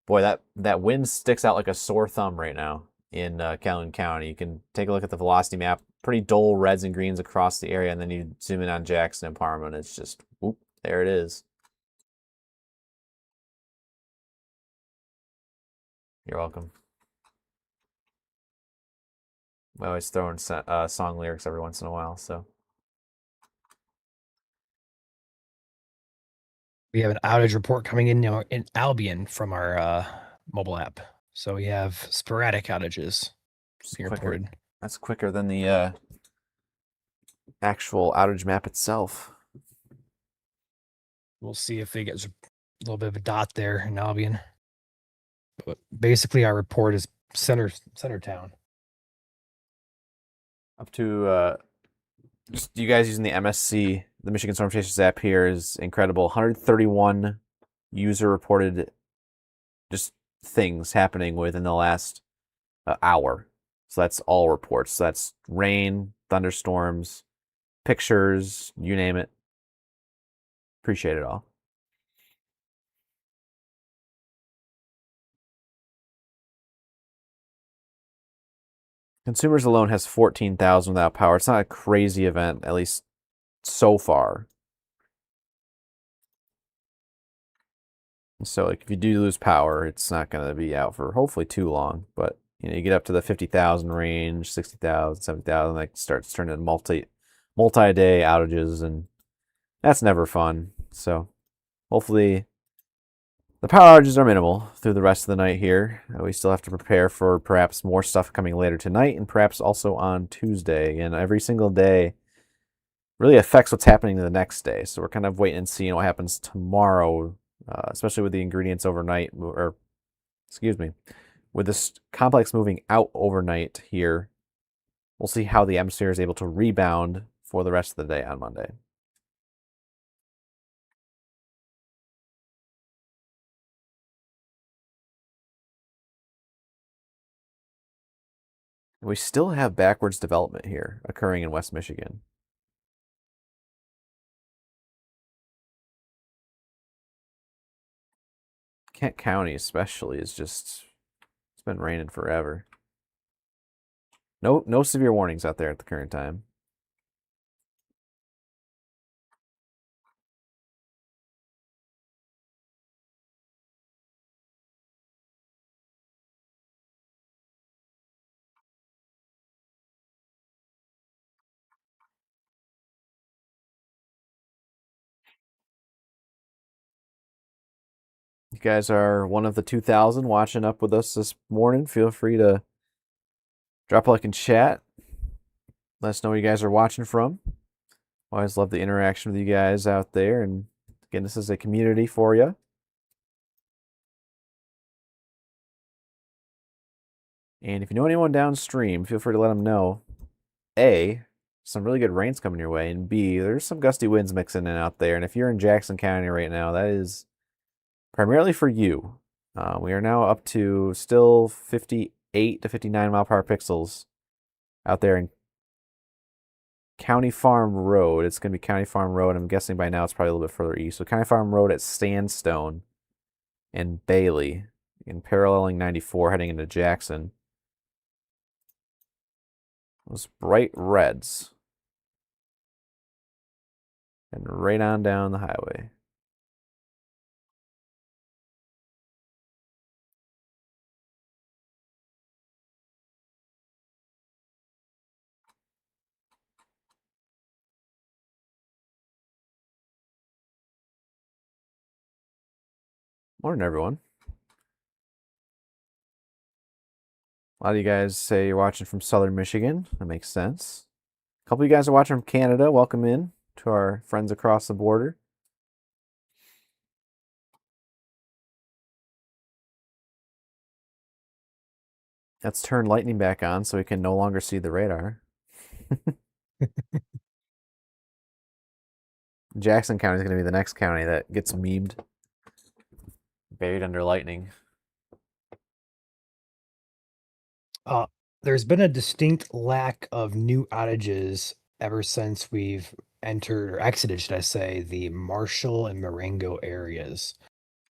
boy, that wind sticks out like a sore thumb right now in Calhoun County. You can take a look at the velocity map. Pretty dull reds and greens across the area, and then you zoom in on Jackson and Parma, and it's just, whoop, there it is. You're welcome. I always throw in song lyrics every once in a while, so. We have an outage report coming in now in Albion from our mobile app. So we have sporadic outages being reported. That's quicker than the actual outage map itself. We'll see if it gets a little bit of a dot there in Albion. But basically, our report is center town. Up to just you guys using the MSC, the Michigan Storm Chasers app here is incredible. 131 user reported just things happening within the last hour. So that's all reports. So that's rain, thunderstorms, pictures, you name it. Appreciate it all. Consumers alone has 14,000 without power. It's not a crazy event, at least so far. So like if you do lose power, it's not going to be out for hopefully too long, but you get up to the 50,000 range, 60,000, 70,000, like starts turning multi-day outages, and that's never fun. So hopefully the power outages are minimal through the rest of the night here. We still have to prepare for perhaps more stuff coming later tonight and perhaps also on Tuesday. And every single day really affects what's happening the next day. So we're kind of waiting and seeing what happens tomorrow, especially with the ingredients overnight, or excuse me, with this complex moving out overnight here. We'll see how the atmosphere is able to rebound for the rest of the day on Monday. We still have backwards development here occurring in West Michigan. Kent County especially is just, it's been raining forever. No severe warnings out there at the current time. You guys are one of the 2,000 watching up with us this morning. Feel free to drop a like in chat. Let us know where you guys are watching from. Always love the interaction with you guys out there. And again, this is a community for you. And if you know anyone downstream, feel free to let them know. A, some really good rain's coming your way, and B, there's some gusty winds mixing in out there. And if you're in Jackson County right now, that is primarily for you. We are now up to still 58 to 59 mile per hour pixels out there in County Farm Road. It's going to be County Farm Road. I'm guessing by now it's probably a little bit further east. So County Farm Road at Sandstone and Bailey, and paralleling 94 heading into Jackson. Those bright reds. And right on down the highway. Morning, everyone. A lot of you guys say you're watching from Southern Michigan. That makes sense. A couple of you guys are watching from Canada. Welcome in to our friends across the border. Let's turn lightning back on so we can no longer see the radar. Jackson County is going to be the next county that gets memed. Buried under lightning. There's been a distinct lack of new outages ever since we've entered or exited, should I say, the Marshall and Marengo areas.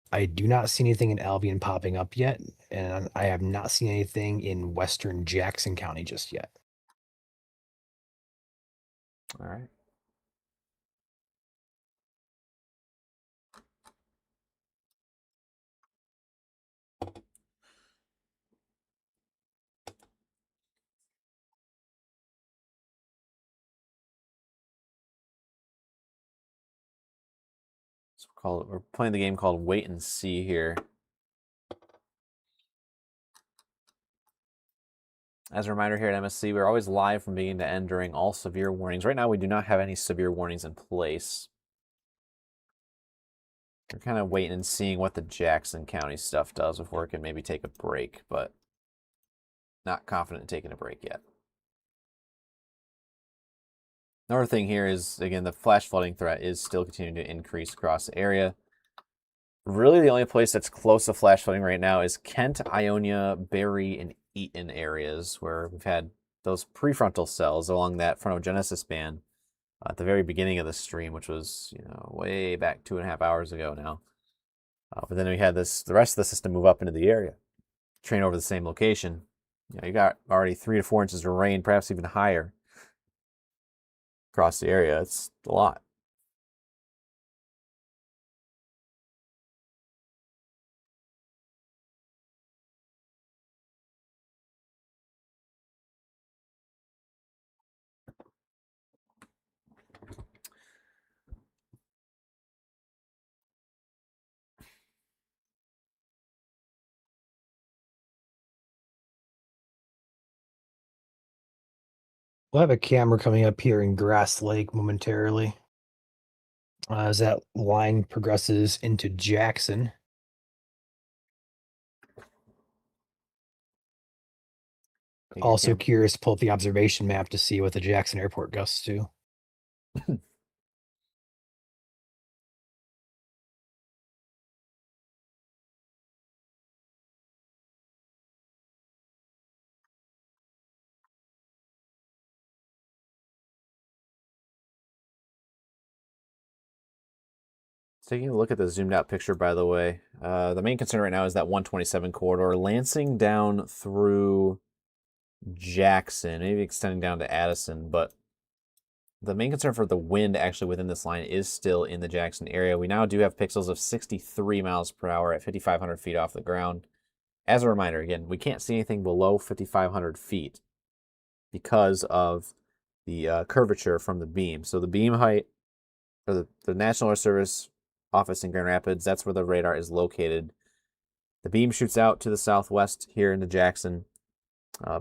I do not see anything in Albion popping up yet, and I have not seen anything in western Jackson County just yet. All right. So we're playing the game called Wait and See here. As a reminder here at MSC, we're always live from beginning to end during all severe warnings. Right now, we do not have any severe warnings in place. We're kind of waiting and seeing what the Jackson County stuff does before we can maybe take a break, but not confident in taking a break yet. Another thing here is, again, the flash flooding threat is still continuing to increase across the area. Really, the only place that's close to flash flooding right now is Kent, Ionia, Barry, and Eaton areas, where we've had those prefrontal cells along that frontogenesis band at the very beginning of the stream, which was, way back 2.5 hours ago now. But then we had the rest of the system move up into the area, train over the same location. You got already 3 to 4 inches of rain, perhaps even higher across the area. It's a lot. We'll have a camera coming up here in Grass Lake momentarily. As that line progresses into Jackson. Also curious to pull up the observation map to see what the Jackson Airport gusts to. Taking a look at the zoomed out picture, by the way, the main concern right now is that 127 corridor lancing down through Jackson, maybe extending down to Addison, but the main concern for the wind actually within this line is still in the Jackson area. We now do have pixels of 63 miles per hour at 5,500 feet off the ground. As a reminder, again, we can't see anything below 5,500 feet because of the curvature from the beam. So the beam height for the National Air Service office in Grand Rapids, that's where the radar is located. The beam shoots out to the southwest here into Jackson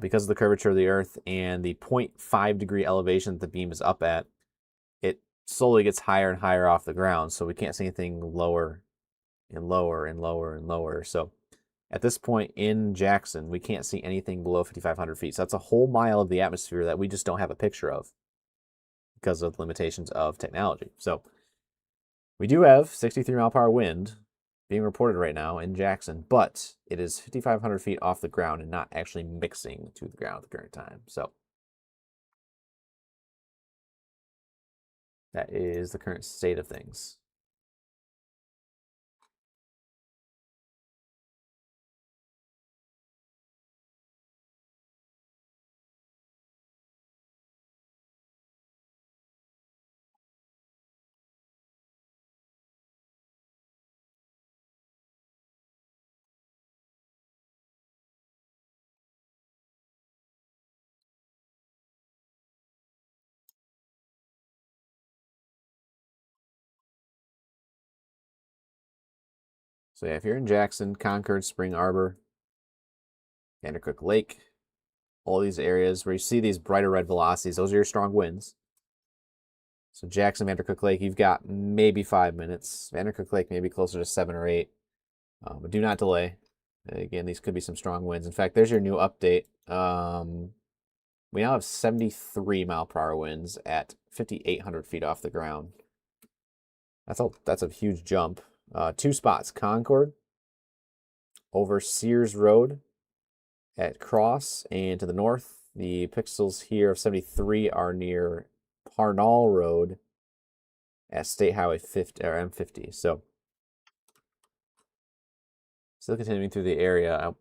because of the curvature of the Earth and the 0.5 degree elevation that the beam is up at. It slowly gets higher and higher off the ground, so we can't see anything lower and lower and lower and lower. So at this point in Jackson, we can't see anything below 5,500 feet. So that's a whole mile of the atmosphere that we just don't have a picture of because of the limitations of technology. So we do have 63 mile per hour wind being reported right now in Jackson, but it is 5,500 feet off the ground and not actually mixing to the ground at the current time. So that is the current state of things. So yeah, if you're in Jackson, Concord, Spring Arbor, Vandercook Lake, all these areas where you see these brighter red velocities, those are your strong winds. So Jackson, Vandercook Lake, you've got maybe 5 minutes. Vandercook Lake maybe closer to 7 or 8. But do not delay. Again, these could be some strong winds. In fact, there's your new update. We now have 73 mile per hour winds at 5,800 feet off the ground. That's a huge jump. 2 spots: Concord over Sears Road at Cross, and to the north, the pixels here of 73 are near Parnall Road at State Highway 50 or M50. So still continuing through the area. I'm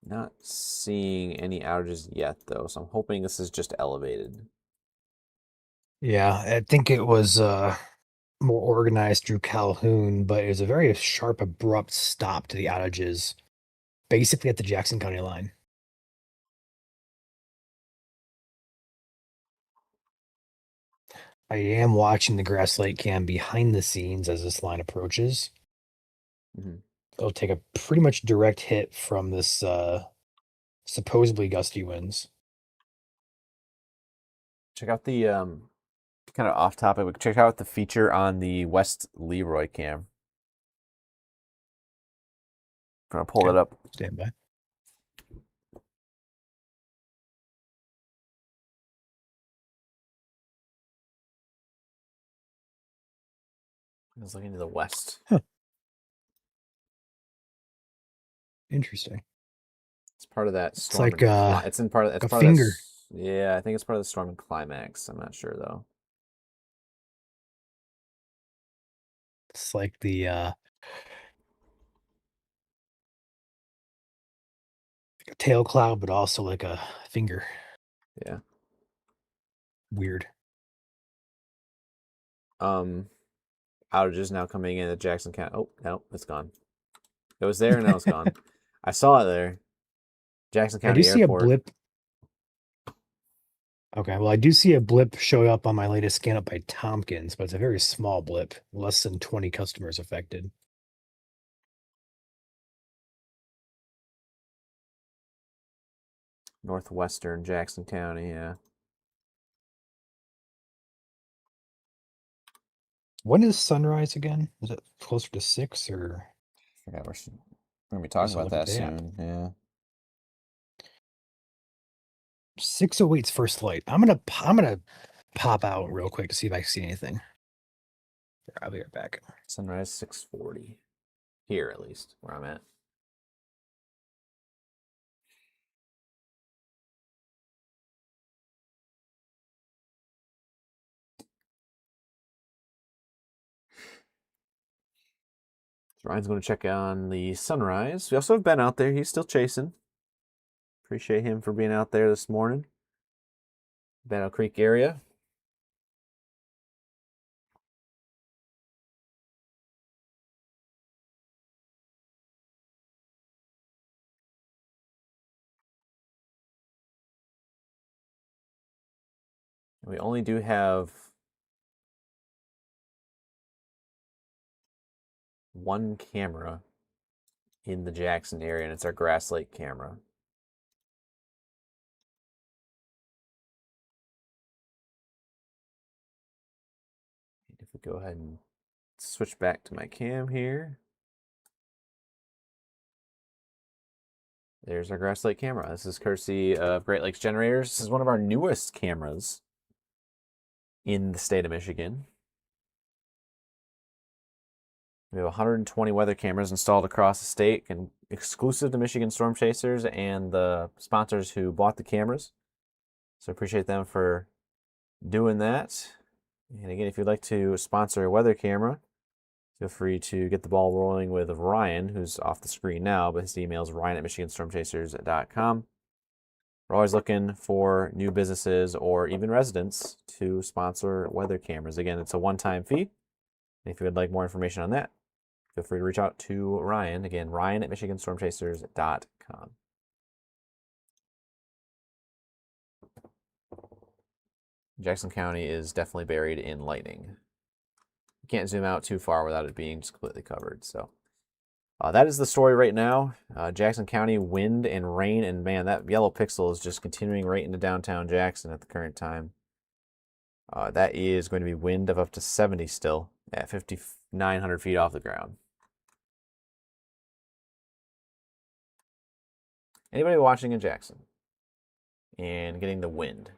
not seeing any outages yet, though, so I'm hoping this is just elevated. Yeah, I think it was more organized through Calhoun, but it was a very sharp, abrupt stop to the outages, basically at the Jackson County line. I am watching the Grass Lake cam behind the scenes as this line approaches. It'll take a pretty much direct hit from this supposedly gusty winds. Check out the kind of off topic, but check out the feature on the West Leroy cam. I'm gonna pull it up. Stand by. I was looking to the west. Huh. Interesting. It's part of that It's storm. like it's in part of. It's like a part finger. Of that, yeah, I think it's part of the storm and climax. I'm not sure though. It's like the like a tail cloud, but also like a finger. Yeah. Weird. Outages now coming in at Jackson County. Oh no, it's gone. It was there and now it's gone. I saw it there. Jackson County I do see Airport. a blip. Okay, well, I do see a blip show up on my latest scan up by Tompkins, but it's a very small blip, less than 20 customers affected. northwestern Jackson County, yeah. When is sunrise again? Is it closer to 6 or? I forgot we're gonna be talking Just about look at that the app. soon. Yeah. 6:08's first light. I'm gonna pop out real quick to see if I see anything. I'll be right back. Sunrise 6:40. Here at least, where I'm at. So Ryan's going to check on the sunrise. We also have Ben out there. He's still chasing. Appreciate him for being out there this morning. Battle Creek area. We only do have one camera in the Jackson area, and it's our Grass Lake camera. And if we go ahead and switch back to my cam here, there's our Grass Lake camera. This is courtesy of Great Lakes Generators. This is one of our newest cameras in the state of Michigan. We have 120 weather cameras installed across the state and exclusive to Michigan Storm Chasers and the sponsors who bought the cameras. So appreciate them for doing that. And again, if you'd like to sponsor a weather camera, feel free to get the ball rolling with Ryan, who's off the screen now, but his email is ryan@michiganstormchasers.com. We're always looking for new businesses or even residents to sponsor weather cameras. Again, it's a one-time fee. And if you would like more information on that, feel free to reach out to Ryan. Again, ryan@michiganstormchasers.com. Jackson County is definitely buried in lightning. You can't zoom out too far without it being just completely covered. So that is the story right now. Jackson County, wind and rain, and man, that yellow pixel is just continuing right into downtown Jackson at the current time. That is going to be wind of up to 70 still at 5,900 feet off the ground. Anybody watching in Jackson and getting the wind?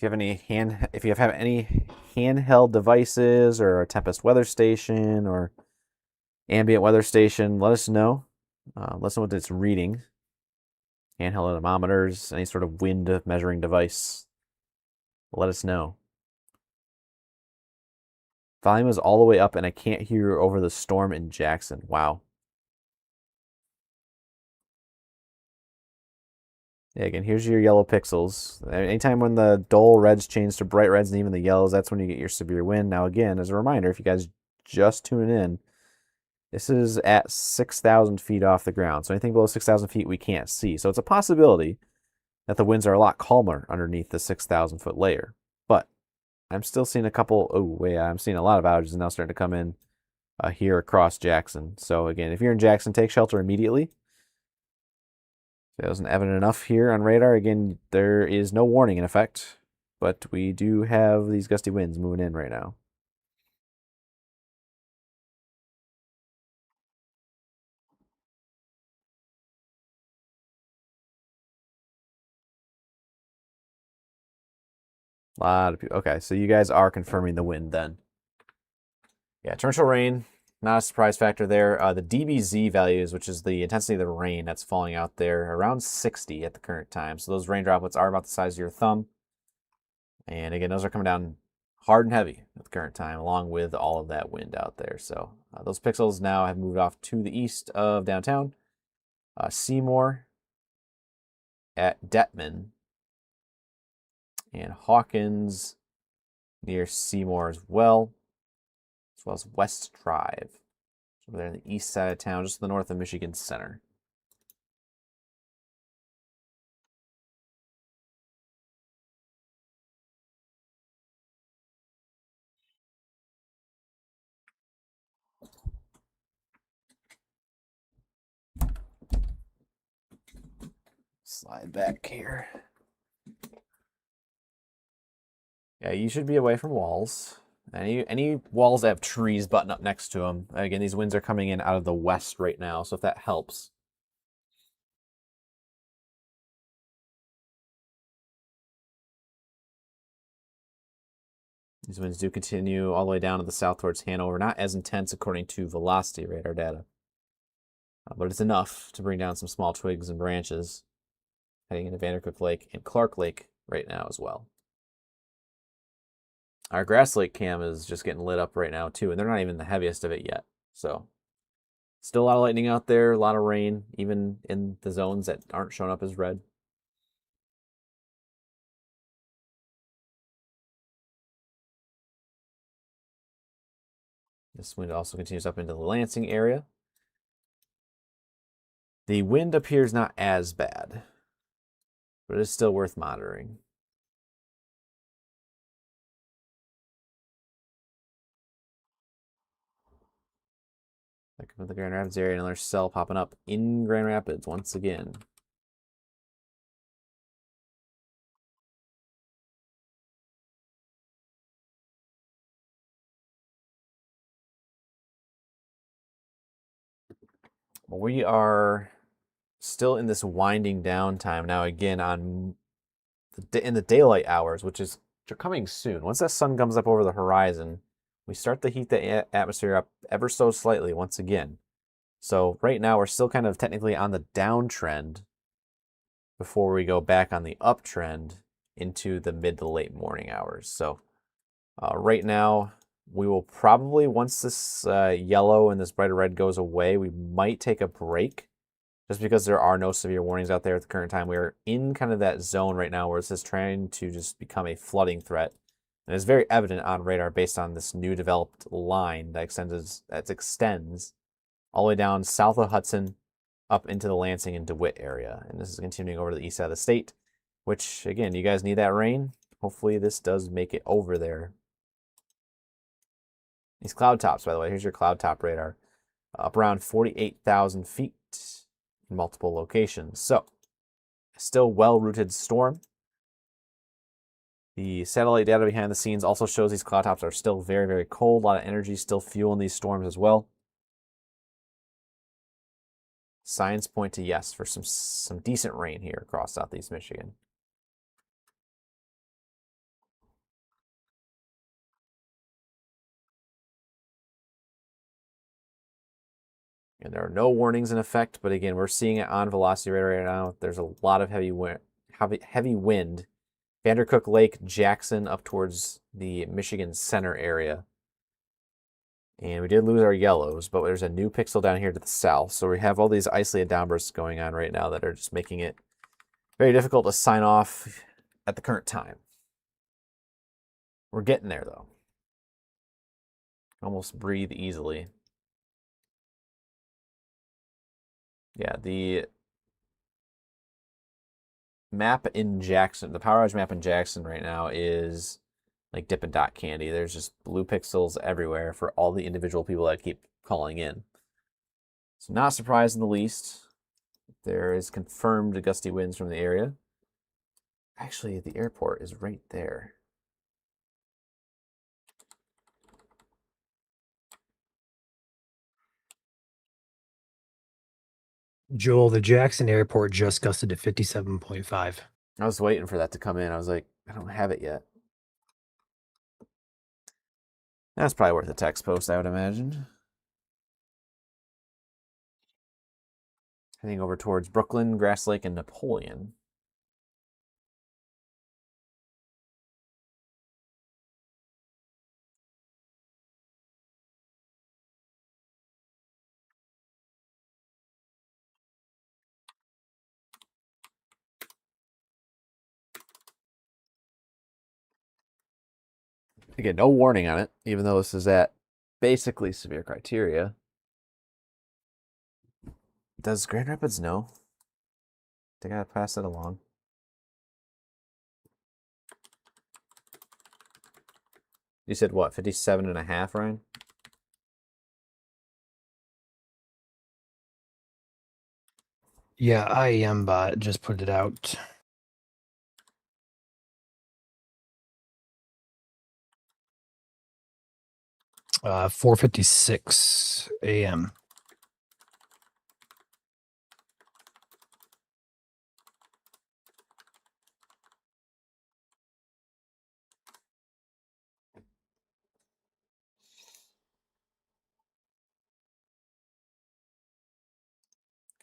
If you have any handheld devices or a Tempest weather station or ambient weather station, let us know. Let us know what it's reading. Handheld anemometers, any sort of wind measuring device. Let us know. Volume is all the way up and I can't hear over the storm in Jackson. Wow. Yeah, again, here's your yellow pixels. Anytime when the dull reds change to bright reds and even the yellows, that's when you get your severe wind. Now, again, as a reminder, if you guys just tuning in, this is at 6,000 feet off the ground. So anything below 6,000 feet we can't see. So it's a possibility that the winds are a lot calmer underneath the 6,000 foot layer. But I'm still seeing a couple, I'm seeing a lot of outages now starting to come in here across Jackson. So again, if you're in Jackson, take shelter immediately. If it wasn't evident enough here on radar, again, there is no warning in effect, but we do have these gusty winds moving in right now. A lot of people. Okay, so you guys are confirming the wind then. Yeah, torrential rain, not a surprise factor there. The DBZ values, which is the intensity of the rain that's falling out there, around 60 at the current time. So those rain droplets are about the size of your thumb. And again, those are coming down hard and heavy at the current time, along with all of that wind out there. So those pixels now have moved off to the east of downtown. Seymour at Detman and Hawkins near Seymour as well as West Drive. Over there on the east side of town, just to the north of Michigan Center. Slide back here. Yeah, you should be away from walls. Any walls that have trees button up next to them. Again, these winds are coming in out of the west right now, so if that helps. These winds do continue all the way down to the south towards Hanover. Not as intense according to velocity radar data. But it's enough to bring down some small twigs and branches heading into Vandercook Lake and Clark Lake right now as well. Our Grass Lake cam is just getting lit up right now too, and they're not even the heaviest of it yet. So still a lot of lightning out there, a lot of rain, even in the zones that aren't showing up as red. This wind also continues up into the Lansing area. The wind appears not as bad, but it is still worth monitoring. Back up in the Grand Rapids area, another cell popping up in Grand Rapids once again. We are still in this winding down time now, again on in the daylight hours, which is coming soon. Once that sun comes up over the horizon, we start to heat the atmosphere up ever so slightly once again. So right now we're still kind of technically on the downtrend before we go back on the uptrend into the mid to late morning hours. So right now we will probably, once this yellow and this brighter red goes away, we might take a break just because there are no severe warnings out there at the current time. We're in kind of that zone right now where this is trying to just become a flooding threat. And it's very evident on radar based on this new developed line that extends all the way down south of Hudson up into the Lansing and DeWitt area. And this is continuing over to the east side of the state, which, again, you guys need that rain. Hopefully this does make it over there. These cloud tops, by the way, here's your cloud top radar. Up around 48,000 feet in multiple locations. So, still well-rooted storm. The satellite data behind the scenes also shows these cloud tops are still very, very cold. A lot of energy still fueling these storms as well. Signs point to yes for some decent rain here across southeast Michigan. And there are no warnings in effect, but again, we're seeing it on velocity radar right now. There's a lot of heavy wind. Vandercook Lake, Jackson, up towards the Michigan Center area. And we did lose our yellows, but there's a new pixel down here to the south. So we have all these isolated downbursts going on right now that are just making it very difficult to sign off at the current time. We're getting there, though. Almost breathe easily. Yeah, the map in Jackson, the power outage map in Jackson right now is like Dippin' Dot candy. There's just blue pixels everywhere for all the individual people that keep calling in. So not surprised in the least. There is confirmed gusty winds from the area. Actually, the airport is right there. Joel, the Jackson airport just gusted to 57.5. I was waiting for that to come in. I was like, I don't have it yet. That's probably worth a text post, I would imagine. Heading over towards Brooklyn, Grass Lake, and Napoleon. Again, no warning on it, even though this is at basically severe criteria. Does Grand Rapids know? They gotta pass it along. You said what, 57.5, Ryan? Yeah, IEM bot just put it out. Uh, 4:56 a.m.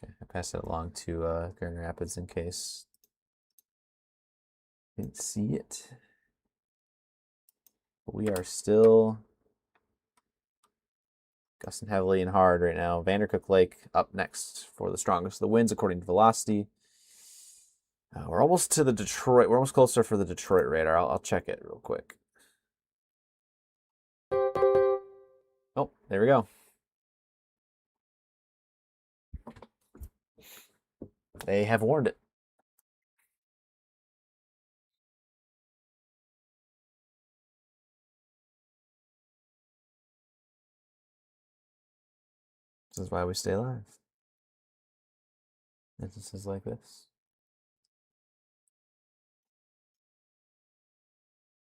Okay, I passed it along to Grand Rapids in case you didn't see it. But we are still gusting heavily and hard right now. Vandercook Lake up next for the strongest of the winds according to velocity. We're almost to the Detroit. We're almost closer for the Detroit radar. I'll check it real quick. Oh, there we go. They have warned it. This is why we stay alive. Instances like this.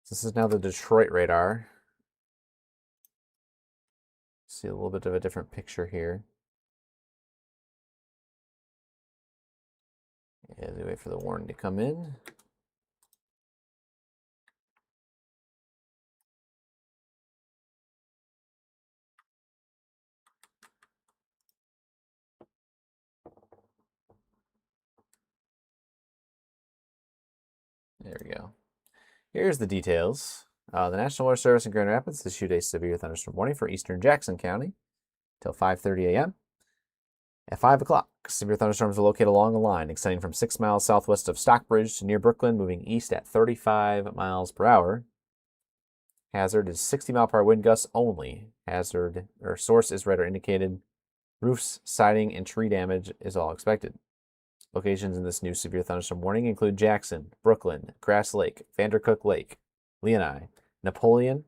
This is now the Detroit radar. See a little bit of a different picture here. As we wait for the warning to come in. There we go. Here's the details. The National Weather Service in Grand Rapids issued a severe thunderstorm warning for eastern Jackson County till 5:30 a.m. At 5 o'clock, severe thunderstorms are located along a line extending from 6 miles southwest of Stockbridge to near Brooklyn, moving east at 35 miles per hour. Hazard is 60-mile-per-hour wind gusts only. Hazard or source is red or indicated. Roofs, siding, and tree damage is all expected. Locations in this new severe thunderstorm warning include Jackson, Brooklyn, Grass Lake, Vandercook Lake, Leoni, Napoleon,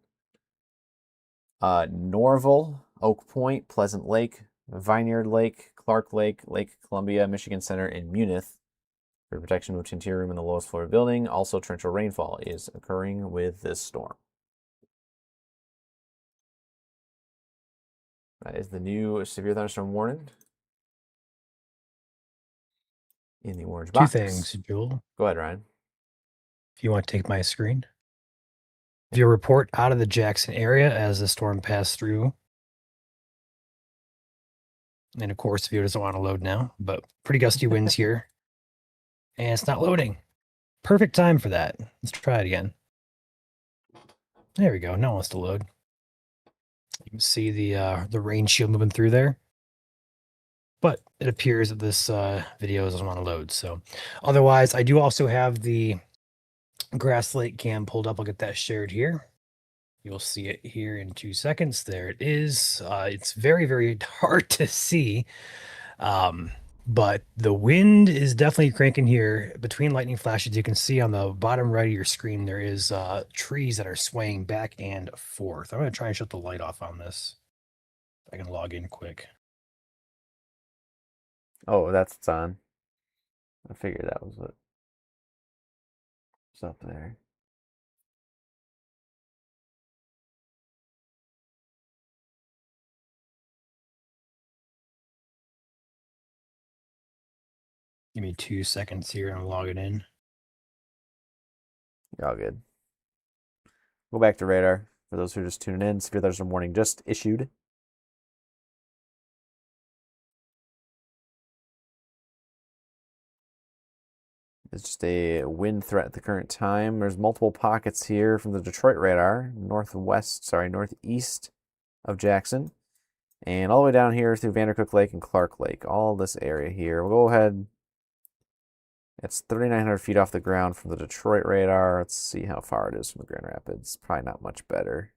Norval, Oak Point, Pleasant Lake, Vineyard Lake, Clark Lake, Lake Columbia, Michigan Center, and Munith. For protection, move to interior room in the lowest floor of the building. Also, torrential rainfall is occurring with this storm. That is the new severe thunderstorm warning in the orange Two box. things, Joel. Go ahead, Ryan. If you want to take my screen. View report out of the Jackson area as the storm passed through. And of course, View doesn't want to load now, but pretty gusty winds here. And it's not loading. Perfect time for that. Let's try it again. There we go. Now it wants to load. You can see the rain shield moving through there. But it appears that this video doesn't want to load. So otherwise, I do also have the Grass Lake cam pulled up. I'll get that shared here. You'll see it here in 2 seconds. There it is. It's very, very hard to see. But the wind is definitely cranking here between lightning flashes. You can see on the bottom right of your screen, there is trees that are swaying back and forth. I'm going to try and shut the light off on this. I can log in quick. Oh, that's on. I figured that was what was up there. Give me 2 seconds here. I'm logging in. You're all good. Go back to radar. For those who are just tuning in, severe thunderstorm warning just issued. It's just a wind threat at the current time. There's multiple pockets here from the Detroit radar, northeast of Jackson, and all the way down here through Vandercook Lake and Clark Lake. All this area here. We'll go ahead. It's 3,900 feet off the ground from the Detroit radar. Let's see how far it is from the Grand Rapids. Probably not much better.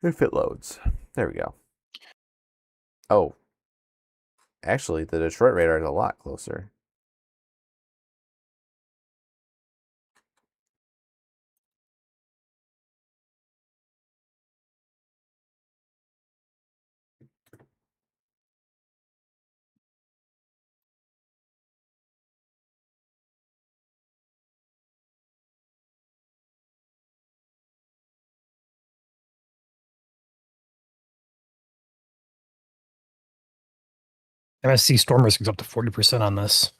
If it loads. There we go. Oh, actually, the Detroit radar is a lot closer. MSC storm risk is up to 40% on this.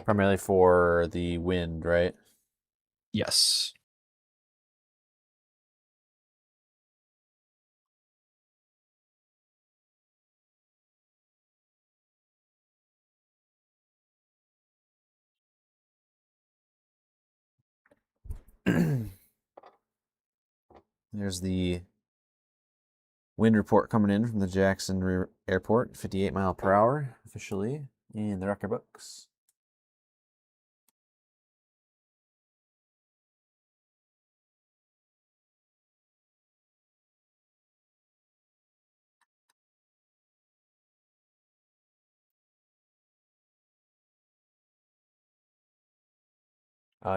Primarily for the wind, right? Yes. There's the wind report coming in from the Jackson Airport, 58 mile per hour officially in the record books.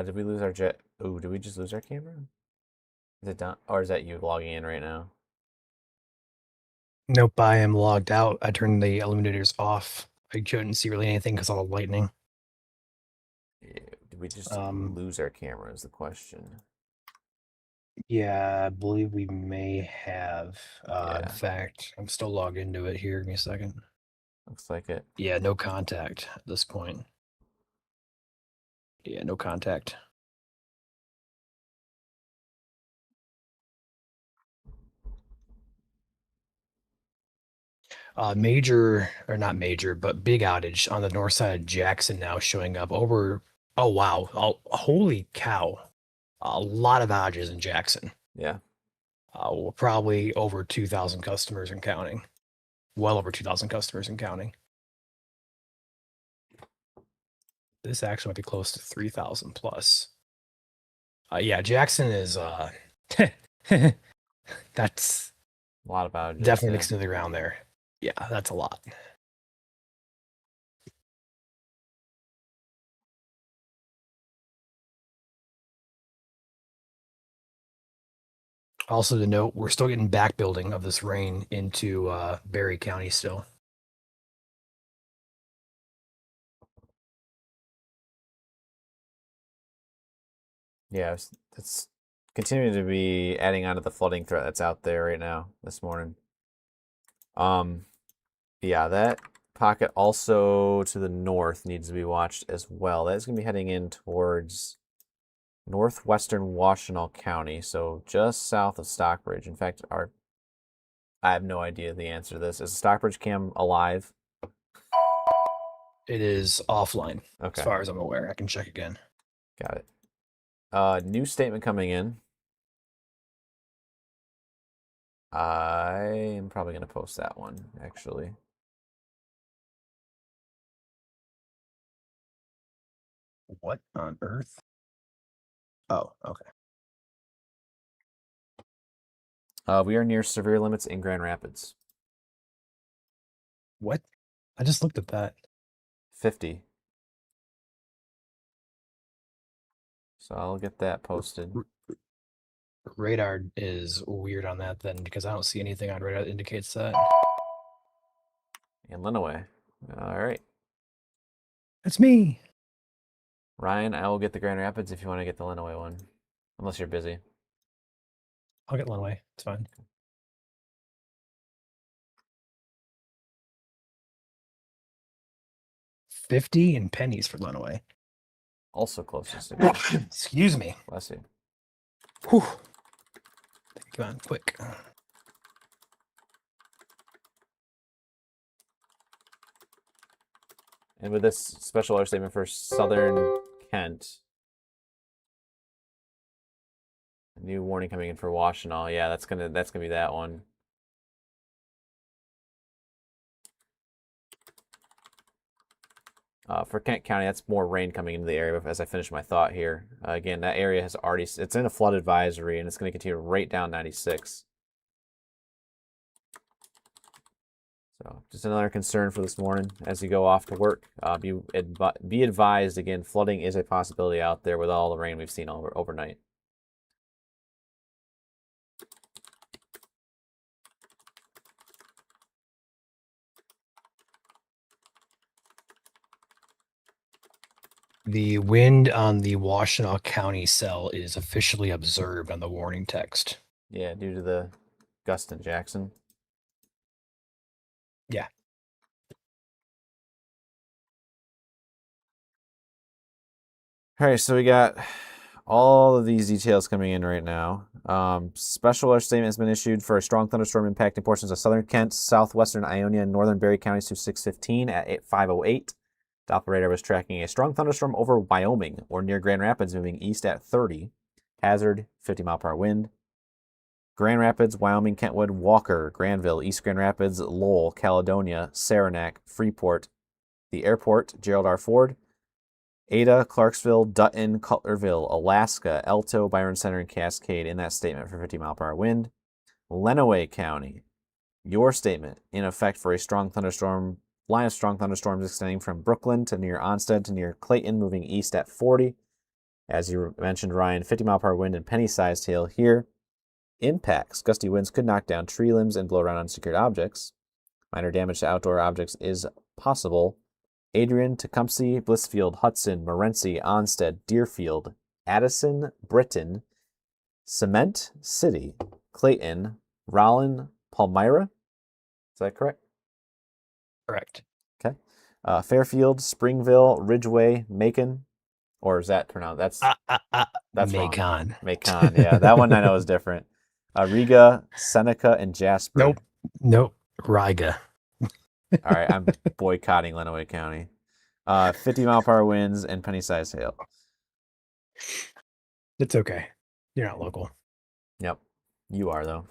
Did we lose our jet? Oh, did we just lose our camera? Is it done? Or is that you logging in right now? Nope, I am logged out. I turned the illuminators off. I couldn't see really anything because of the lightning. Yeah, did we just lose our camera is the question. Yeah, I believe we may have. Yeah. In fact, I'm still logged into it here. Give me a second. Looks like it. Yeah, no contact at this point. Yeah, no contact. Major, or not major, but big outage on the north side of Jackson now showing up over. Oh, wow. Oh, holy cow. A lot of outages in Jackson. Yeah. Well, probably over 2,000 customers and counting. Well over 2,000 customers and counting. This actually might be close to 3,000 plus. Yeah, Jackson is that's A lot of outages. definitely mixed into the ground there. Yeah, that's a lot. Also to note, we're still getting back building of this rain into Berry County still. Yeah, it's continuing to be adding on to the flooding threat that's out there right now this morning. Yeah, that pocket also to the north needs to be watched as well. That's going to be heading in towards northwestern Washtenaw County, so just south of Stockbridge. In fact, I have no idea the answer to this. Is Stockbridge cam alive? It is offline, Okay, as far as I'm aware. I can check again. got it. New statement coming in. I am probably going to post that one, actually. What on earth? Oh, okay. We are near severe limits in Grand Rapids. What? I just looked at that. 50. So I'll get that posted. Radar is weird on that then, because I don't see anything on radar that indicates that. And Lenawee. All right. That's me. Ryan, I will get the Grand Rapids if you want to get the Lenawee one. Unless you're busy. I'll get Lenawee. It's fine. $50 and pennies for Lenawee. Also closest to me. Excuse me. Bless you. Whew. Come on, quick. And with this special alert statement for Southern Kent, a new warning coming in for Washtenaw. Yeah, that's gonna be that one. For Kent County, that's more rain coming into the area. As I finish my thought here, again, that area has already it's in a flood advisory, and it's going to continue right down 96. So just another concern for this morning as you go off to work. Be advised again, flooding is a possibility out there with all the rain we've seen overnight. The wind on the Washtenaw County cell is officially observed on the warning text. Yeah, due to the gust in Jackson. Yeah. All right, so we got all of these details coming in right now. Special alert statement has been issued for a strong thunderstorm impacting portions of southern Kent, southwestern Ionia, and northern Berry counties through 6:15 at 5:08. Doppler radar was tracking a strong thunderstorm over Wyoming or near Grand Rapids, moving east at 30. Hazard 50-mile-per-hour wind. Grand Rapids, Wyoming, Kentwood, Walker, Granville, East Grand Rapids, Lowell, Caledonia, Saranac, Freeport, the airport, Gerald R. Ford, Ada, Clarksville, Dutton, Cutlerville, Alaska, Elto, Byron Center, and Cascade in that statement for 50-mile-per-hour wind. Lenawee County, your statement in effect for a strong thunderstorm, line of strong thunderstorms extending from Brooklyn to near Onsted to near Clayton, moving east at 40. As you mentioned, Ryan, 50-mile-per-hour wind and penny-sized hail here. Impacts. Gusty winds could knock down tree limbs and blow around unsecured objects. Minor damage to outdoor objects is possible. Adrian, Tecumseh, Blissfield, Hudson, Morenci, Onsted, Deerfield, Addison, Britton, Cement City, Clayton, Rollin, Palmyra. Is that correct? Correct. Okay. Fairfield, Springville, Ridgeway, Macon. Or is that pronounced? That's Macon. Wrong. Macon. Yeah, that one I know is different. Riga, Seneca, and Jasper. Nope. Riga. All right, I'm boycotting Lenawee County. 50-mile-per-hour winds and penny-sized hail. It's okay. You're not local. Yep, you are though.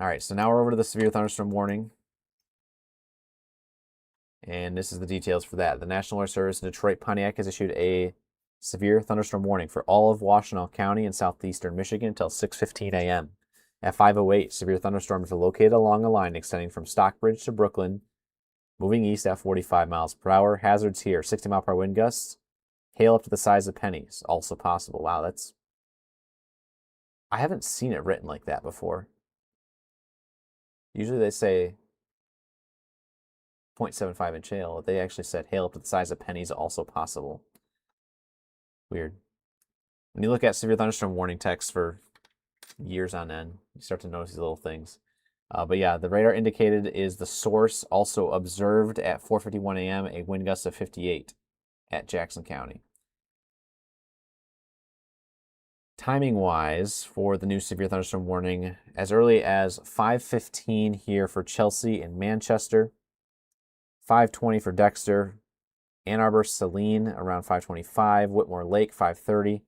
All right, so now we're over to the severe thunderstorm warning. And this is the details for that. The National Weather Service in Detroit Pontiac has issued a severe thunderstorm warning for all of Washtenaw County and southeastern Michigan until 6:15 a.m. At 5:08, severe thunderstorms are located along a line extending from Stockbridge to Brooklyn, moving east at 45 miles per hour. Hazards here: 60-mile-per-hour wind gusts, hail up to the size of pennies, also possible. Wow, that's... I haven't seen it written like that before. Usually they say 0.75-inch hail. They actually said hail up to the size of pennies, also possible. Weird. When you look at severe thunderstorm warning text for years on end, you start to notice these little things. But yeah, the radar indicated is the source. Also observed at 4:51 a.m. a wind gust of 58 at Jackson County. Timing-wise, for the new severe thunderstorm warning, as early as 5:15 here for Chelsea and Manchester, 5:20 for Dexter, Ann Arbor, Saline around 5:25, Whitmore Lake 5:30.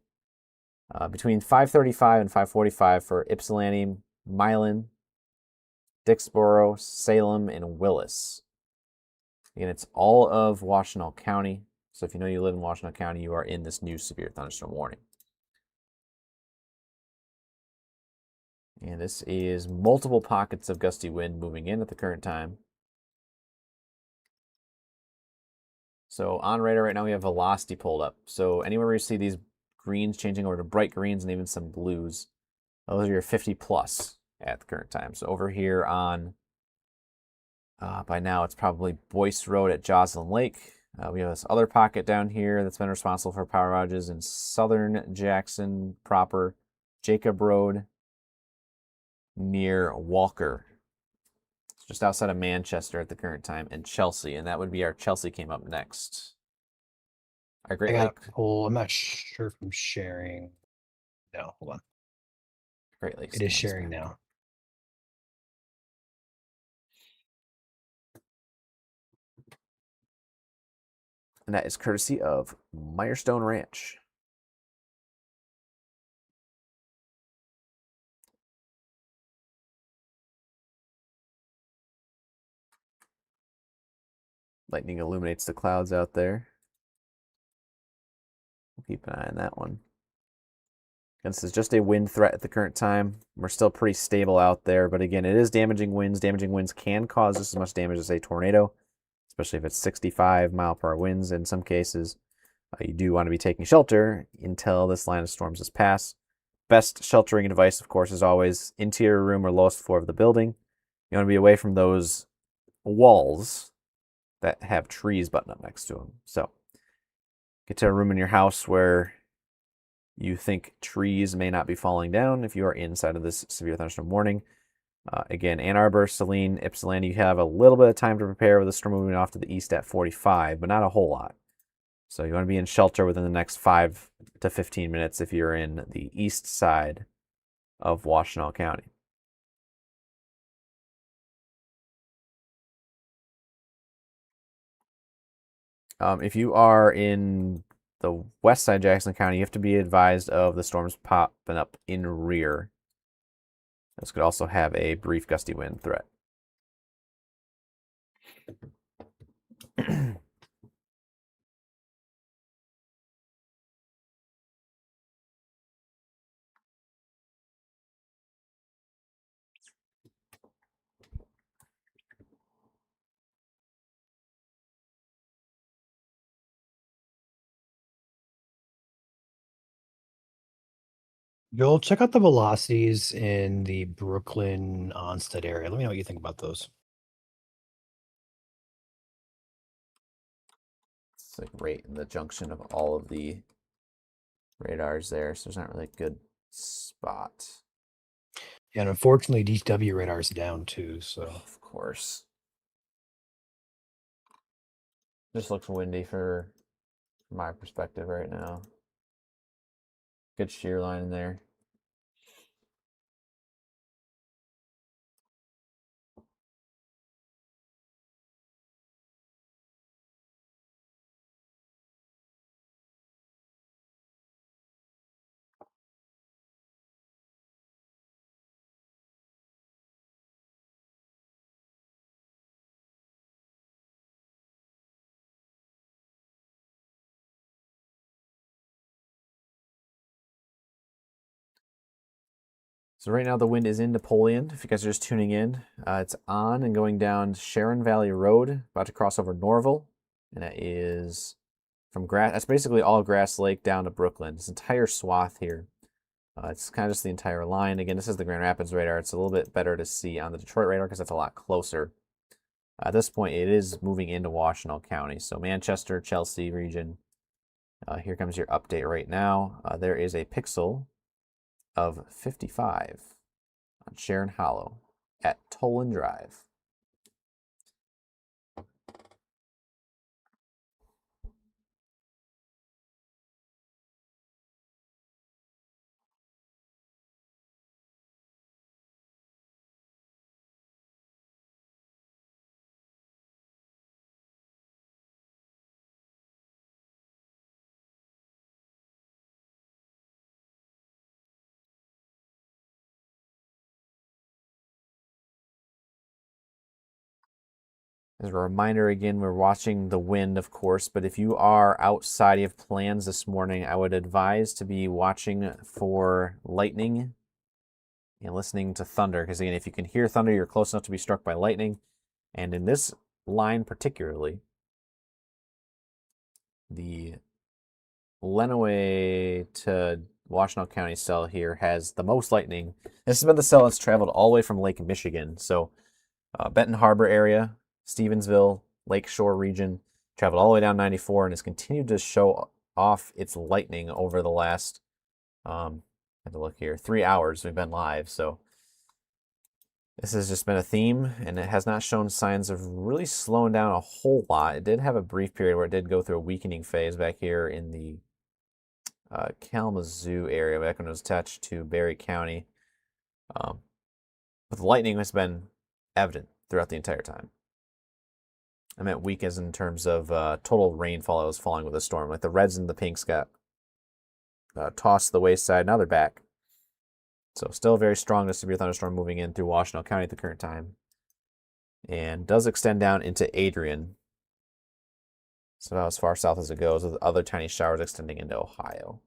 Between 5:35 and 5:45 for Ypsilanti, Milan, Dixboro, Salem, and Willis. Again, it's all of Washtenaw County. So if you know you live in Washtenaw County, you are in this new severe thunderstorm warning. And this is multiple pockets of gusty wind moving in at the current time. So on radar right now, we have velocity pulled up. So anywhere where you see these greens changing over to bright greens and even some blues, those are your 50 plus at the current time. So over here on, by now it's probably Boyce Road at Joslyn Lake. We have this other pocket down here that's been responsible for power outages in southern Jackson proper, Jacob Road near Walker. It's just outside of Manchester at the current time, and Chelsea, and that would be our Chelsea came up next. Our Great Lake. I'm not sure if I'm sharing. No, hold on. Great Lakes. It is sharing now. And that is courtesy of Mirestone Ranch. Lightning illuminates the clouds out there. We'll keep an eye on that one. And this is just a wind threat at the current time. We're still pretty stable out there, but again, it is damaging winds. Damaging winds can cause just as much damage as a tornado, especially if it's 65-mile-per-hour winds in some cases. You do want to be taking shelter until this line of storms is passed. Best sheltering device, of course, is always interior room or lowest floor of the building. You want to be away from those walls that have trees buttoned up next to them. So get to a room in your house where You think trees may not be falling down if you are inside of this severe thunderstorm warning. Again, Ann Arbor, Saline, Ypsilanti, you have a little bit of time to prepare with the storm moving off to the east at 45, but not a whole lot. So you want to be in shelter within the next 5 to 15 minutes if you're in the east side of Washtenaw County. If you are in the west side of Jackson County, you have to be advised of the storms popping up in rear. This could also have a brief gusty wind threat. Joel, check out the velocities in the Brooklyn Onstead area. Let me know what you think about those. It's like right in the junction of all of the radars there, so there's not really a good spot. Yeah, and unfortunately, DW radar's down too. So Of course. Just looks windy from my perspective right now. Good shear line in there. So right now the wind is in Napoleon. If you guys are just tuning in, it's on and going down Sharon Valley Road, about to cross over Norville, and it is from Grass. That's basically all Grass Lake down to Brooklyn. This entire swath here. It's kind of just the entire line. Again, this is the Grand Rapids radar. It's a little bit better to see on the Detroit radar because that's a lot closer. At this point, it is moving into Washtenaw County. So Manchester, Chelsea region. Here comes your update right now. There is a pixel of 55 on Sharon Hollow at Tolan Drive. As a reminder, again, we're watching the wind, of course, but if you are outside, you have plans this morning, I would advise to be watching for lightning and listening to thunder, because again, if you can hear thunder, you're close enough to be struck by lightning. And in this line particularly, the Lenawee to Washtenaw County cell here has the most lightning. This has been the cell that's traveled all the way from Lake Michigan. So Benton Harbor area, Stevensville, Lakeshore region, traveled all the way down 94 and has continued to show off its lightning over the last, I have to look here, 3 hours we've been live. So this has just been a theme, and it has not shown signs of really slowing down a whole lot. It did have a brief period where it did go through a weakening phase back here in the Kalamazoo area, back when it was attached to Berry County. But the lightning has been evident throughout the entire time. I meant weak as in terms of total rainfall that was falling with the storm. Like the reds and the pinks got tossed to the wayside. Now they're back. So still very strong, a severe thunderstorm moving in through Washtenaw County at the current time. And does extend down into Adrian. So about as far south as it goes, with other tiny showers extending into Ohio.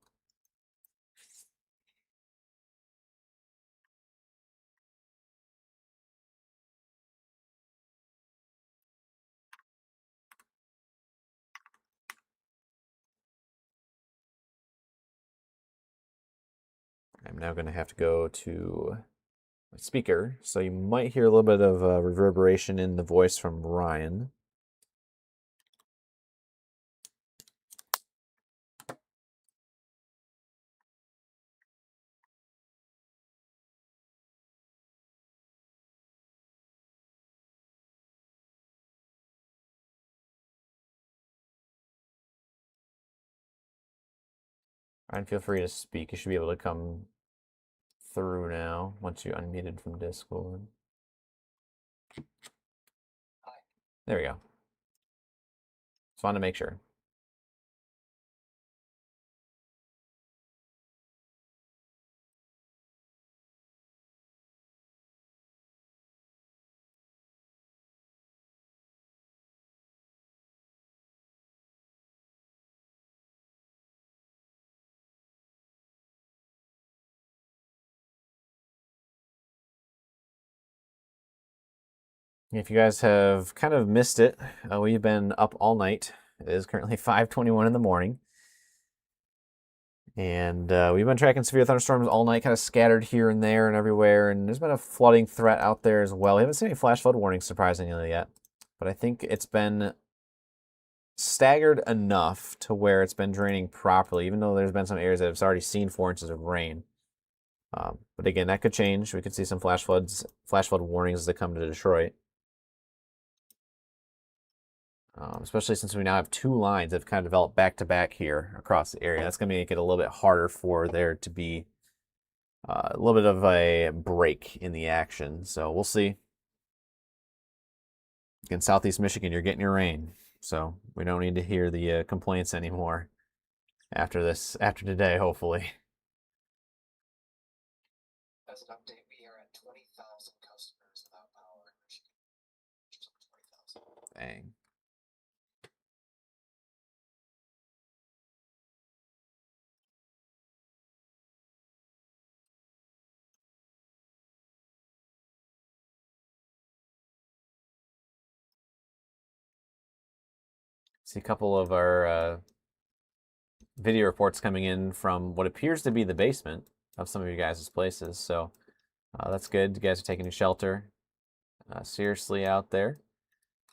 I'm now going to have to go to my speaker, so you might hear a little bit of reverberation in the voice from Ryan. Ryan, feel free to speak. You should be able to come through now once you unmuted from Discord. There we go. Just wanted to make sure. If you guys have kind of missed it, we've been up all night. It is currently 5:21 in the morning. And we've been tracking severe thunderstorms all night, kind of scattered here and there and everywhere. And there's been a flooding threat out there as well. We haven't seen any flash flood warnings, surprisingly, yet. But I think it's been staggered enough to where it's been draining properly, even though there's been some areas that have already seen 4 inches of rain. But again, that could change. We could see some flash flood warnings as they come to Detroit. Especially since we now have 2 lines that have kind of developed back to back here across the area. That's going to make it a little bit harder for there to be a little bit of a break in the action. So we'll see. In Southeast Michigan, you're getting your rain. So we don't need to hear the complaints anymore after today, hopefully. As an update, we are at 20,000 customers without power in Michigan. Just over 20,000. Dang. See a couple of our video reports coming in from what appears to be the basement of some of you guys' places. So that's good. You guys are taking shelter seriously out there.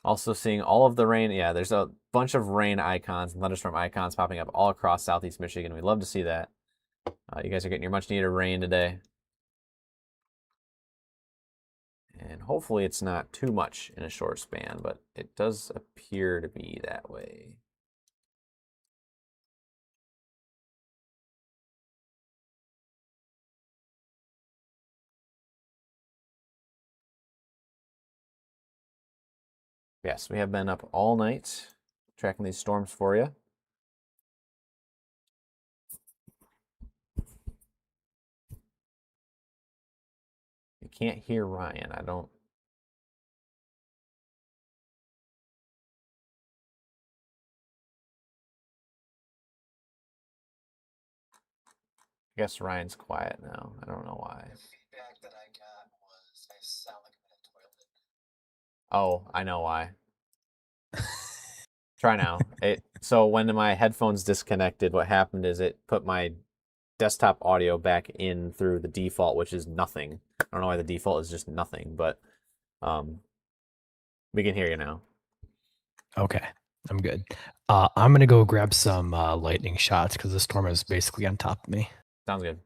Also seeing all of the rain. Yeah, there's a bunch of rain icons and thunderstorm icons popping up all across Southeast Michigan. We'd love to see that. You guys are getting your much needed rain today. And hopefully it's not too much in a short span, but it does appear to be that way. Yes, we have been up all night tracking these storms for you. You can't hear Ryan. I don't. I guess Ryan's quiet now. I don't know why. The feedback that I got was I sound like I'm in a toilet. Oh, I know why. Try now. So when my headphones disconnected, what happened is it put my desktop audio back in through the default, which is nothing. I don't know why the default is just nothing, but we can hear you now. Okay, I'm good. I'm gonna go grab some lightning shots because the storm is basically on top of me. Sounds good.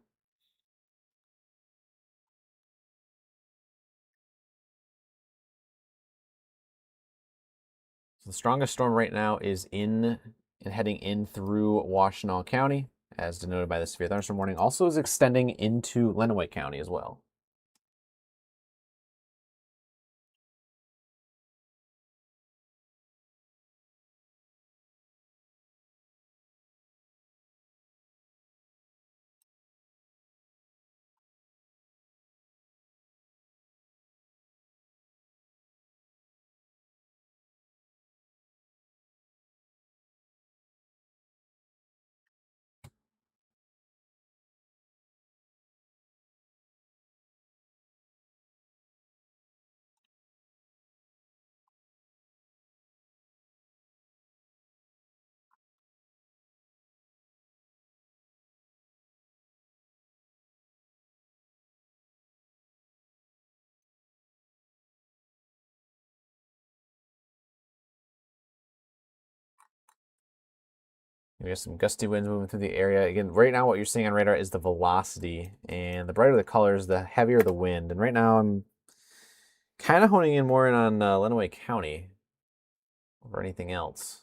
So the strongest storm right now is in and heading in through Washtenaw County, as denoted by the severe thunderstorm warning. Also is extending into Lenawee County as well. We have some gusty winds moving through the area. Again, right now what you're seeing on radar is the velocity, and the brighter the colors, the heavier the wind. And right now I'm kind of honing in more in on Lenawee County over anything else.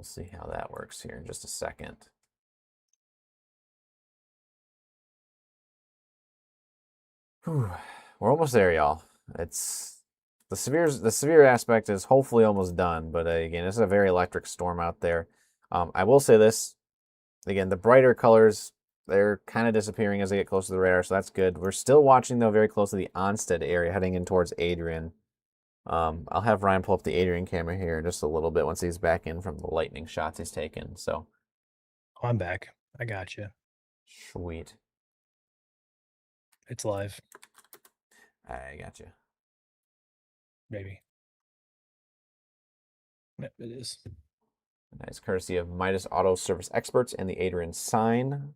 see how that works here in just a second. Whew. We're almost there, y'all. It's the severe aspect is hopefully almost done, but again, this is a very electric storm out there. I will say this again: the brighter colors, they're kind of disappearing as they get closer to the radar, so that's good. We're still watching though very closely the Onstead area, heading in towards Adrian. I'll have Ryan pull up the Adrian camera here in just a little bit once he's back in from the lightning shots he's taken. So Oh, I'm back. I got you. sweet, It's live. I got you. Maybe. Yep, it is. Nice, courtesy of Midas Auto Service Experts and the Adrian sign.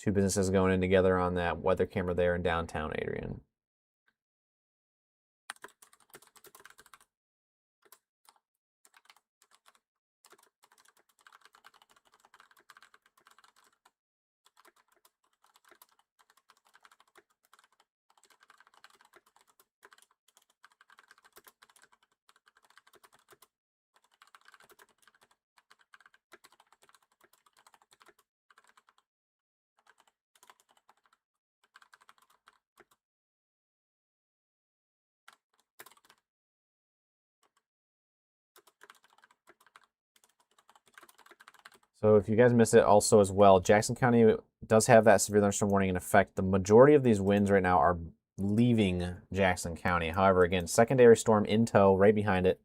Two businesses going in together on that weather camera there in downtown Adrian. So if you guys missed it also as well, Jackson County does have that severe thunderstorm warning in effect. The majority of these winds right now are leaving Jackson County. However, again, secondary storm in tow right behind it.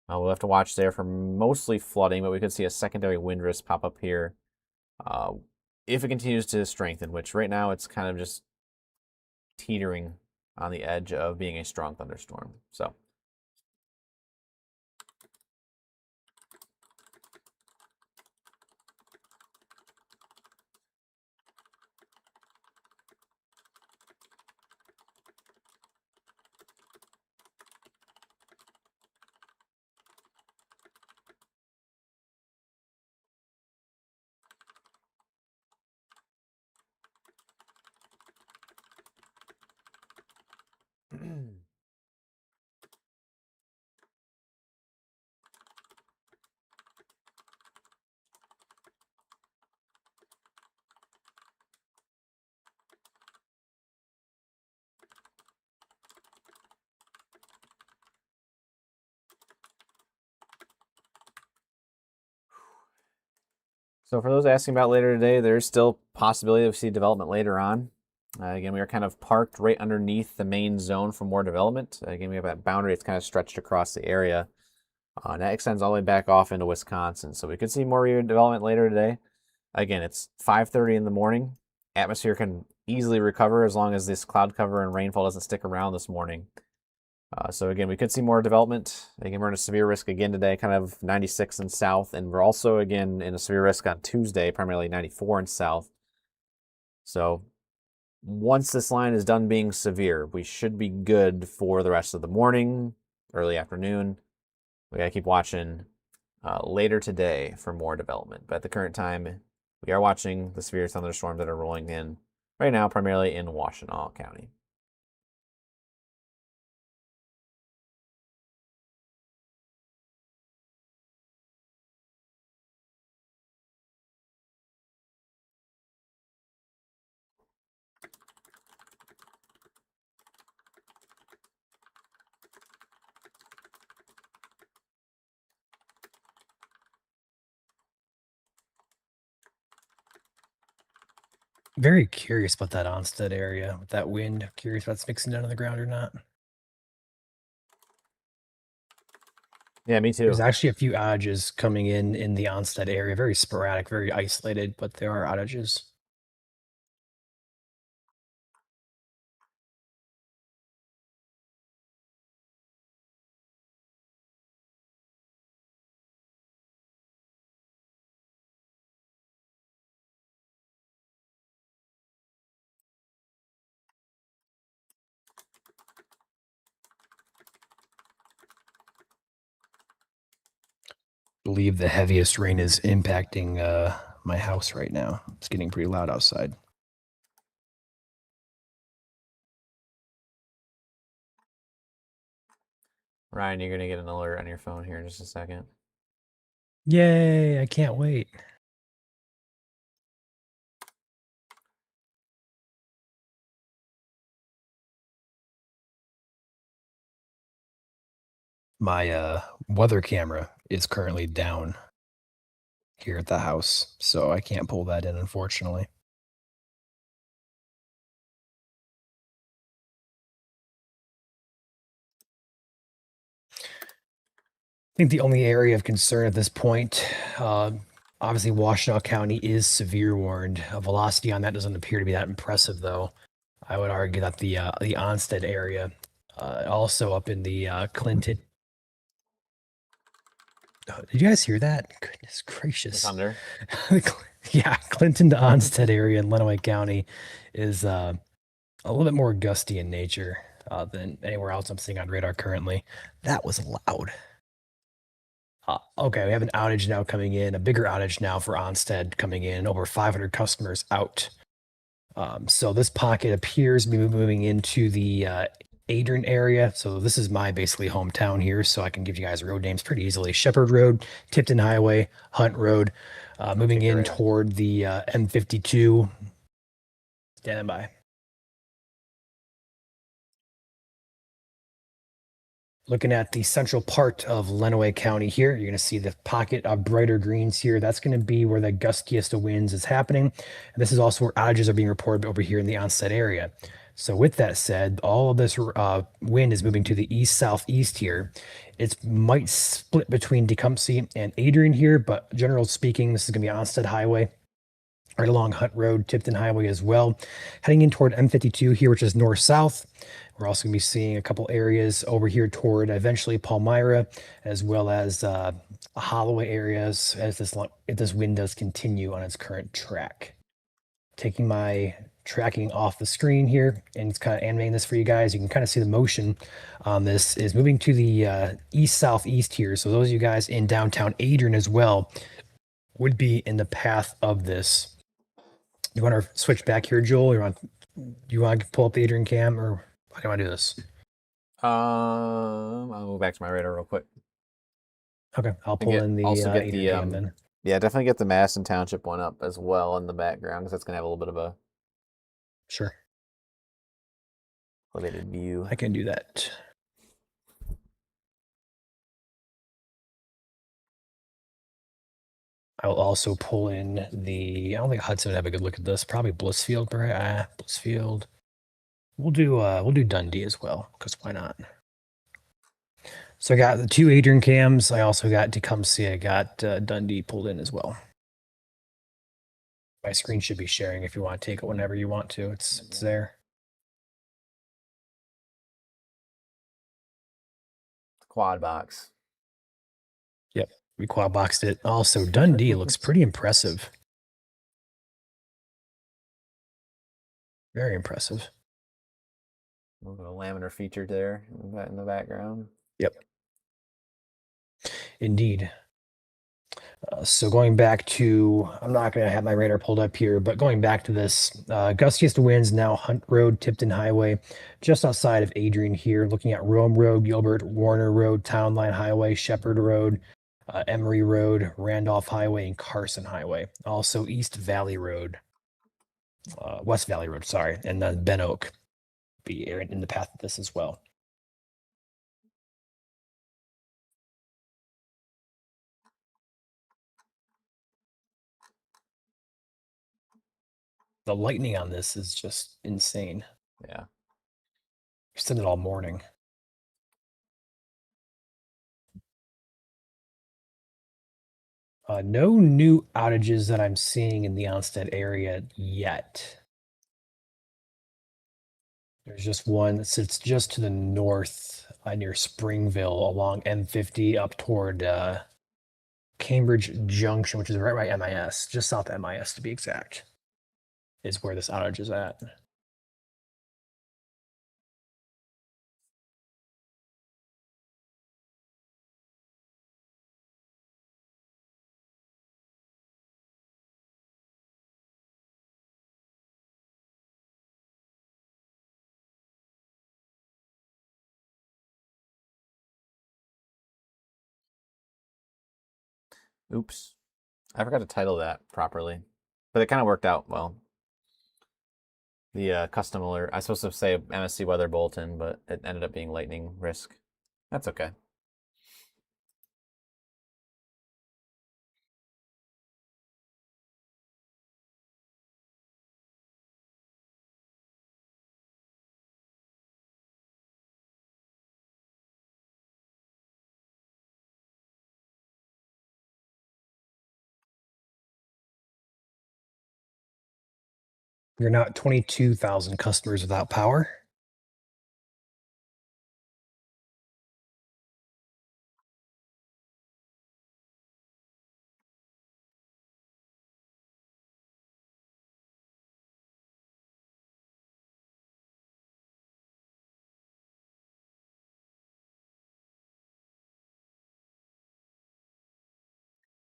We'll have to watch there for mostly flooding, but we could see a secondary wind risk pop up here if it continues to strengthen, which right now it's kind of just teetering on the edge of being a strong thunderstorm. So So for those asking about later today, there's still possibility of see development later on. Again, we are kind of parked right underneath the main zone for more development. Again, we have that boundary that's kind of stretched across the area. And that extends all the way back off into Wisconsin. So we could see more development later today. Again, it's 5:30 in the morning. Atmosphere can easily recover as long as this cloud cover and rainfall doesn't stick around this morning. So again, we could see more development. Again, we're in a severe risk again today, kind of 96 in south, and we're also again in a severe risk on Tuesday, primarily 94 in south. So once this line is done being severe, we should be good for the rest of the morning, early afternoon. We gotta keep watching later today for more development. But at the current time, we are watching the severe thunderstorms that are rolling in right now, primarily in Washtenaw County. Very curious about that Onstead area with that wind. Curious if that's mixing down on the ground or not. Yeah, me too. There's actually a few outages coming in the Onstead area. Very sporadic, very isolated, but there are outages. Believe the heaviest rain is impacting my house right now. It's getting pretty loud outside. Ryan, you're gonna get an alert on your phone here in just a second. Yay! I can't wait. My weather camera is currently down here at the house, so I can't pull that in, unfortunately. I think the only area of concern at this point, obviously, Washtenaw County is severe warned. Velocity on that doesn't appear to be that impressive, though. I would argue that the Onstead area, also up in the Clinton. Oh, did you guys hear that? Goodness gracious! Thunder. Yeah, Clinton to Onstead area in Lenawee County is a little bit more gusty in nature than anywhere else I'm seeing on radar currently. That was loud. Okay, we have an outage now coming in, a bigger outage now for Onstead coming in, over 500 customers out. So this pocket appears to be moving into the Adrian area. So this is my basically hometown here, so I can give you guys road names pretty easily. Shepherd Road, Tipton Highway, Hunt Road, moving Take it in right out. toward the M52. Standing by. Looking at the central part of Lenawee County here, you're going to see the pocket of brighter greens here. That's going to be where the gustiest of winds is happening. And this is also where outages are being reported over here in the onset area. So with that said, all of this wind is moving to the east-southeast here. It might split between Tecumseh and Adrian here, but generally speaking, this is going to be Onstead Highway, right along Hunt Road, Tipton Highway as well. Heading in toward M52 here, which is north-south. We're also going to be seeing a couple areas over here toward eventually Palmyra, as well as Holloway areas as this wind does continue on its current track. Taking my tracking off the screen here and it's kind of animating this for you guys. You can kind of see the motion on this is moving to the east-southeast here. So those of you guys in downtown Adrian as well would be in the path of this. You want to switch back here, Joel? You want to pull up the Adrian cam, or how do you want to do this? I'll move back to my radar real quick. Okay, I'll pull in the also get Adrian cam then. Yeah, definitely get the Madison Township one up as well in the background because that's gonna have a little bit of a Sure, elevated view. I can do that. I'll also pull in the. I don't think Hudson would have a good look at this. Probably Blissfield, right? Blissfield. We'll do Dundee as well because why not? So I got the two Adrian cams. I also got Tecumseh. I got Dundee pulled in as well. My screen should be sharing if you want to take it whenever you want to. It's there. Quad box. Yep, we quad boxed it. Also, Dundee looks pretty impressive. Very impressive. A little laminar feature there in the background. Yep. Indeed. So going back to, I'm not going to have my radar pulled up here, but going back to this, gustiest winds now Hunt Road, Tipton Highway, just outside of Adrian here, looking at Rome Road, Gilbert, Warner Road, Town Line Highway, Shepherd Road, Emery Road, Randolph Highway, and Carson Highway. Also East Valley Road, West Valley Road, sorry, and then Ben Oak be in the path of this as well. The lightning on this is just insane. Yeah. We've seen it all morning. No new outages that I'm seeing in the Onstead area yet. There's just one that sits just to the north near Springville along M50 up toward Cambridge Junction, which is right by MIS, just south of MIS to be exact, is where this outage is at. Oops. I forgot to title that properly. But it kind of worked out well. The custom alert. I was supposed to say MSC weather bulletin, but it ended up being lightning risk. That's okay. You're not 22,000 customers without power.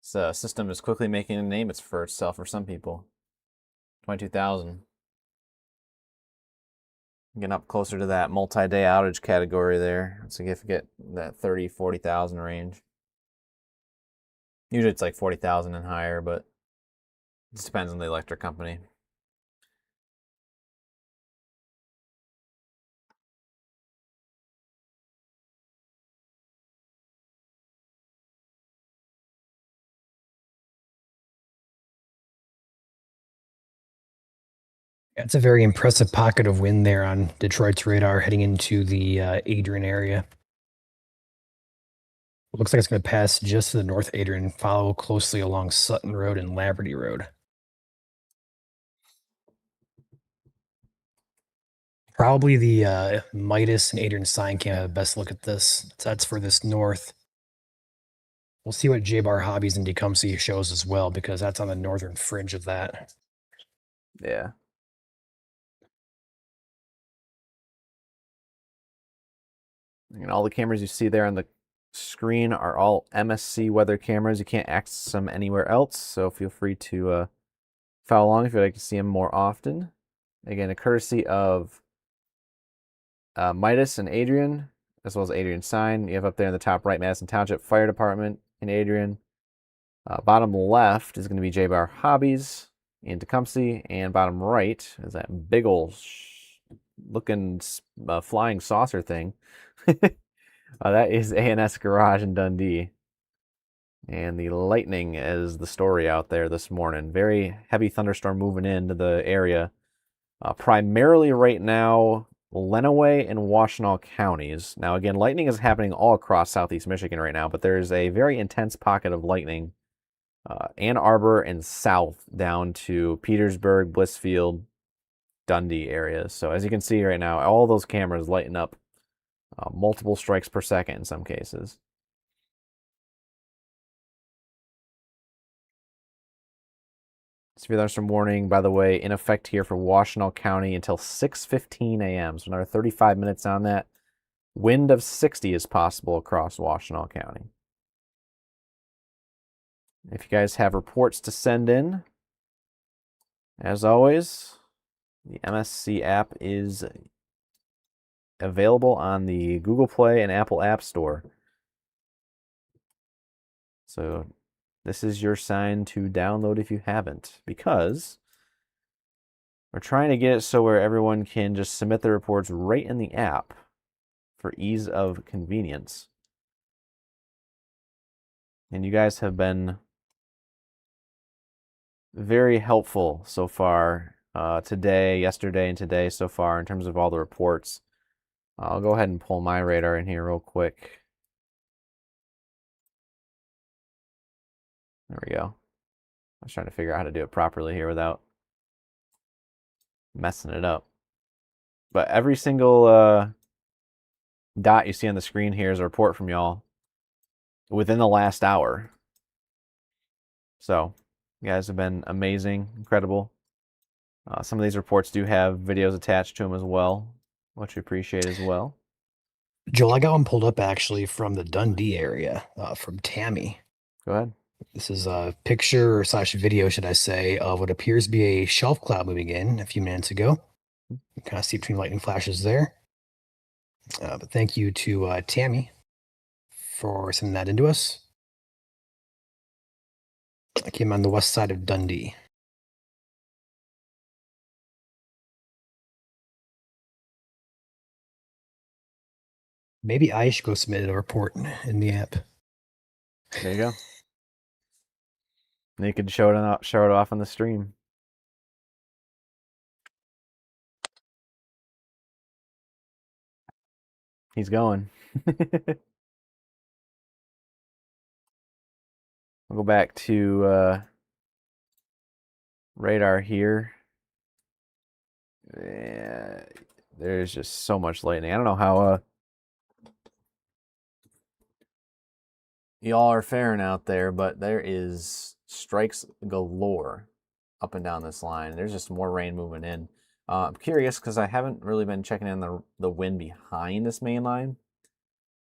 This system is quickly making a name for itself for some people. 22,000. Getting up closer to that multi-day outage category there. So if you get that 30, 40,000 range. Usually it's like 40,000 and higher, but it just depends on the electric company. It's a very impressive pocket of wind there on Detroit's radar heading into the Adrian area. Looks like it's going to pass just to the north Adrian and follow closely along Sutton Road and Laverty Road. Probably the Midas and Adrian sign cam have the best look at this. So that's for this north. We'll see what J-Bar Hobbies and Tecumseh shows as well, because that's on the northern fringe of that. Yeah. And all the cameras you see there on the screen are all MSC weather cameras. You can't access them anywhere else, so feel free to follow along if you'd like to see them more often. Again, a courtesy of Midas and Adrian, as well as Adrian sign. You have up there in the top right, Madison Township Fire Department in Adrian. Bottom left is going to be J-Bar Hobbies in Tecumseh, and bottom right is that big ol' looking flying saucer thing. That is ANS Garage in Dundee. And the lightning is the story out there this morning. Very heavy thunderstorm moving into the area. Primarily right now, Lenawee and Washtenaw counties. Now again, lightning is happening all across southeast Michigan right now, but there's a very intense pocket of lightning. Ann Arbor and south down to Petersburg, Blissfield, Dundee areas. So as you can see right now, all those cameras lighting up multiple strikes per second in some cases. Severe thunderstorm warning, by the way, in effect here for Washtenaw County until 6:15 a.m. So another 35 minutes on that. Wind of 60 is possible across Washtenaw County. If you guys have reports to send in, as always, the MSC app is available on the Google Play and Apple App Store. So this is your sign to download if you haven't, because we're trying to get it so where everyone can just submit their reports right in the app for ease of convenience. And you guys have been very helpful so far today, yesterday, and today so far in terms of all the reports. I'll go ahead and pull my radar in here real quick. There we go. I was trying to figure out how to do it properly here without messing it up. But every single dot you see on the screen here is a report from y'all within the last hour. So you guys have been amazing, incredible. Some of these reports do have videos attached to them as well, which we appreciate as well. Joel, I got one pulled up actually from the Dundee area, from Tammy. Go ahead. This is a picture / video, should I say, of what appears to be a shelf cloud moving in a few minutes ago. You kind of see between lightning flashes there. But thank you to Tammy for sending that into us. I came on the west side of Dundee. Maybe I should go submit a report in the app. There you go. They could show it off on the stream. He's going. I'll go back to radar here. Yeah, there's just so much lightning. I don't know how y'all are faring out there, but there is strikes galore up and down this line. There's just more rain moving in. I'm curious because I haven't really been checking in the wind behind this main line.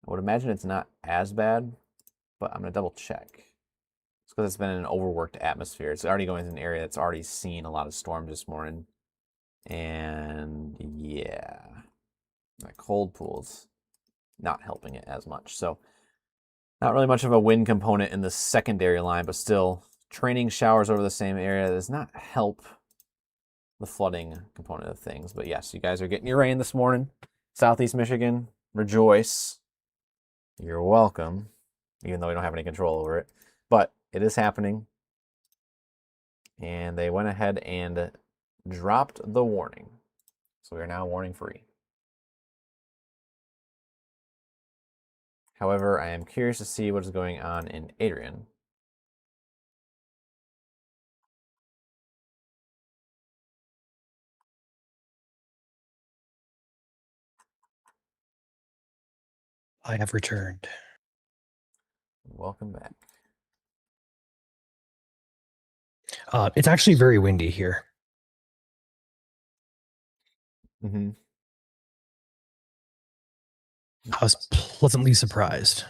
I would imagine it's not as bad, but I'm going to double check. It's because it's been an overworked atmosphere. It's already going to an area that's already seen a lot of storms this morning. And yeah, that cold pool's not helping it as much. So not really much of a wind component in the secondary line, but still training showers over the same area does not help the flooding component of things. But yes, you guys are getting your rain this morning. Southeast Michigan, rejoice. You're welcome, even though we don't have any control over it. But it is happening. And they went ahead and dropped the warning. So we are now warning free. However, I am curious to see what is going on in Adrian. I have returned. Welcome back. It's actually very windy here. Mm-hmm. I was pleasantly surprised.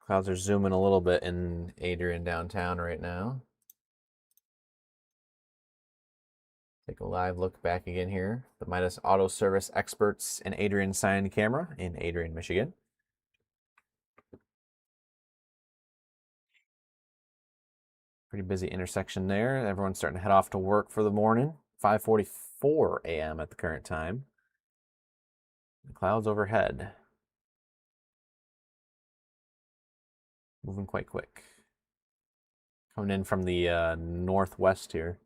Clouds are zooming a little bit in Adrian downtown right now. Take a live look back again here. The Midas Auto Service experts and Adrian signed camera in Adrian, Michigan. Pretty busy intersection there. Everyone's starting to head off to work for the morning. 5:44 a.m. at the current time. The clouds overhead. Moving quite quick. Coming in from the northwest here.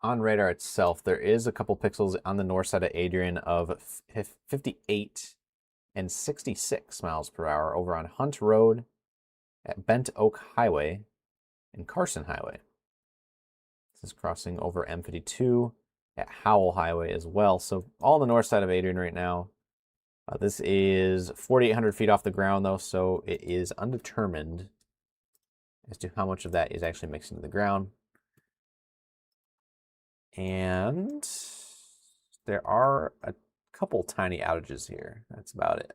On radar itself, there is a couple pixels on the north side of Adrian of 58 and 66 miles per hour over on Hunt Road, at Bent Oak Highway, and Carson Highway. This is crossing over M52 at Howell Highway as well. So all on the north side of Adrian right now. This is 4,800 feet off the ground though, so it is undetermined as to how much of that is actually mixed into the ground. And there are a couple tiny outages here. That's about it.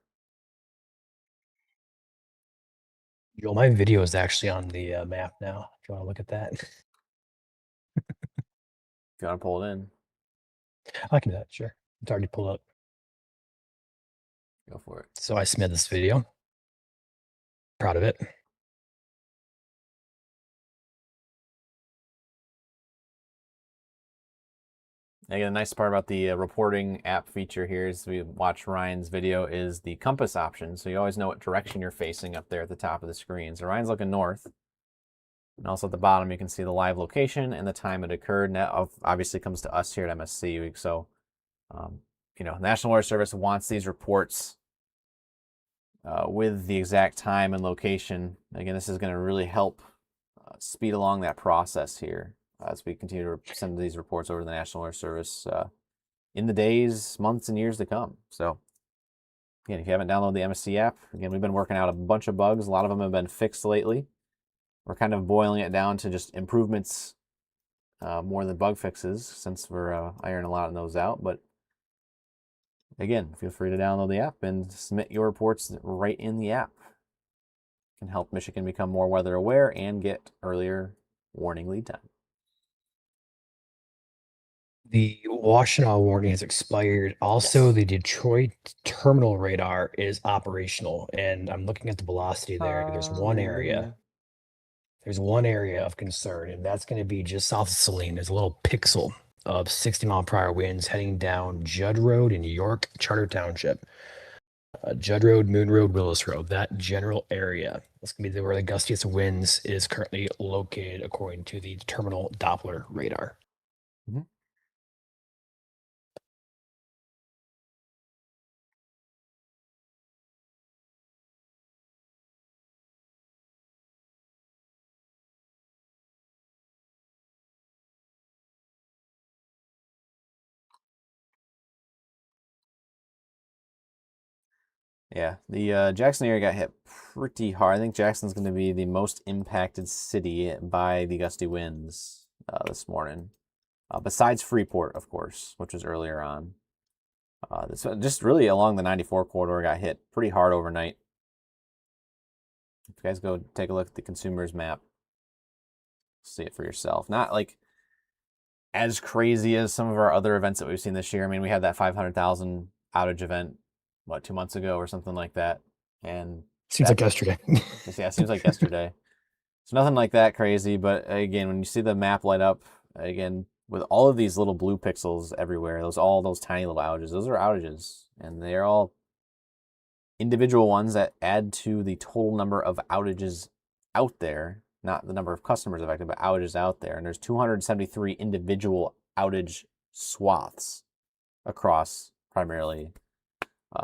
Joel, my video is actually on the map now. If you want to look at that. If you want to pull it in, I can do that, sure. It's already pulled up. go for it. So I submitted this video. Proud of it. Again, the nice part about the reporting app feature here is we watch Ryan's video is the compass option. So you always know what direction you're facing up there at the top of the screen. So Ryan's looking north. And also at the bottom, you can see the live location and the time it occurred. And that obviously comes to us here at MSC. So, you know, National Weather Service wants these reports with the exact time and location. Again, this is going to really help speed along that process here as we continue to send these reports over to the National Weather Service in the days, months, and years to come. So, again, if you haven't downloaded the MSC app, again, we've been working out a bunch of bugs. A lot of them have been fixed lately. We're kind of boiling it down to just improvements more than bug fixes since we're ironing a lot of those out. But Again, feel free to download the app and submit your reports right in the app. It can help Michigan become more weather aware and get earlier warning lead time. The Washtenaw warning has expired. Also, Yes. the Detroit terminal radar is operational, and I'm looking at the velocity there. There's one area. There's one area of concern, and that's going to be just south of Saline. There's a little pixel of 60-mile-per-hour winds heading down Judd Road in York Charter Township. Judd Road, Moon Road, Willis Road, that general area. That's going to be where the gustiest winds is currently located according to the terminal Doppler radar. Mhm. Yeah, the Jackson area got hit pretty hard. I think Jackson's going to be the most impacted city by the gusty winds this morning. Besides Freeport, of course, which was earlier on. This just really along the 94 corridor got hit pretty hard overnight. If you guys go take a look at the consumer's map, see it for yourself. Not like as crazy as some of our other events that we've seen this year. I mean, we had that 500,000 outage event, what, 2 months ago or something like that. And Seems like yesterday. yeah, it seems like yesterday. So nothing like that crazy, but again, when you see the map light up, again, with all of these little blue pixels everywhere, all those tiny little outages, those are outages, and they're all individual ones that add to the total number of outages out there, not the number of customers affected, but outages out there. And there's 273 individual outage swaths across primarily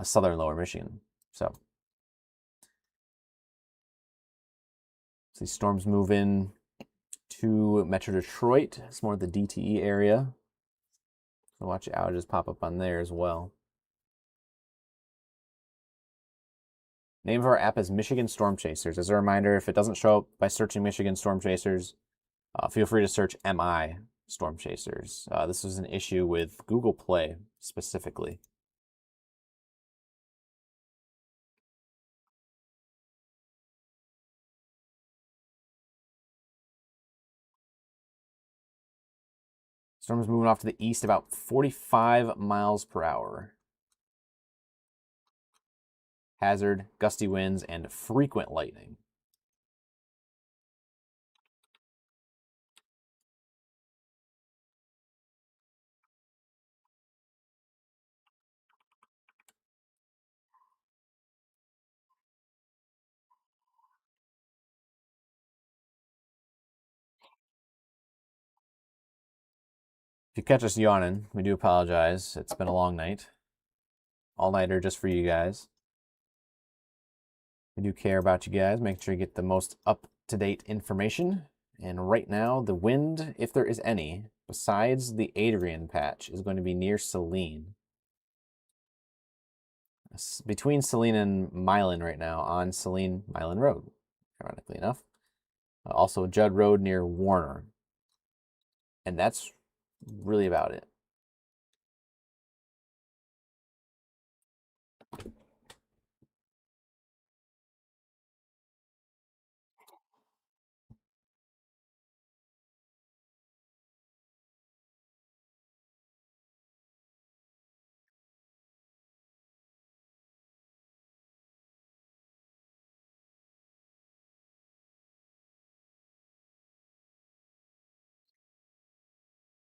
southern lower Michigan. So these storms move in to Metro Detroit. It's more the DTE area. So watch outages pop up on there as well. Name of our app is Michigan Storm Chasers. As a reminder, if it doesn't show up by searching Michigan Storm Chasers, feel free to search MI Storm Chasers. This was an issue with Google Play specifically. Storm's moving off to the east about 45 miles per hour. Hazard, gusty winds, and frequent lightning. If you catch us yawning, we do apologize. It's been a long night. All-nighter just for you guys. We do care about you guys. Make sure you get the most up-to-date information. And right now, the wind, if there is any, besides the Adrian patch, is going to be near Saline. Between Saline and Milan right now on Saline-Milan Road, ironically enough. Also Judd Road near Warner. And that's really about it.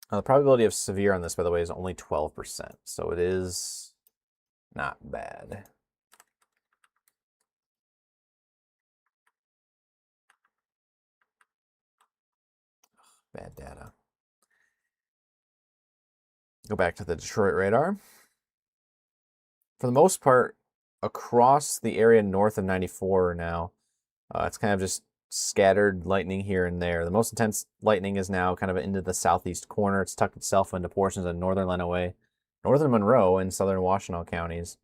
The probability of severe on this, by the way, is only 12%, so it is not bad. Bad data. Go back to the Detroit radar. For the most part, across the area north of 94 now, it's kind of just scattered lightning here and there. The most intense lightning is now kind of into the southeast corner. It's tucked itself into portions of northern Lenawee, northern Monroe, and southern Washtenaw counties.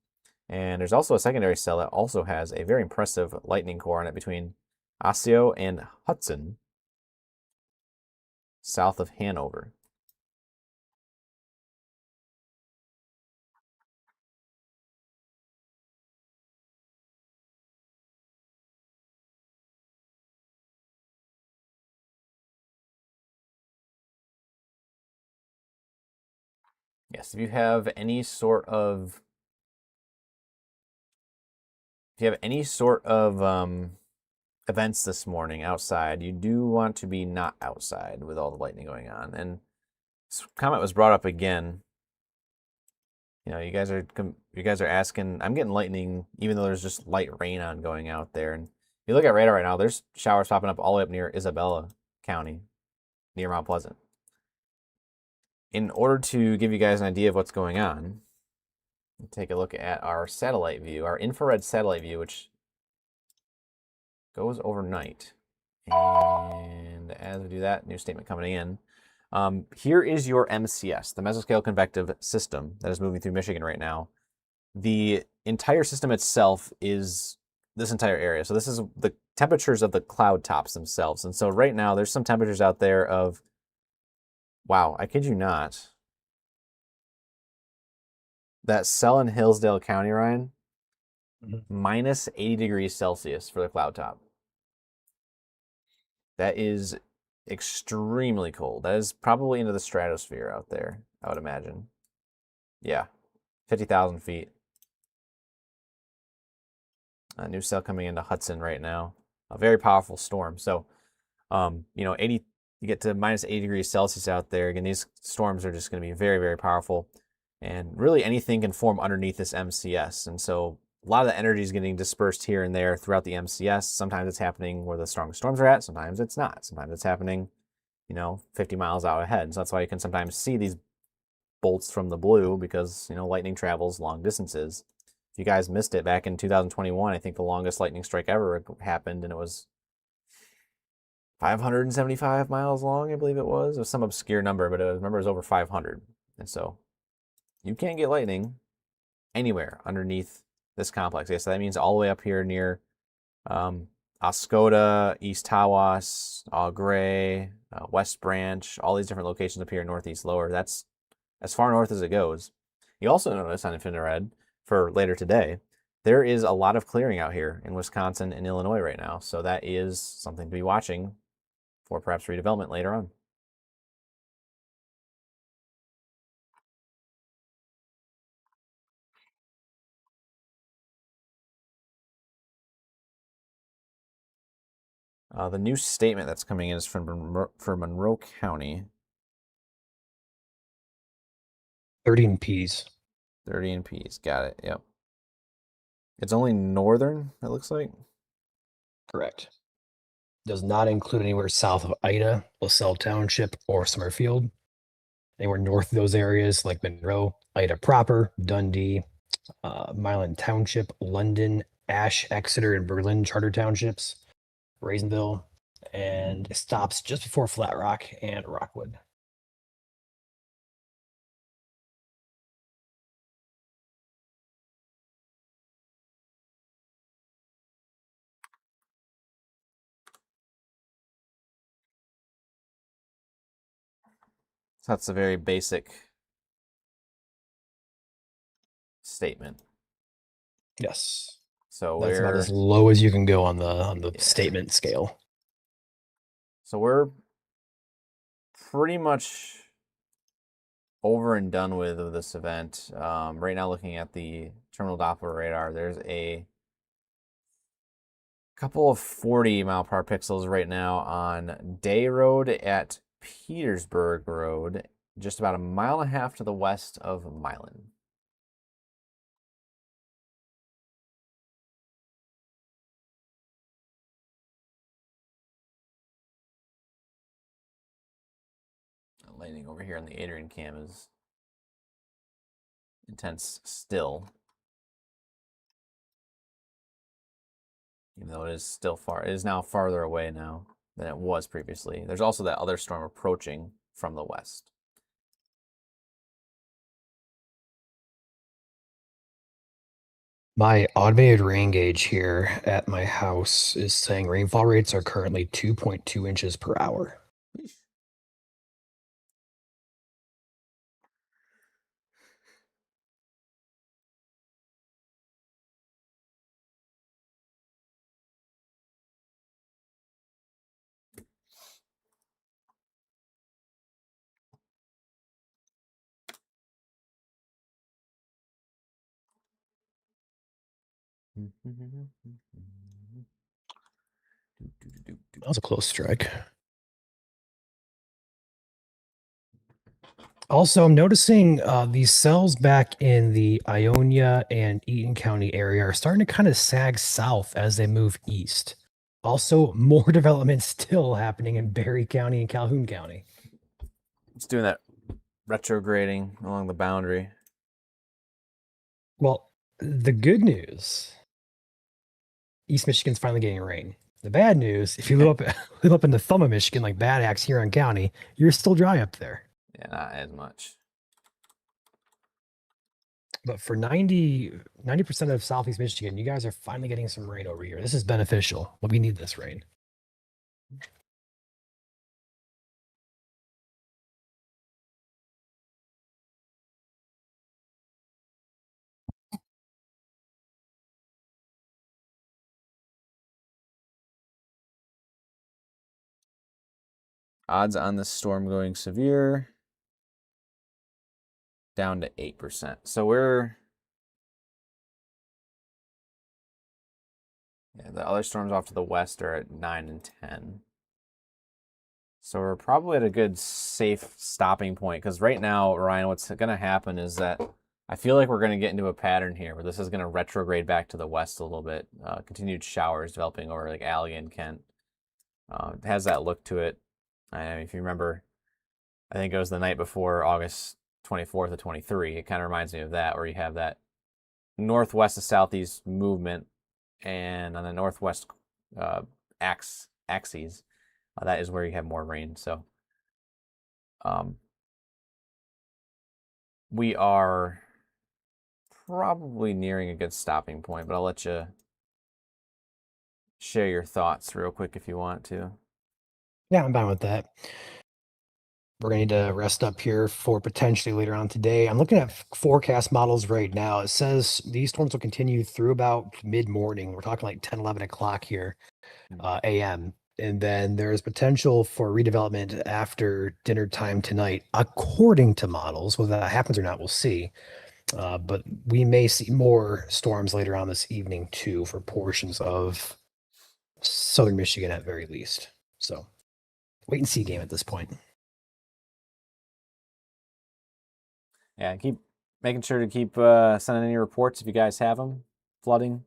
And there's also a secondary cell that also has a very impressive lightning core on it between Osseo and Hudson, south of Hanover. Yes, if you have any sort of events this morning outside, you do want to be not outside with all the lightning going on. And this comment was brought up again. You know, you guys are asking. I'm getting lightning, even though there's just light rain on going out there. And if you look at radar right now, there's showers popping up all the way up near Isabella County, near Mount Pleasant. In order to give you guys an idea of what's going on, take a look at our satellite view, our infrared satellite view, which goes overnight. And as we do that, new statement coming in. Here is your MCS, the mesoscale convective system that is moving through Michigan right now. The entire system itself is this entire area. So this is the temperatures of the cloud tops themselves. And so right now there's some temperatures out there of, wow, I kid you not. That cell in Hillsdale County, Ryan, minus 80 degrees Celsius for the cloud top. That is extremely cold. That is probably into the stratosphere out there, I would imagine. Yeah, 50,000 feet. A new cell coming into Hudson right now. A very powerful storm. So, you know, you get to minus 80 degrees Celsius out there. Again, these storms are just going to be very, very powerful. And really anything can form underneath this MCS. And so a lot of the energy is getting dispersed here and there throughout the MCS. Sometimes it's happening where the strongest storms are at. Sometimes it's not. Sometimes it's happening, you know, 50 miles out ahead. So that's why you can sometimes see these bolts from the blue because, you know, lightning travels long distances. If you guys missed it back in 2021, I think the longest lightning strike ever happened, and it was 575 miles long, I believe it was. It was some obscure number, but remember it was over 500. And so you can't get lightning anywhere underneath this complex. Yeah, so that means all the way up here near Oscoda, East Tawas, Eau Gray, West Branch, all these different locations up here, northeast lower. That's as far north as it goes. You also notice on Infrared for later today, there is a lot of clearing out here in Wisconsin and Illinois right now. So that is something to be watching for perhaps redevelopment later on. The new statement that's coming in is from Monroe County. 30 in Ps. 30 in Ps. Got it. Yep. It's only northern, it looks like. Correct. Does not include anywhere south of Ida, LaSalle Township, or Summerfield. Anywhere north of those areas like Monroe, Ida proper, Dundee, Milan Township, London, Ash, Exeter, and Berlin Charter Townships, Raisinville, and it stops just before Flat Rock and Rockwood. So that's a very basic statement. Yes. So That's about we're as low as you can go on the statement scale. so we're pretty much over and done with this event. Right now, looking at the terminal Doppler radar, there's a couple of 40 mile per hour pixels right now on Day Road at Petersburg Road, just about a mile and a half to the west of Milan. Lightning over here on the Adrian cam is intense still. Even though it is still far, it is now farther away now than it was previously. There's also that other storm approaching from the west. My automated rain gauge here at my house is saying rainfall rates are currently 2.2 inches per hour. That was a close strike. Also, I'm noticing these cells back in the Ionia and Eaton County area are starting to kind of sag south as they move east. Also, more development still happening in Berry County and Calhoun County. It's doing that retrograding along the boundary. Well, the good news, East Michigan's finally getting rain. The bad news, if you live up in the thumb of Michigan, like Bad Axe, Huron County, you're still dry up there. Yeah, not as much. But for 90% of Southeast Michigan, you guys are finally getting some rain over here. This is beneficial. But we need this rain. Odds on this storm going severe down to 8%. So the other storms off to the west are at 9 and 10. So we're probably at a good safe stopping point, because right now, Ryan, what's going to happen is that I feel like we're going to get into a pattern here where this is going to retrograde back to the west a little bit. Continued showers developing over like Allegan and Kent. It has that look to it. If you remember, I think it was the night before August 24th of 23. It kind of reminds me of that, where you have that northwest to southeast movement, and on the northwest axes, that is where you have more rain. So we are probably nearing a good stopping point, but I'll let you share your thoughts real quick if you want to. Yeah, I'm fine with that. We're going to need to rest up here for potentially later on today. I'm looking at forecast models right now. It says these storms will continue through about mid-morning. We're talking like 10, 11 o'clock here, a.m. And then there's potential for redevelopment after dinner time tonight, according to models. Whether that happens or not, we'll see. But we may see more storms later on this evening, too, for portions of southern Michigan at very least. So wait and see game at this point. Yeah, keep making sure to keep sending in your reports if you guys have them. Flooding,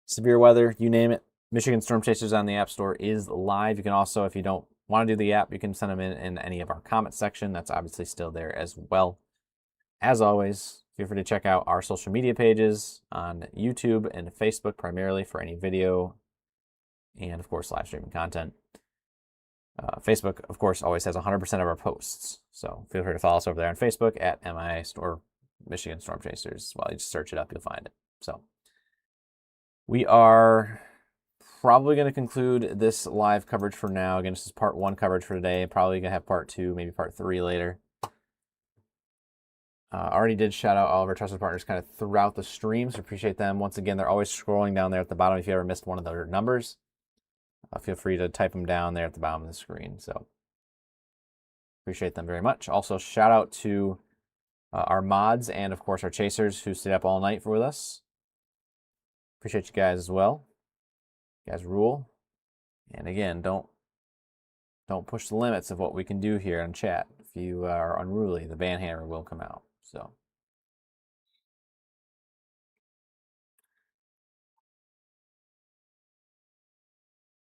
severe weather, you name it. Michigan Storm Chasers on the App Store is live. You can also, if you don't want to do the app, you can send them in any of our comment section. That's obviously still there as well. As always, feel free to check out our social media pages on YouTube and Facebook primarily for any video and, of course, live streaming content. Facebook, of course, always has 100% of our posts. So feel free to follow us over there on Facebook at Michigan Storm Chasers. Well, you just search it up, you'll find it. So we are probably going to conclude this live coverage for now. Again, this is part 1 coverage for today. Probably going to have part 2, maybe part 3 later. Already did shout out all of our trusted partners kind of throughout the stream, so appreciate them. Once again, they're always scrolling down there at the bottom if you ever missed one of their numbers. Feel free to type them down there at the bottom of the screen. So appreciate them very much. Also, shout out to our mods and, of course, our chasers who stayed up all night with us. Appreciate you guys as well. You guys rule. And again, don't push the limits of what we can do here in chat. If you are unruly, the ban hammer will come out. So.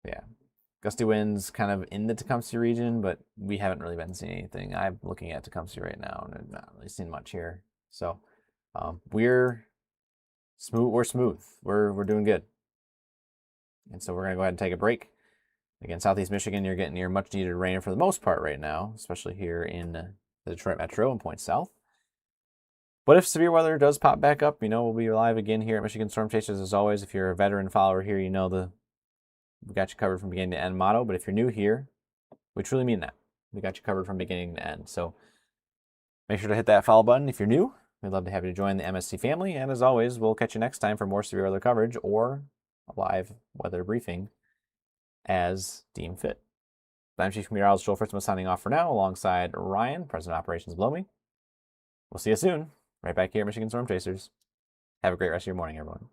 Yeah, gusty winds kind of in the Tecumseh region, but we haven't really been seeing anything. I'm looking at Tecumseh right now, and I've not really seen much here. So we're smooth. We're doing good. And so we're gonna go ahead and take a break. Again, Southeast Michigan, you're getting your much needed rain for the most part right now, especially here in the Detroit Metro and points south. But if severe weather does pop back up, we'll be live again here at Michigan Storm Chasers as always. If you're a veteran follower here, we got you covered from beginning to end motto. But if you're new here, we truly mean that. We got you covered from beginning to end. So make sure to hit that follow button if you're new. We'd love to have you join the MSC family. And as always, we'll catch you next time for more severe weather coverage or a live weather briefing as deemed fit. I'm Chief Meteorologist Joel Fritzman signing off for now alongside Ryan, President of Operations Below Me. We'll see you soon, right back here at Michigan Storm Chasers. Have a great rest of your morning, everyone.